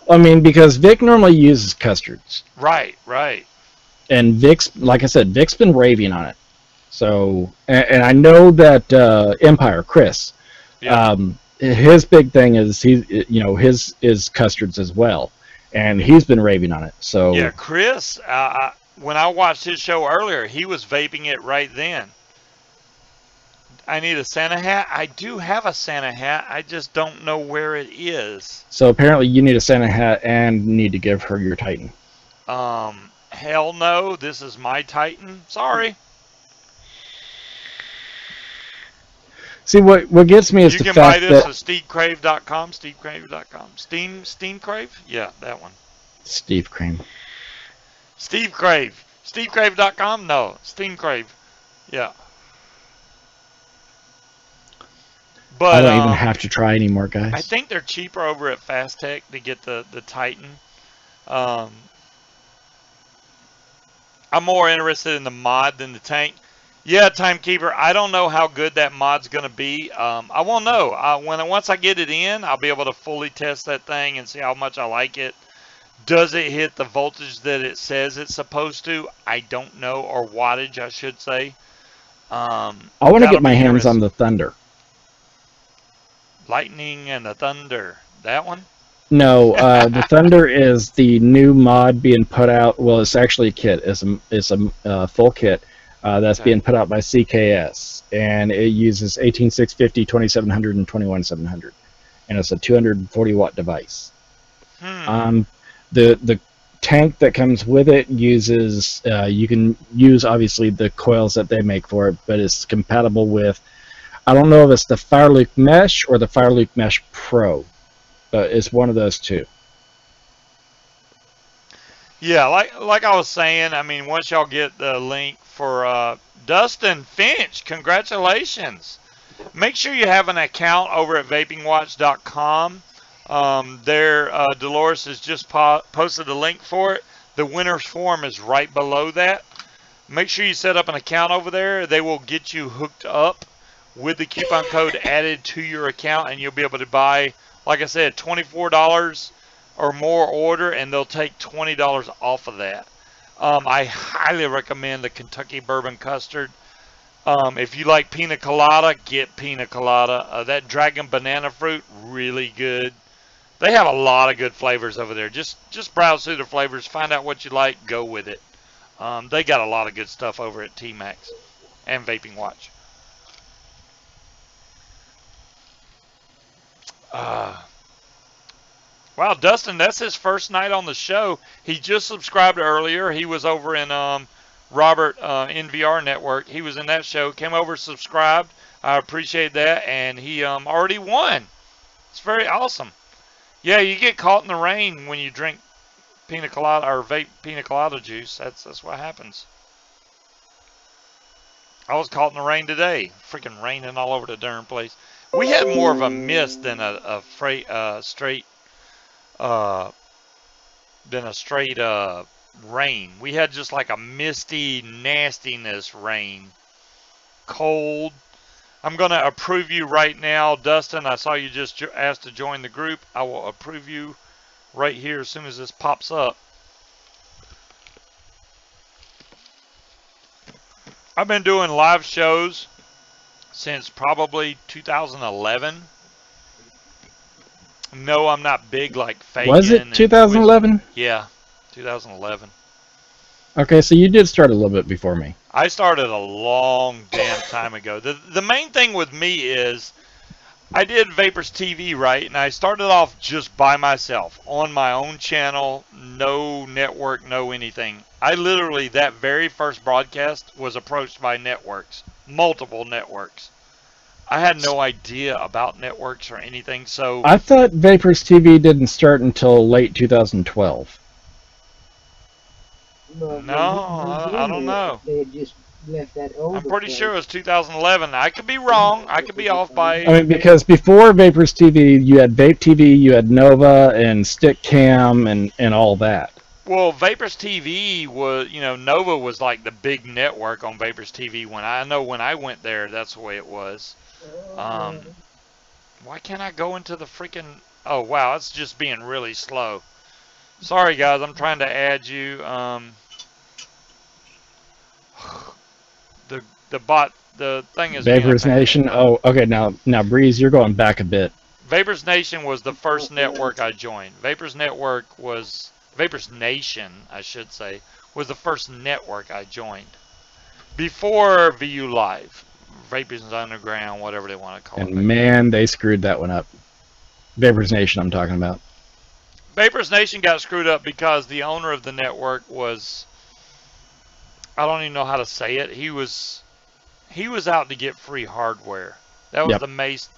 I mean, because Vic normally uses custards. Right. And Vic's, like I said, Vic's been raving on it. So, and I know that Empire, Chris, his big thing is his is custards as well, and he's been raving on it. So yeah, Chris, when I watched his show earlier, he was vaping it right then. I need a Santa hat. I do have a Santa hat. I just don't know where it is. So apparently, you need a Santa hat and need to give her your Titan. Hell no, this is my Titan. Sorry. See, what gets me is You the can fact buy this that at stevecrave.com. Stevecrave.com. Steam Crave? Yeah, that one. Steve Cream. Steve Crave. Stevecrave.com? No, Steam Crave. Yeah. But I don't even have to try anymore, guys. I think they're cheaper over at Fast Tech to get the Titan. I'm more interested in the mod than the tank. Yeah, Timekeeper, I don't know how good that mod's going to be. I won't know. Once I get it in, I'll be able to fully test that thing and see how much I like it. Does it hit the voltage that it says it's supposed to? I don't know, or wattage, I should say. I want to get my hands on the Thunder. Lightning and the Thunder. That one? No, the Thunder is the new mod being put out. Well, it's actually a kit. It's a full kit that's being put out by CKS, and it uses 18650, 2700, and 21700, and it's a 240 watt device. The tank that comes with it uses you can use obviously the coils that they make for it, but it's compatible with, I don't know if it's the Firelink Mesh or the Firelink Mesh Pro. It's one of those two. Yeah, like I was saying, I mean, once y'all get the link for Dustin Finch, congratulations. Make sure you have an account over at vapingwatch.com. Dolores has just posted a link for it. The winner's form is right below that. Make sure you set up an account over there. They will get you hooked up with the coupon code added to your account, and you'll be able to buy, like I said, $24 or more order, and they'll take $20 off of that. I highly recommend the Kentucky Bourbon Custard. If you like pina colada, get pina colada. That dragon banana fruit, really good. They have a lot of good flavors over there. Just browse through the flavors, find out what you like, go with it. They got a lot of good stuff over at T-Max and Vaping Watch. Wow, Dustin, that's his first night on the show. He just subscribed earlier. He was over in Robert NVR Network. He was in that show. Came over, subscribed. I appreciate that, and he already won. It's very awesome. Yeah, you get caught in the rain when you drink pina colada or vape pina colada juice. That's what happens. I was caught in the rain today. Freaking raining all over the darn place. We had more of a mist than a straight rain. We had just like a misty nastiness rain. Cold. I'm going to approve you right now, Dustin. I saw you just asked to join the group. I will approve you right here as soon as this pops up. I've been doing live shows since probably 2011. No, I'm not big like Fagin. Was it 2011? Yeah, 2011. Okay, so you did start a little bit before me. I started a long damn time ago. The main thing with me is I did Vapors TV, right? And I started off just by myself on my own channel, no network, no anything. I literally, that very first broadcast was approached by networks, multiple networks. I had no idea about networks or anything, so... I thought Vapors TV didn't start until late 2012. Well, No, I don't know. They had just left that over. I'm pretty sure it was 2011. I could be wrong. I could be off by... I mean, because before Vapors TV, you had Vape TV, you had Nova and Stickcam and all that. Well, Vapors TV was, you know, Nova was like the big network on Vapors TV. When I went there, that's the way it was. Why can't I go into the freaking... Oh, wow, it's just being really slow. Sorry, guys, I'm trying to add you. The thing is... Vapors Nation? Oh, okay, now, Breeze, you're going back a bit. Vapors Nation was the first network I joined. Vapors Nation, I should say, was the first network I joined. Before VU Live. Vapors Underground, whatever they want to call it. And man, they screwed that one up. Vapors Nation, I'm talking about. Vapors Nation got screwed up because the owner of the network was... I don't even know how to say it. He was out to get free hardware. That was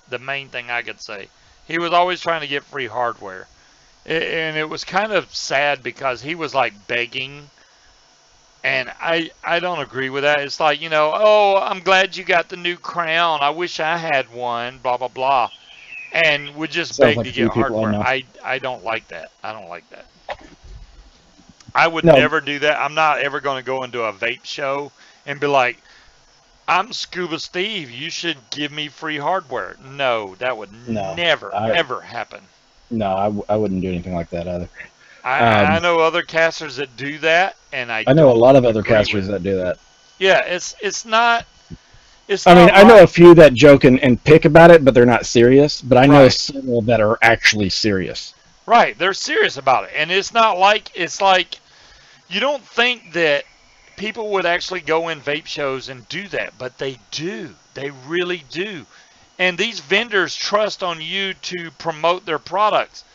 the main thing I could say. He was always trying to get free hardware. And it was kind of sad because he was like begging, and I don't agree with that. It's like, you know, oh, I'm glad you got the new crown. I wish I had one, blah, blah, blah. And would just beg to get hardware. I don't like that. I don't like that. I would never do that. I'm not ever going to go into a vape show and be like, I'm Scuba Steve. You should give me free hardware. No, that would never, ever happen. No, I wouldn't do anything like that either. I know other casters that do that, and I know a lot of other casters that do that. Yeah, it's not. I mean, I know a few that joke and pick about it, but they're not serious. But I know several that are actually serious. Right, they're serious about it, and it's not like you don't think that people would actually go in vape shows and do that, but they do. They really do. And these vendors trust on you to promote their products.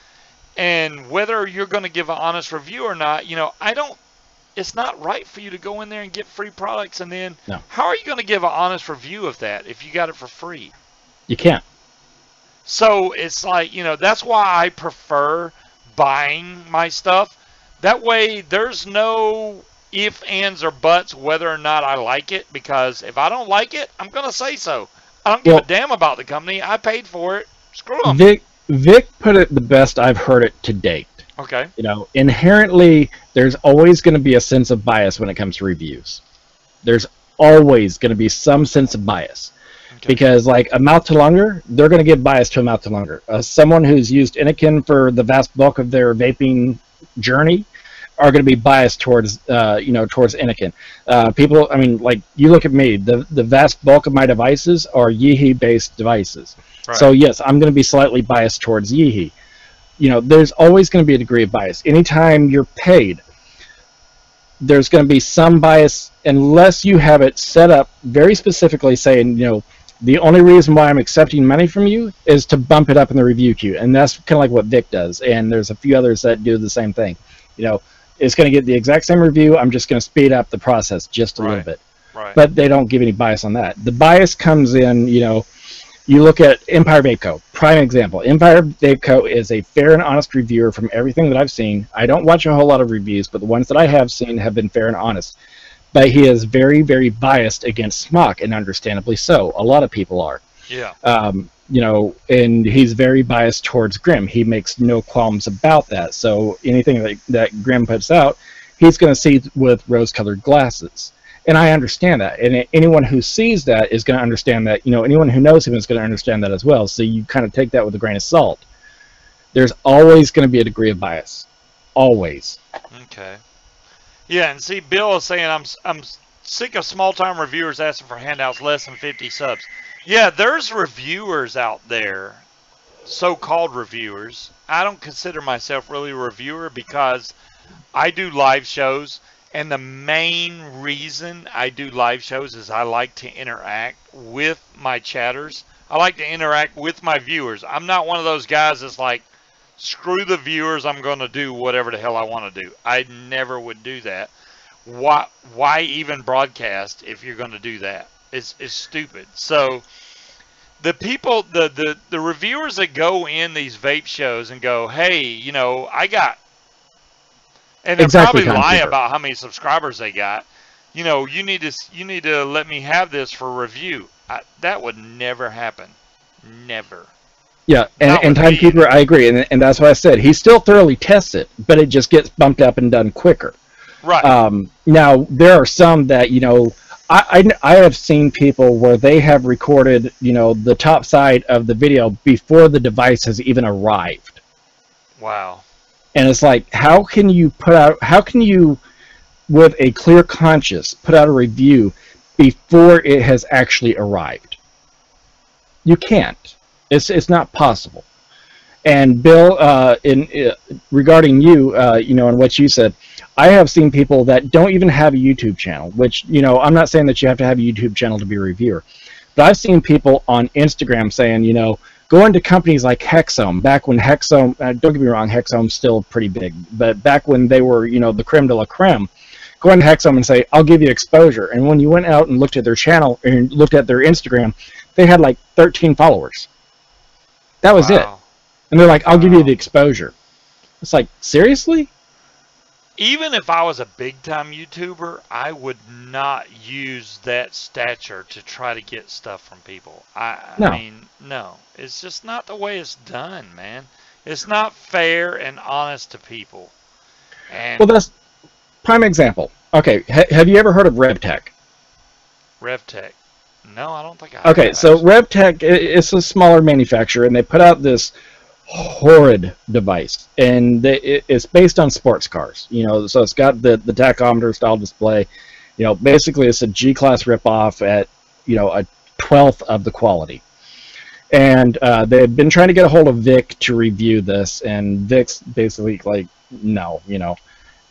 And whether you're going to give an honest review or not, you know, it's not right for you to go in there and get free products. And then how are you going to give an honest review of that if you got it for free? You can't. So it's like, you know, that's why I prefer buying my stuff. That way there's no ifs, ands, or buts whether or not I like it. Because if I don't like it, I'm going to say so. I don't give a damn about the company. I paid for it. Screw them. Vic put it the best I've heard it to date. Okay. You know, inherently, there's always going to be a sense of bias when it comes to reviews. There's always going to be some sense of bias. Okay. Because, like, a mouth to longer, they're going to get biased to a mouth to longer. Someone who's used Anakin for the vast bulk of their vaping journey, are going to be biased towards towards Anakin. People, I mean, like you look at me, the vast bulk of my devices are EkEE based devices. Right. So yes, I'm going to be slightly biased towards EkEE. There's always going to be a degree of bias. Anytime you're paid, there's going to be some bias unless you have it set up very specifically saying, the only reason why I'm accepting money from you is to bump it up in the review queue. And that's kind of like what Vic does. And there's a few others that do the same thing. It's going to get the exact same review. I'm just going to speed up the process just a little bit. Right. But they don't give any bias on that. The bias comes in, you look at Empire Vape Co. Prime example. Empire Vape Co. is a fair and honest reviewer from everything that I've seen. I don't watch a whole lot of reviews, but the ones that I have seen have been fair and honest. But he is very, very biased against Smock, and understandably so. A lot of people are. Yeah. And he's very biased towards Grim. He makes no qualms about that. So anything that Grim puts out, he's going to see with rose-colored glasses. And I understand that. And anyone who sees that is going to understand that. Anyone who knows him is going to understand that as well. So you kind of take that with a grain of salt. There's always going to be a degree of bias. Always. Okay. Yeah, and see, Bill is saying I'm sick of small-time reviewers asking for handouts less than 50 subs. Yeah, there's reviewers out there, so-called reviewers. I don't consider myself really a reviewer because I do live shows. And the main reason I do live shows is I like to interact with my chatters. I like to interact with my viewers. I'm not one of those guys that's like, screw the viewers, I'm going to do whatever the hell I want to do. I never would do that. Why even broadcast if you're going to do that? It's stupid. So the people, the reviewers that go in these vape shows and go, hey, I got... And they probably lie about how many subscribers they got. You need to let me have this for review. That would never happen. Never. Yeah, and Timekeeper, I agree, and that's why I said he still thoroughly tests it, but it just gets bumped up and done quicker. Right. Now there are some that I have seen people where they have recorded the top side of the video before the device has even arrived. Wow. And it's like, how can you, with a clear conscience, put out a review before it has actually arrived? You can't. It's not possible. And Bill, regarding you, and what you said, I have seen people that don't even have a YouTube channel, which, I'm not saying that you have to have a YouTube channel to be a reviewer, but I've seen people on Instagram saying, go into companies like Hexome, back when Hexome, don't get me wrong, Hexome's still pretty big, but back when they were, the creme de la creme, go into Hexome and say, I'll give you exposure. And when you went out and looked at their channel and looked at their Instagram, they had like 13 followers. That was it. And they're like, I'll give you the exposure. It's like, seriously? Even if I was a big-time YouTuber, I would not use that stature to try to get stuff from people. I mean, no. It's just not the way it's done, man. It's not fair and honest to people. And well, that's prime example. Okay, have you ever heard of RevTech? RevTech? No, I don't think I have. Okay, so RevTech is a smaller manufacturer, and they put out this horrid device, and it's based on sports cars. So it's got the tachometer style display. Basically it's a G-class ripoff at a 12th of the quality. And they've been trying to get a hold of Vic to review this, and Vic's basically like, no,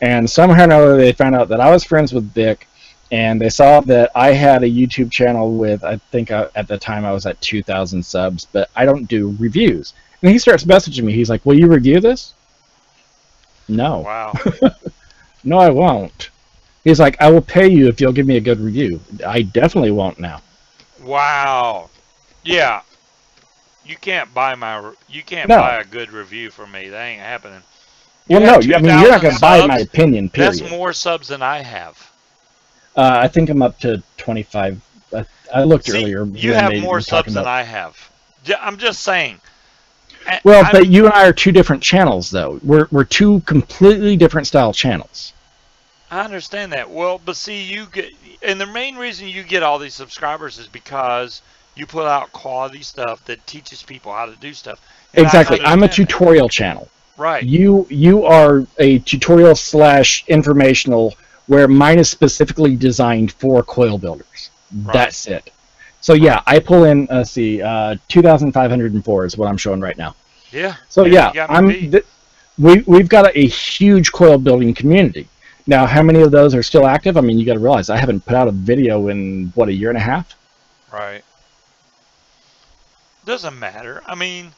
And somehow or another they found out that I was friends with Vic, and they saw that I had a YouTube channel with, I think at the time I was at 2,000 subs, but I don't do reviews. And he starts messaging me. He's like, will you review this? No. Wow. No, I won't. He's like, I will pay you if you'll give me a good review. I definitely won't now. Wow. Yeah. You can't buy buy a good review from me. That ain't happening. Well, no, I mean, you're not going to buy my opinion, period. That's more subs than I have. I think I'm up to 25. I looked earlier. You have more subs than I have. I'm just saying. Well, but you and I are two different channels, though. We're two completely different style channels. I understand that. Well, but see, you get, and the main reason you get all these subscribers is because you put out quality stuff that teaches people how to do stuff. And exactly. I'm a tutorial channel. Right. You are a tutorial / informational, where mine is specifically designed for coil builders. Right. That's it. So yeah, I pull in 2,504 is what I'm showing right now. Yeah. So you yeah, got me beat. we've got a huge coil building community. Now, how many of those are still active? I mean, you got to realize I haven't put out a video in what, a year and a half. Right. Doesn't matter. I mean,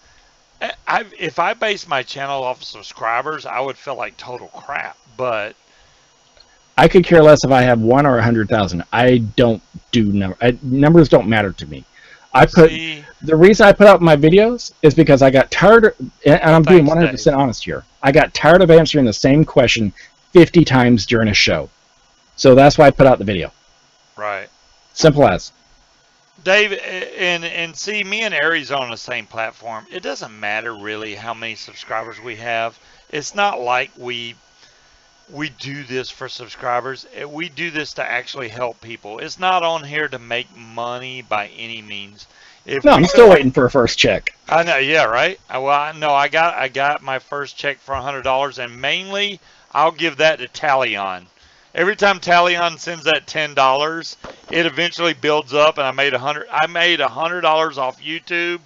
if I base my channel off of subscribers, I would feel like total crap. But I could care less if I have 1 or 100,000. I don't do numbers don't matter to me. The reason I put out my videos is because I got tired, and I'm being 100% honest here. I got tired of answering the same question 50 times during a show. So that's why I put out the video. Right. Simple as. Dave, and see, me and Aries are on the same platform. It doesn't matter really how many subscribers we have. It's not like we do this for subscribers. We do this to actually help people. It's not on here to make money by any means. No, I'm still waiting for a first check. I know, yeah, right. I got my first check for $100, and mainly I'll give that to Talion. Every time Talion sends that $10, it eventually builds up, and I made $100 off YouTube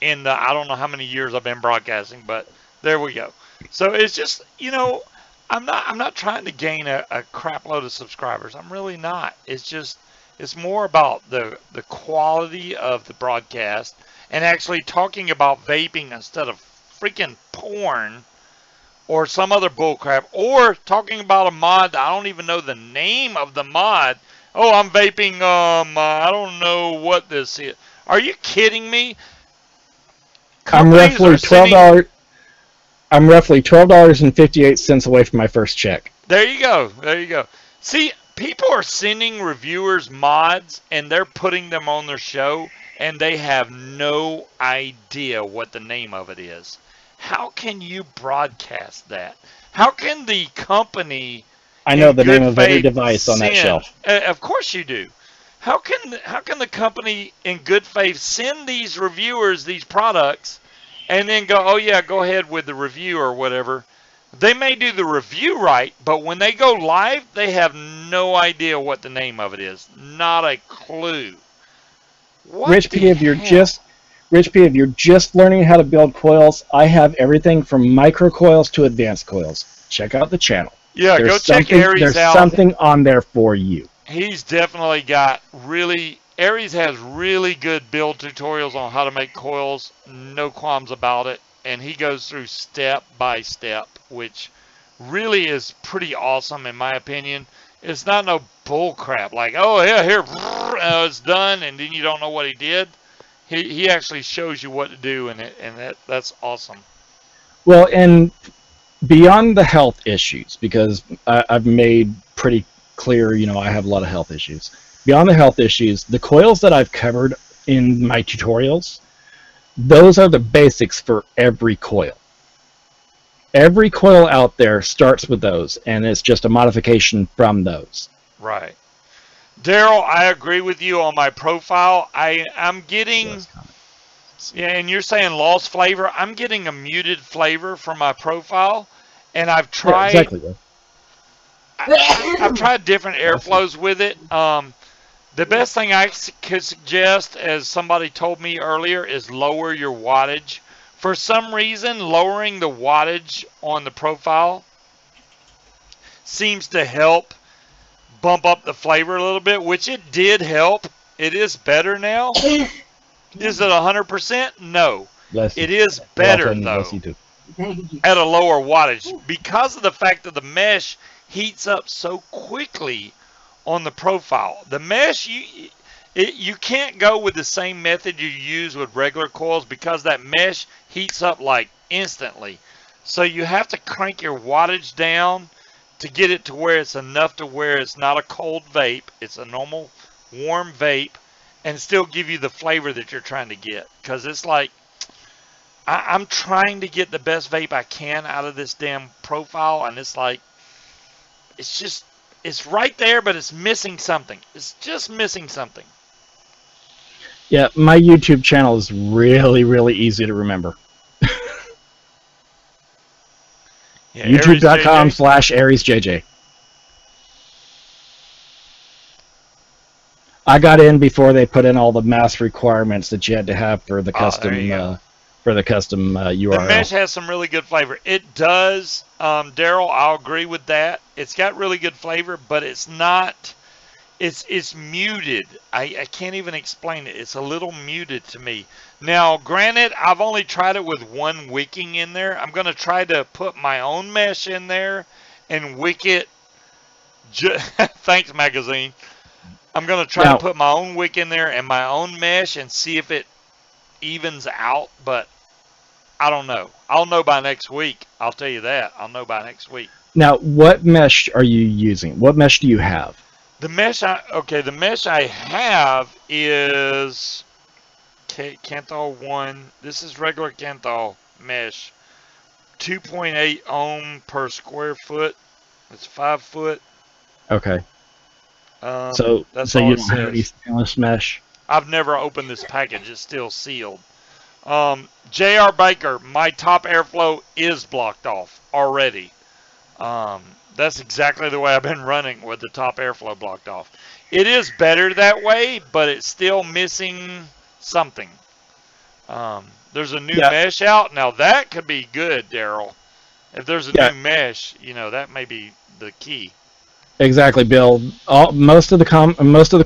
in the, I don't know how many years I've been broadcasting, but there we go. So it's just, you know, I'm not trying to gain a crap load of subscribers. I'm really not. It's just, it's more about the quality of the broadcast and actually talking about vaping instead of freaking porn or some other bullcrap, or talking about a mod that I don't even know the name of the mod. Oh, I'm vaping, I don't know what this is. Are you kidding me? I'm roughly $12. I'm roughly $12.58 away from my first check. There you go. There you go. See, people are sending reviewers mods, and they're putting them on their show, and they have no idea what the name of it is. How can you broadcast that? How can the company... I know the name of every device on that shelf. Of course you do. How can the company in good faith send these reviewers these products and then go, oh yeah, go ahead with the review or whatever? They may do the review right, but when they go live, they have no idea what the name of it is. Not a clue. Rich P, if you're just learning how to build coils, I have everything from micro coils to advanced coils. Check out the channel. Yeah, go check Aries out. There's something on there for you. He's definitely got Aries has really good build tutorials on how to make coils. No qualms about it. And he goes through step by step, which really is pretty awesome in my opinion. It's not no bull crap like, oh yeah, here, it's done, and then you don't know what he did. He actually shows you what to do, and that's awesome. Well, and beyond the health issues, because I've made pretty clear, you know, I have a lot of health issues. Beyond the health issues, the coils that I've covered in my tutorials, those are the basics for every coil. Every coil out there starts with those, and it's just a modification from those. Right. Daryl, I agree with you on my profile. I'm getting, yeah, and you're saying lost flavor. I'm getting a muted flavor from my profile, and I've tried. Yeah, exactly. I've tried different airflows with it. The best thing I could suggest, as somebody told me earlier, is lower your wattage. For some reason, lowering the wattage on the profile seems to help bump up the flavor a little bit, which it did help. It is better now. Is it 100%? No. It is better, though, at a lower wattage, because of the fact that the mesh heats up so quickly on the profile. The mesh, you can't go with the same method you use with regular coils, because that mesh heats up like instantly. So you have to crank your wattage down to get it to where it's enough to where it's not a cold vape, it's a normal warm vape, and still give you the flavor that you're trying to get. Because it's like, I'm trying to get the best vape I can out of this damn profile, and it's like, it's just, it's right there, but it's missing something. It's just missing something. Yeah, my YouTube channel is really, really easy to remember. Yeah, YouTube.com/AriesJJ. I got in before they put in all the mass requirements that you had to have for the custom URL. The mesh has some really good flavor. It does, Daryl. I'll agree with that. It's got really good flavor, but it's not. It's muted. I can't even explain it. It's a little muted to me. Now, granted, I've only tried it with one wicking in there. I'm going to try to put my own mesh in there and wick it. Thanks, magazine. I'm going to try to put my own wick in there and my own mesh and see if it evens out, but I don't know. I'll know by next week. I'll tell you that. I'll know by next week. Now, what mesh are you using? What mesh do you have? The mesh I have is Kanthal 1. This is regular Kanthal mesh. 2.8 ohm per square foot. It's 5 foot. Okay. So you don't have any stainless mesh? I've never opened this package. It's still sealed. J.R. Baker, my top airflow is blocked off already. That's exactly the way I've been running with the top airflow blocked off. It is better that way, but it's still missing something. There's a new mesh out. Now, that could be good, Daryl. If there's a new mesh, that may be the key. Exactly, Bill. Most of the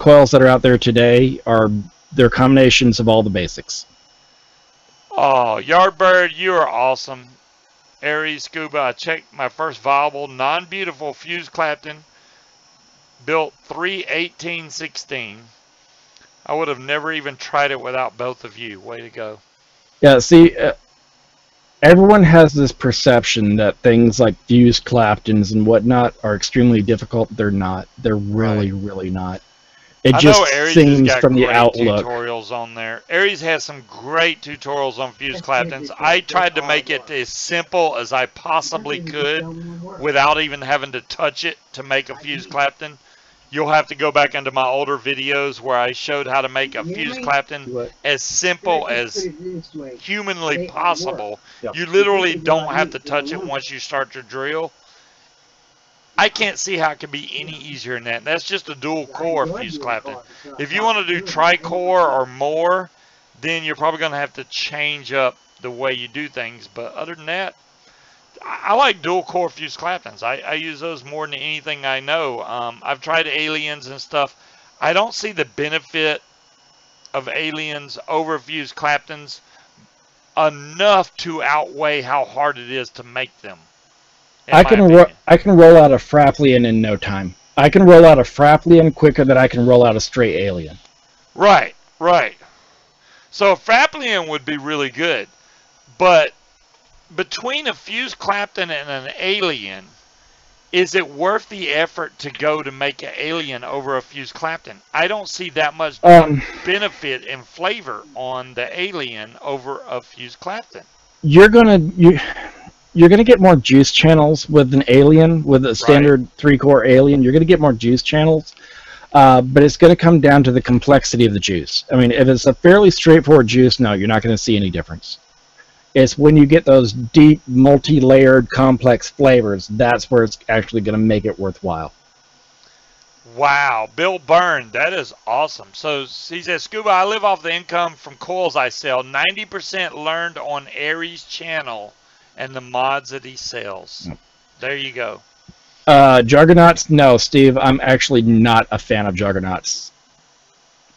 coils that are out there today they're combinations of all the basics. Oh, Yardbird, you are awesome. Aries, Scuba, I checked my first viable, non-beautiful fused Clapton, built 3/18/16. I would have never even tried it without both of you. Way to go. Yeah, see, everyone has this perception that things like fused Claptons and whatnot are extremely difficult. They're not. They're really, really not. It just seems from the outlook. Tutorials on there. Aries has some great tutorials on fused Claptons. I tried to make it as simple as I possibly could without even having to touch it to make a fused Clapton. You'll have to go back into my older videos where I showed how to make a fused Clapton as simple as humanly possible. You literally don't have to touch it once you start your drill. I can't see how it can be any easier than that. That's just a dual core fused Clapton. If you want to do tri-core or more, then you're probably going to have to change up the way you do things. But other than that, I like dual core fused Claptons. I use those more than anything I know. I've tried aliens and stuff. I don't see the benefit of aliens over fused Claptons enough to outweigh how hard it is to make them. I can roll out a Fraplian in no time. I can roll out a Fraplian quicker than I can roll out a straight alien. Right, right. So a Fraplian would be really good, but between a fused Clapton and an alien, is it worth the effort to go to make an alien over a fused Clapton? I don't see that much benefit and flavor on the alien over a fused Clapton. You're gonna get more juice channels with an alien, with a standard 3-core alien. You're gonna get more juice channels, but it's gonna come down to the complexity of the juice. I mean, if it's a fairly straightforward juice, no, you're not gonna see any difference. It's when you get those deep, multi-layered, complex flavors, that's where it's actually gonna make it worthwhile. Wow, Bill Byrne, that is awesome. So he says, Scuba, I live off the income from coils I sell. 90% learned on Aries' channel and the mods that he sells. There you go. Juggernauts? No, Steve, I'm actually not a fan of Juggernauts.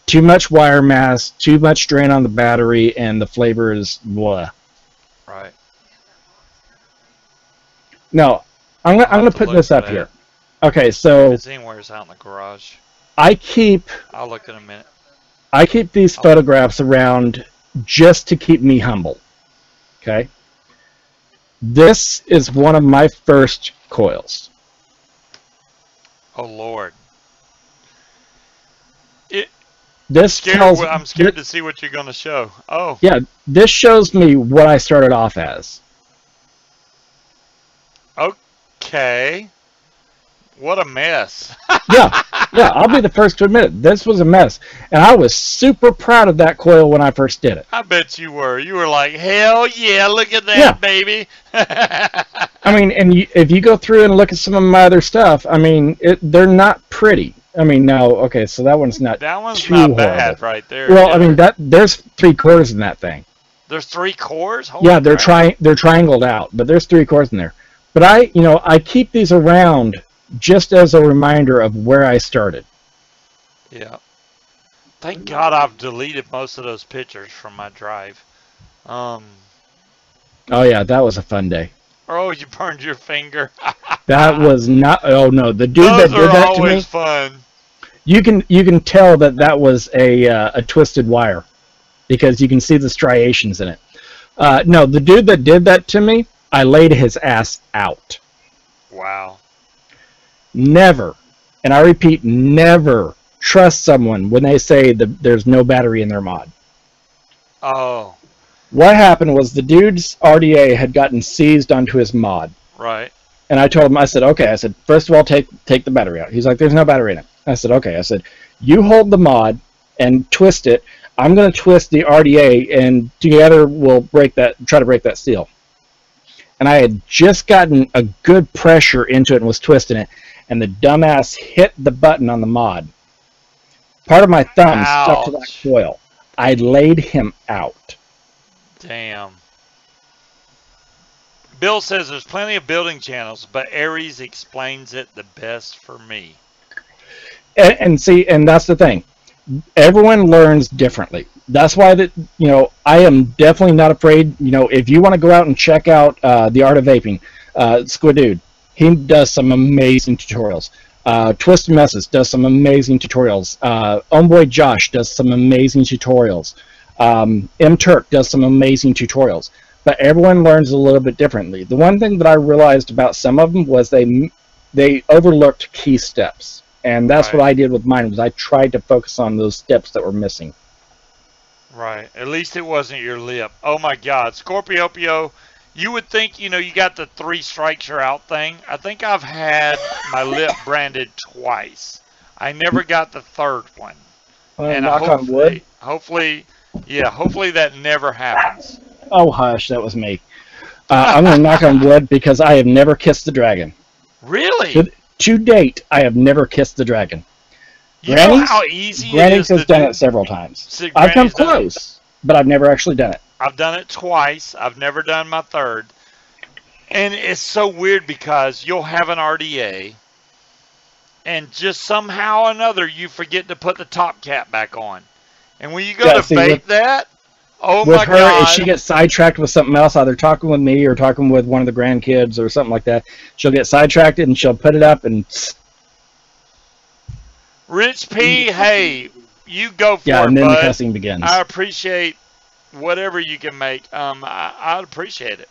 Too much wire mass, too much strain on the battery, and the flavor is blah. Right. No, I'm gonna put this up here. Okay, so it's anywhere out in the garage. I'll look in a minute. I keep these photographs around just to keep me humble. Okay. This is one of my first coils. Oh Lord. I'm scared to see what you're going to show. Oh. Yeah, this shows me what I started off as. Okay. What a mess. Yeah, yeah, I'll be the first to admit it. This was a mess, and I was super proud of that coil when I first did it. I bet you were. You were like, hell yeah, look at that, Yeah. baby. I mean, and if you go through and look at some of my other stuff, I mean, they're not pretty. I mean, no, okay, so that one's not That one's too not bad horrible. right there. Well, yeah. I mean, there's 3 cores in that thing. There's 3 cores? Holy Yeah, they're crap. they're triangled out, but there's 3 cores in there. But I keep these around just as a reminder of where I started. Yeah. Thank God I've deleted most of those pictures from my drive. Oh yeah, that was a fun day. Oh, you burned your finger. That was not. Oh no, the dude Those that did are that to me. always fun. You can tell that was a twisted wire, because you can see the striations in it. No, the dude that did that to me, I laid his ass out. Wow. Never, and I repeat, never trust someone when they say that there's no battery in their mod. Oh, What happened was the dude's RDA had gotten seized onto his mod. right. And I told him, I said, okay, I said, first of all, take the battery out. He's like, there's no battery in it. I said, okay. I said, you hold the mod and twist it. I'm going to twist the RDA, and together we'll try to break that seal. And I had just gotten a good pressure into it and was twisting it, and the dumbass hit the button on the mod. Part of my thumb stuck to that Ouch. coil. I laid him out. Damn. Bill says there's plenty of building channels, but Aries explains it the best for me. And see, and that's the thing. Everyone learns differently. That's why I am definitely not afraid. If you want to go out and check out The Art of Vaping, Squid, he does some amazing tutorials. Twist Messes does some amazing tutorials. Homeboy Josh does some amazing tutorials. M Turk does some amazing tutorials. But everyone learns a little bit differently. The one thing that I realized about some of them was they overlooked key steps. And that's Right. what I did with mine, was I tried to focus on those steps that were missing. Right. At least it wasn't your lip. Oh my God. Scorpiopio, you would think, you got the 3 strikes you're out thing. I think I've had my lip branded twice. I never got the 3rd one. And knock on wood. hopefully that never happens. Oh, hush, that was me. I'm going to knock on wood because I have never kissed the dragon. Really? To date, I have never kissed the dragon. You know Granny's- how easy it Granny's is has to done do? it several times. See, I've come Granny's done it. close, but I've never actually done it. I've done it twice. I've never done my 3rd. And it's so weird because you'll have an RDA and just somehow or another you forget to put the top cap back on. And when you go Yeah, to see, vape that, oh With my her, God. if she gets sidetracked with something else, either talking with me or talking with one of the grandkids or something like that, she'll get sidetracked and she'll put it up and Rich P, hey, you go for yeah, it, and then the bud. cussing begins. I appreciate whatever you can make. I'd appreciate it.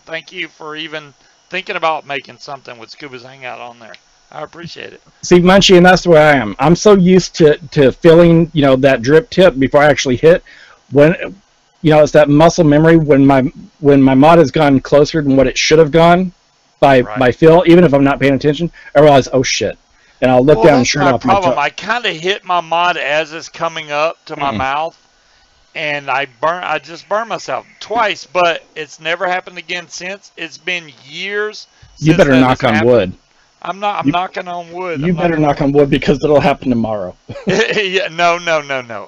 Thank you for even thinking about making something with Scuba's Hangout on there. I appreciate it. See, Munchie, and that's the way I am. I'm so used to feeling, that drip tip before I actually hit. When, it's that muscle memory. When my mod has gone closer than what it should have gone by feel, even if I'm not paying attention, I realize, oh shit, and I'll look down and that's turn my off my problem. top. I kind of hit my mod as it's coming up to my mouth, and I just burned myself twice. But it's never happened again since. It's been years. You since better that knock has on happened. wood. I'm knocking on wood. You better knock on wood because it'll happen tomorrow. Yeah, no.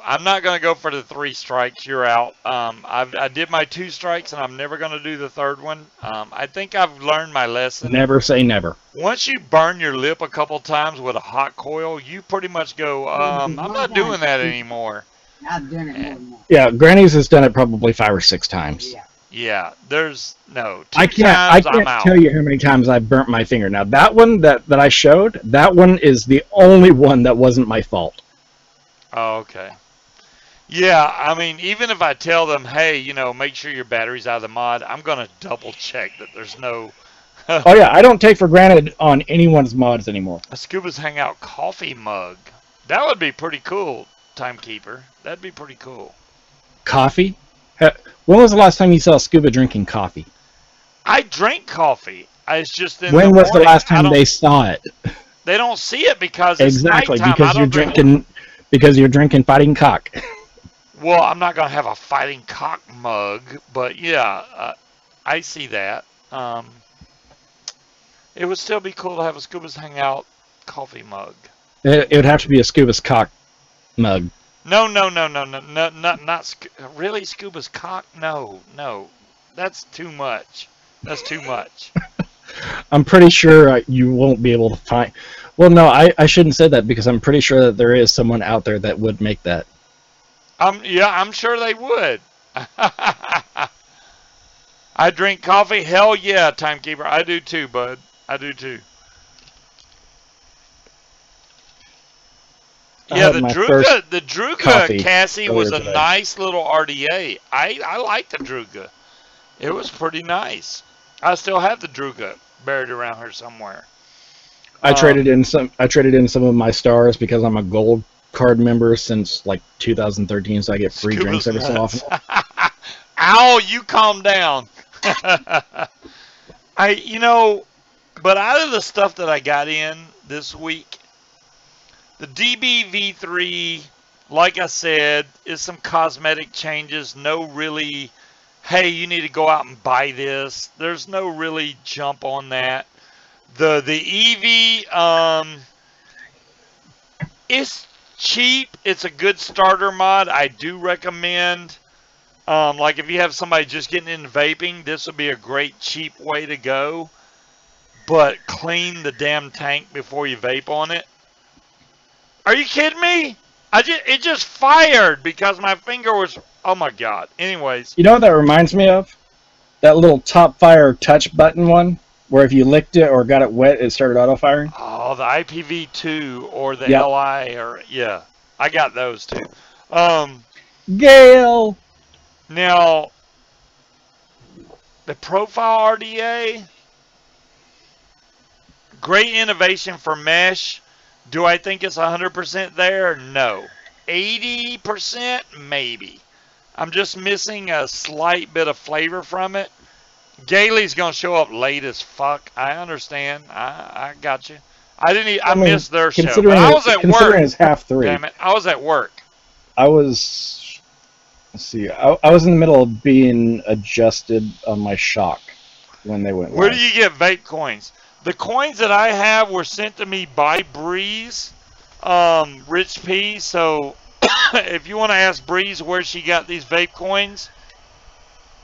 I'm not going to go for the 3 strikes. You're out. I did my 2 strikes, and I'm never going to do the 3rd one. I think I've learned my lesson. Never say never. Once you burn your lip a couple times with a hot coil, you pretty much go, I'm not doing that anymore. I've done it more than once. Yeah, Granny's has done it probably 5 or 6 times. Yeah. Yeah, there's no. 2 I can't I'm out. tell you how many times I've burnt my finger. Now that one that I showed, that one is the only one that wasn't my fault. Oh, okay. Yeah, I mean, even if I tell them, hey, make sure your battery's out of the mod, I'm going to double check that there's no Oh yeah, I don't take for granted on anyone's mods anymore. a Scuba's Hangout coffee mug. That would be pretty cool, Timekeeper. That'd be pretty cool. Coffee? When was the last time you saw Scuba drinking coffee? I drink coffee. It's just in When the was the morning. last I time don't- they saw it? They don't see it because it's Exactly, nighttime. because you're drinking fighting cock. Well, I'm not going to have a fighting cock mug, but yeah, I see that. It would still be cool to have a Scuba's Hangout coffee mug. It would have to be a Scuba's cock mug. No, not really Scuba's cock. No, that's too much. That's too much. I'm pretty sure you won't be able to find. Well, no, I shouldn't say that because I'm pretty sure that there is someone out there that would make that. Yeah, I'm sure they would. I drink coffee. Hell yeah, Timekeeper. I do too, bud. I do too. Yeah, the Druga, Cassie, was a nice little RDA. I like the Druga. It was pretty nice. I still have the Druga buried around here somewhere. I traded in some of my stars because I'm a gold card member since like 2013, so I get free drinks every so often. Ow, you calm down. But out of the stuff that I got in this week, the DBV3, like I said, is some cosmetic changes. No really, hey, you need to go out and buy this. There's no really jump on that. The EV, it's cheap. It's a good starter mod. I do recommend. Like if you have somebody just getting into vaping, this would be a great cheap way to go. But clean the damn tank before you vape on it. Are you kidding me? It just fired because my finger was, oh my god. Anyways. You know what that reminds me of? That little top fire touch button one, where if you licked it or got it wet, it started auto firing. Oh, the IPv2 or the LI or yeah, I got those too. Gale. Now, the profile RDA, great innovation for mesh. Do I think it's 100% there? No. 80% maybe. I'm just missing a slight bit of flavor from it. Gailey's gonna show up late as fuck. I understand. I got you. I missed their show. But I was at work. Considering it's 2:30. Damn it! I was at work. Let's see. I was in the middle of being adjusted on my shock when they went live. Where do you get vape coins? The coins that I have were sent to me by Breeze, Rich P. So if you want to ask Breeze where she got these vape coins,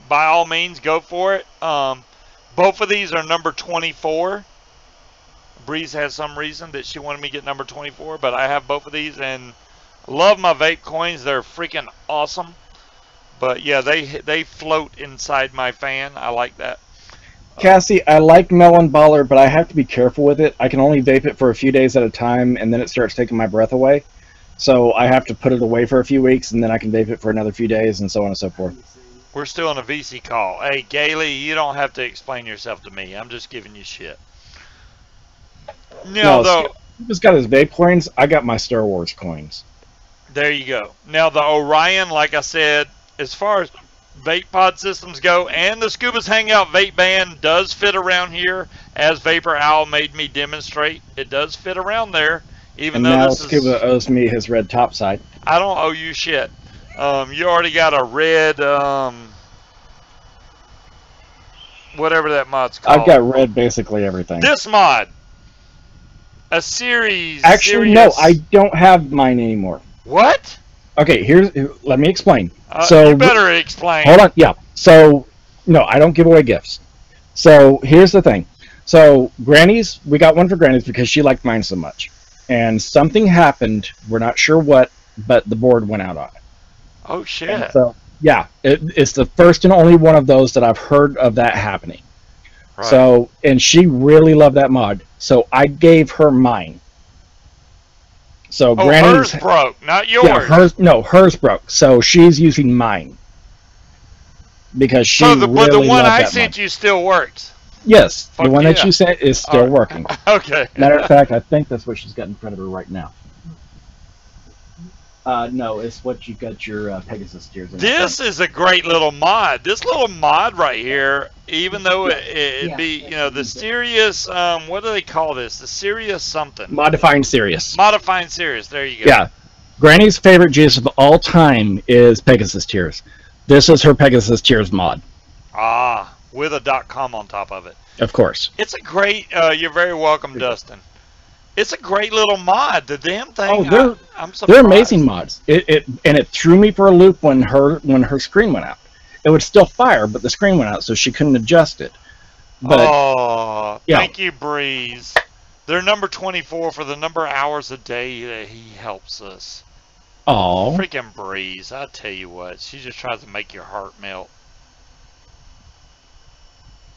by all means, go for it. Both of these are number 24. Breeze has some reason that she wanted me to get number 24, but I have both of these and love my vape coins. They're freaking awesome. But yeah, they float inside my fan. I like that. Cassie, I like Melon Baller, but I have to be careful with it. I can only vape it for a few days at a time, and then it starts taking my breath away. So I have to put it away for a few weeks, and then I can vape it for another few days, and so on and so forth. We're still on a VC call. Hey, Gailey, you don't have to explain yourself to me. I'm just giving you shit. Now, though, Scuba's got his vape coins. I got my Star Wars coins. There you go. Now, the Orion, like I said, as far as vape pod systems go, and the Scuba's Hangout vape band does fit around here, as Vapor Owl made me demonstrate. It does fit around there, even though now this Scuba owes me his red topside. I don't owe you shit. You already got a red, whatever that mod's called. I've got red basically everything. This mod, a series. Actually, no, I don't have mine anymore. What? Okay, let me explain. You better explain. Hold on, yeah. So, no, I don't give away gifts. So, here's the thing. So, Granny's, we got one for Granny's because she liked mine so much. And something happened, we're not sure what, but the board went out on it. Oh, shit. And so, yeah, it's the first and only one of those that I've heard of that happening. Right. So, and she really loved that mod. So, I gave her mine. So Granny's, hers broke, not yours. Yeah, hers broke. So she's using mine because she really but the one I that sent mod. You still works. Yes, the one that you sent is still working. Okay. Matter of fact, I think that's what she's got in front of her right now. No, it's what you got your Pegasus steers in. This is a great little mod. This little mod right here, even though it'd be, you know, the serious, what do they call this? The serious something. Modifying Sirius. Modifying serious. There you go. Yeah. Granny's favorite juice of all time is Pegasus Tears. This is her Pegasus Tears mod. Ah, with a .com on top of it. Of course. It's a great, you're very welcome, Dustin. It's a great little mod. The damn thing. Oh, I'm surprised. they're amazing mods. It threw me for a loop when her screen went out. It would still fire, but the screen went out, so she couldn't adjust it. But, oh, yeah. Thank you, Breeze. They're number 24 for the number of hours a day that he helps us. Oh, Freaking Breeze. I tell you what, she just tries to make your heart melt.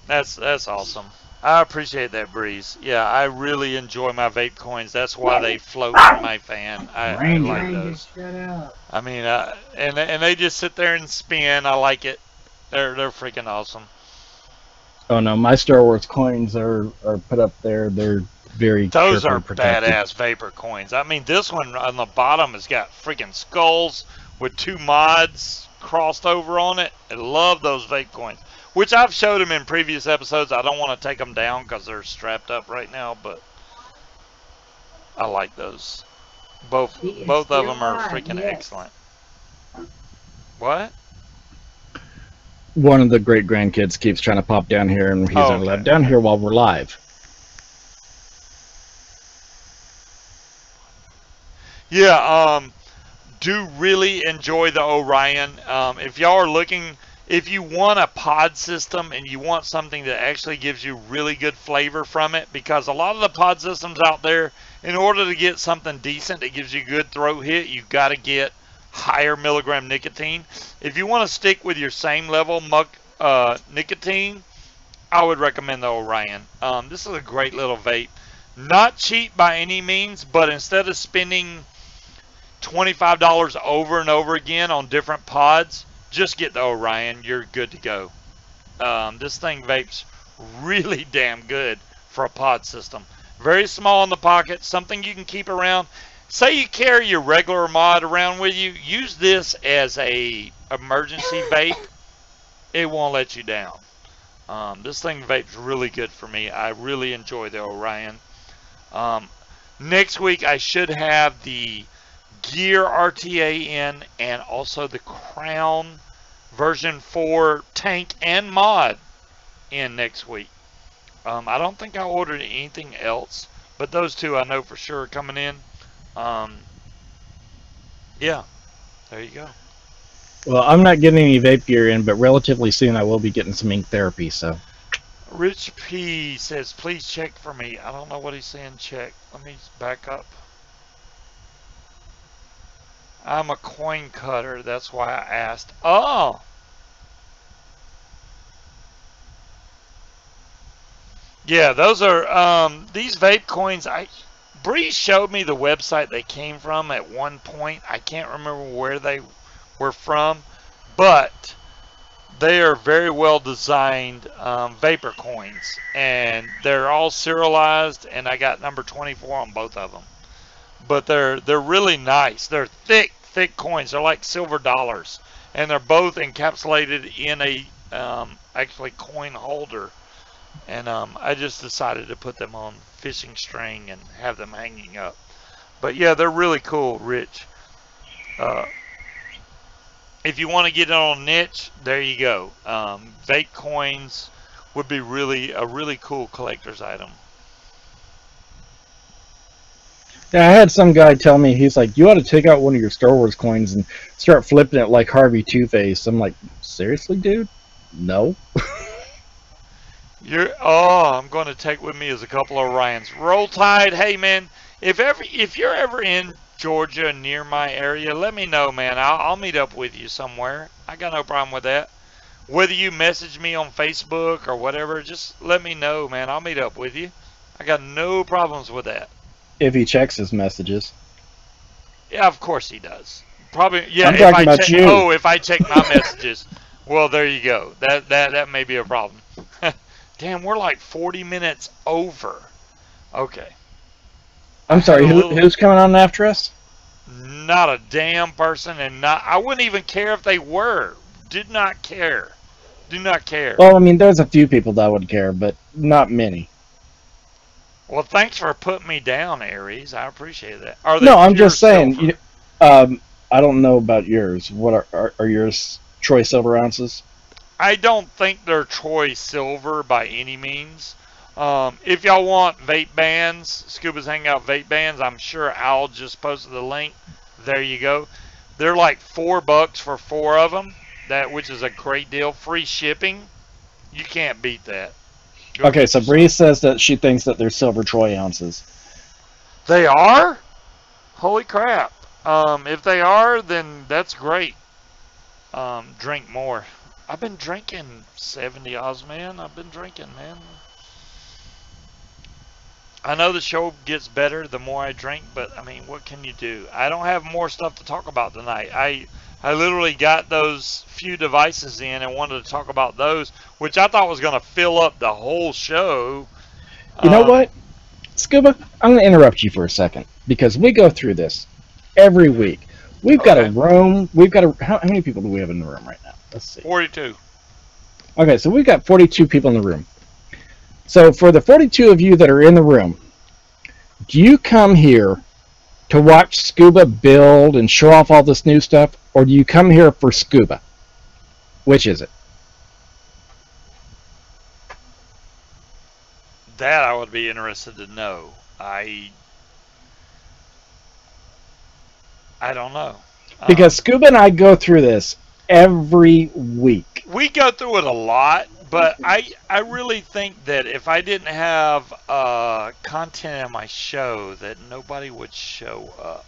That's awesome. I appreciate that, Breeze. Yeah, I really enjoy my vape coins. That's why they float in my fan. I like those. I mean, and they just sit there and spin. I like it. They're freaking awesome. Oh no, my Star Wars coins are put up there. They're very Those are protected. badass vapor coins. I mean, this one on the bottom has got freaking skulls with 2 mods crossed over on it. I love those vape coins, which I've showed them in previous episodes. I don't want to take them down because they're strapped up right now, but I like those. Both of them are freaking excellent. What? One of the great grandkids keeps trying to pop down here, and he's not allowed down here while we're live. Yeah, do really enjoy the Orion. If y'all are looking, if you want a pod system and you want something that actually gives you really good flavor from it, because a lot of the pod systems out there, in order to get something decent that gives you good throat hit, you've got to get higher milligram nicotine. If you want to stick with your same level nicotine, I would recommend the Orion. This is a great little vape. Not cheap by any means, but instead of spending $25 over and over again on different pods, just get the Orion. You're good to go. This thing vapes really damn good for a pod system. Very small in the pocket, something you can keep around. Say you carry your regular mod around with you, use this as a emergency vape. It won't let you down. This thing vapes really good for me. I really enjoy the Orion. Next week I should have the Gear RTA in, and also the Crown version 4 tank and mod in next week. I don't think I ordered anything else, but those 2 I know for sure are coming in. Yeah, there you go. Well, I'm not getting any vape gear in, but relatively soon I will be getting some ink therapy, so. Rich P says, please check for me. I don't know what he's saying, check. Let me back up. I'm a coin cutter. That's why I asked. Oh! Yeah, those are, these vape coins, Bree showed me the website they came from at one point. I can't remember where they were from, but they are very well designed vapor coins, and they're all serialized, and I got number 24 on both of them. But they're really nice. They're thick coins. They're like silver dollars, and they're both encapsulated in a actually coin holder. And I just decided to put them on fishing string and have them hanging up. But yeah, they're really cool, Rich. If you want to get it on niche, there you go. Vape coins would be a really cool collector's item. Yeah, I had some guy tell me, he's like, you ought to take out one of your Star Wars coins and start flipping it like Harvey Two-Face. I'm like, seriously, dude? No. I'm going to take with me is a couple of Orions. Roll Tide, hey man, if you're ever in Georgia near my area, let me know, man. I'll meet up with you somewhere. I got no problem with that. Whether you message me on Facebook or whatever, just let me know, man. I'll meet up with you. I got no problems with that. If he checks his messages. Yeah, of course he does. Probably, yeah. I'm talking about you. Oh, if I check my messages, well, there you go. That may be a problem. Damn, we're like 40 minutes over. Okay. I'm sorry, who's coming on after us? not a damn person, and I wouldn't even care if they were. Did not care. Do not care. Well, I mean, there's a few people that would care, but not many. Well, thanks for putting me down, Aries. I appreciate that. Are they No, I'm pure just saying. silver? I don't know about yours. What are yours? Troy silver ounces? I don't think they're Troy silver by any means. If y'all want vape bands, Scuba's Hangout vape bands, I'm sure Al just posted the link. There you go. They're like $4 for 4 of them, which is a great deal. Free shipping. You can't beat that. Go Okay, so get Bree yourself. says that she thinks that they're silver Troy ounces. They are? Holy crap. If they are, then that's great. Drink more. I've been drinking 70 Oz, man. I've been drinking, man. I know the show gets better the more I drink, but I mean, what can you do? I don't have more stuff to talk about tonight. I literally got those few devices in and wanted to talk about those, which I thought was going to fill up the whole show. You know what, Scuba? I'm going to interrupt you for a second because we go through this every week. We've got a room. How many people do we have in the room right now? Let's see. 42. Okay, so we've got 42 people in the room. So for the 42 of you that are in the room, do you come here to watch Scuba build and show off all this new stuff, or do you come here for Scuba? Which is it? That I would be interested to know. I don't know. Because Scuba and I go through this every week. We go through it a lot, but I really think that if I didn't have content on my show, that nobody would show up.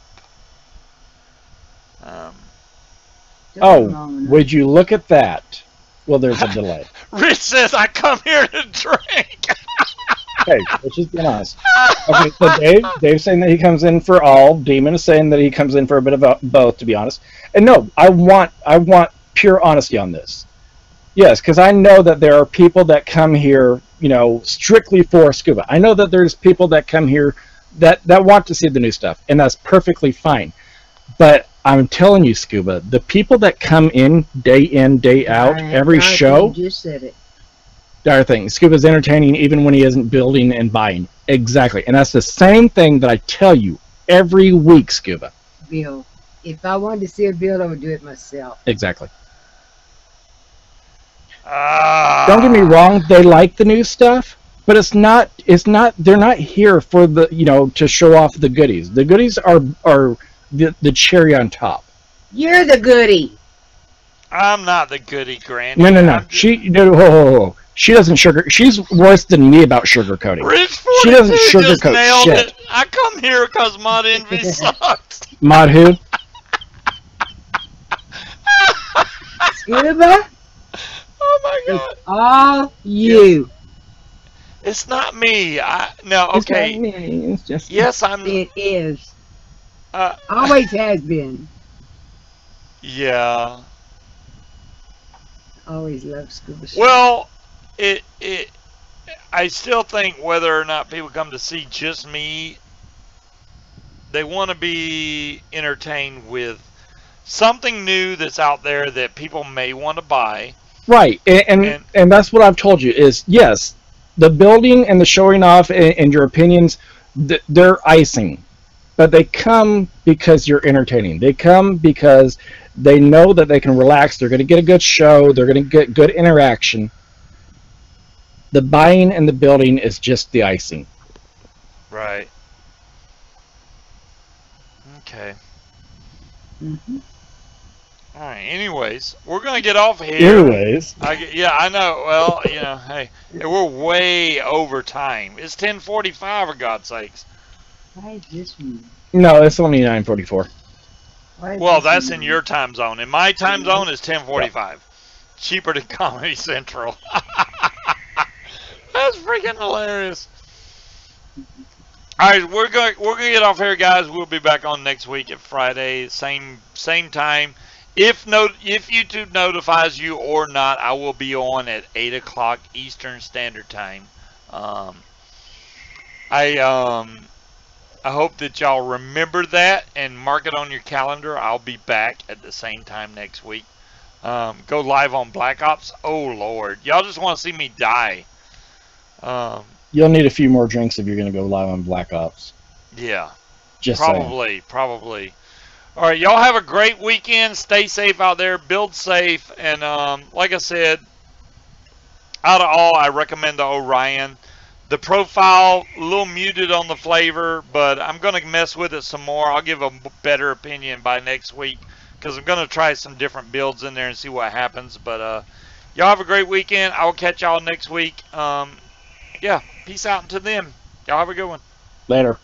Would you look at that? Well, there's a delay. Rich says I come here to drink. Hey, let's just be honest. Okay, so Dave's saying that he comes in for all. Demon is saying that he comes in for a bit of both, to be honest. And no, I want pure honesty on this. Yes, because I know that there are people that come here, strictly for Scuba. I know that there's people that come here that want to see the new stuff, and that's perfectly fine. But I'm telling you, Scuba, the people that come in, day out, every show. You just said it. Dire thing. Scuba's entertaining even when he isn't building and buying. Exactly. And that's the same thing that I tell you every week, Scuba. Bill, if I wanted to see a build, I would do it myself. Exactly. Don't get me wrong, they like the new stuff, but they're not here for the, to show off the goodies. The goodies are the cherry on top. You're the goodie. I'm not the goody, Granny. No. She doesn't sugar. She's worse than me about sugarcoating. She doesn't sugarcoat shit. It. I come here because Mod Envy sucks. Mod who? Scuba? Oh my God. It's all you. It's not me. Okay. It's not me. It's just yes, I'm. It is. Always has been. Yeah. Always loved Scuba. Well, I still think whether or not people come to see just me, they want to be entertained with something new that's out there that people may want to buy. Right, and that's what I've told you is, yes, the building and the showing off and your opinions, they're icing. But they come because you're entertaining. They come because they know that they can relax. They're going to get a good show. They're going to get good interaction. The buying and the building is just the icing. Right. Okay. Mm-hmm. All right. Anyways, we're going to get off here. Anyways. Yeah, I know. Well, hey, we're way over time. It's 10:45 for God's sakes. Why is this one? No, it's only 9:44. Well, that's in your time zone. In my time zone is 10:45. Cheaper than Comedy Central. That's freaking hilarious. All right, we're going to get off here, guys. We'll be back on next week at Friday, same time. If YouTube notifies you or not, I will be on at 8 o'clock Eastern Standard Time. I hope that y'all remember that and mark it on your calendar. I'll be back at the same time next week. Go live on Black Ops. Oh, Lord. Y'all just want to see me die. You'll need a few more drinks if you're going to go live on Black Ops. Yeah. Just probably. All right, y'all have a great weekend. Stay safe out there. Build safe. And like I said, out of all, I recommend the Orion. The profile, a little muted on the flavor, but I'm going to mess with it some more. I'll give a better opinion by next week because I'm going to try some different builds in there and see what happens. But y'all have a great weekend. I will catch y'all next week. Yeah, peace out until then. Y'all have a good one. Later.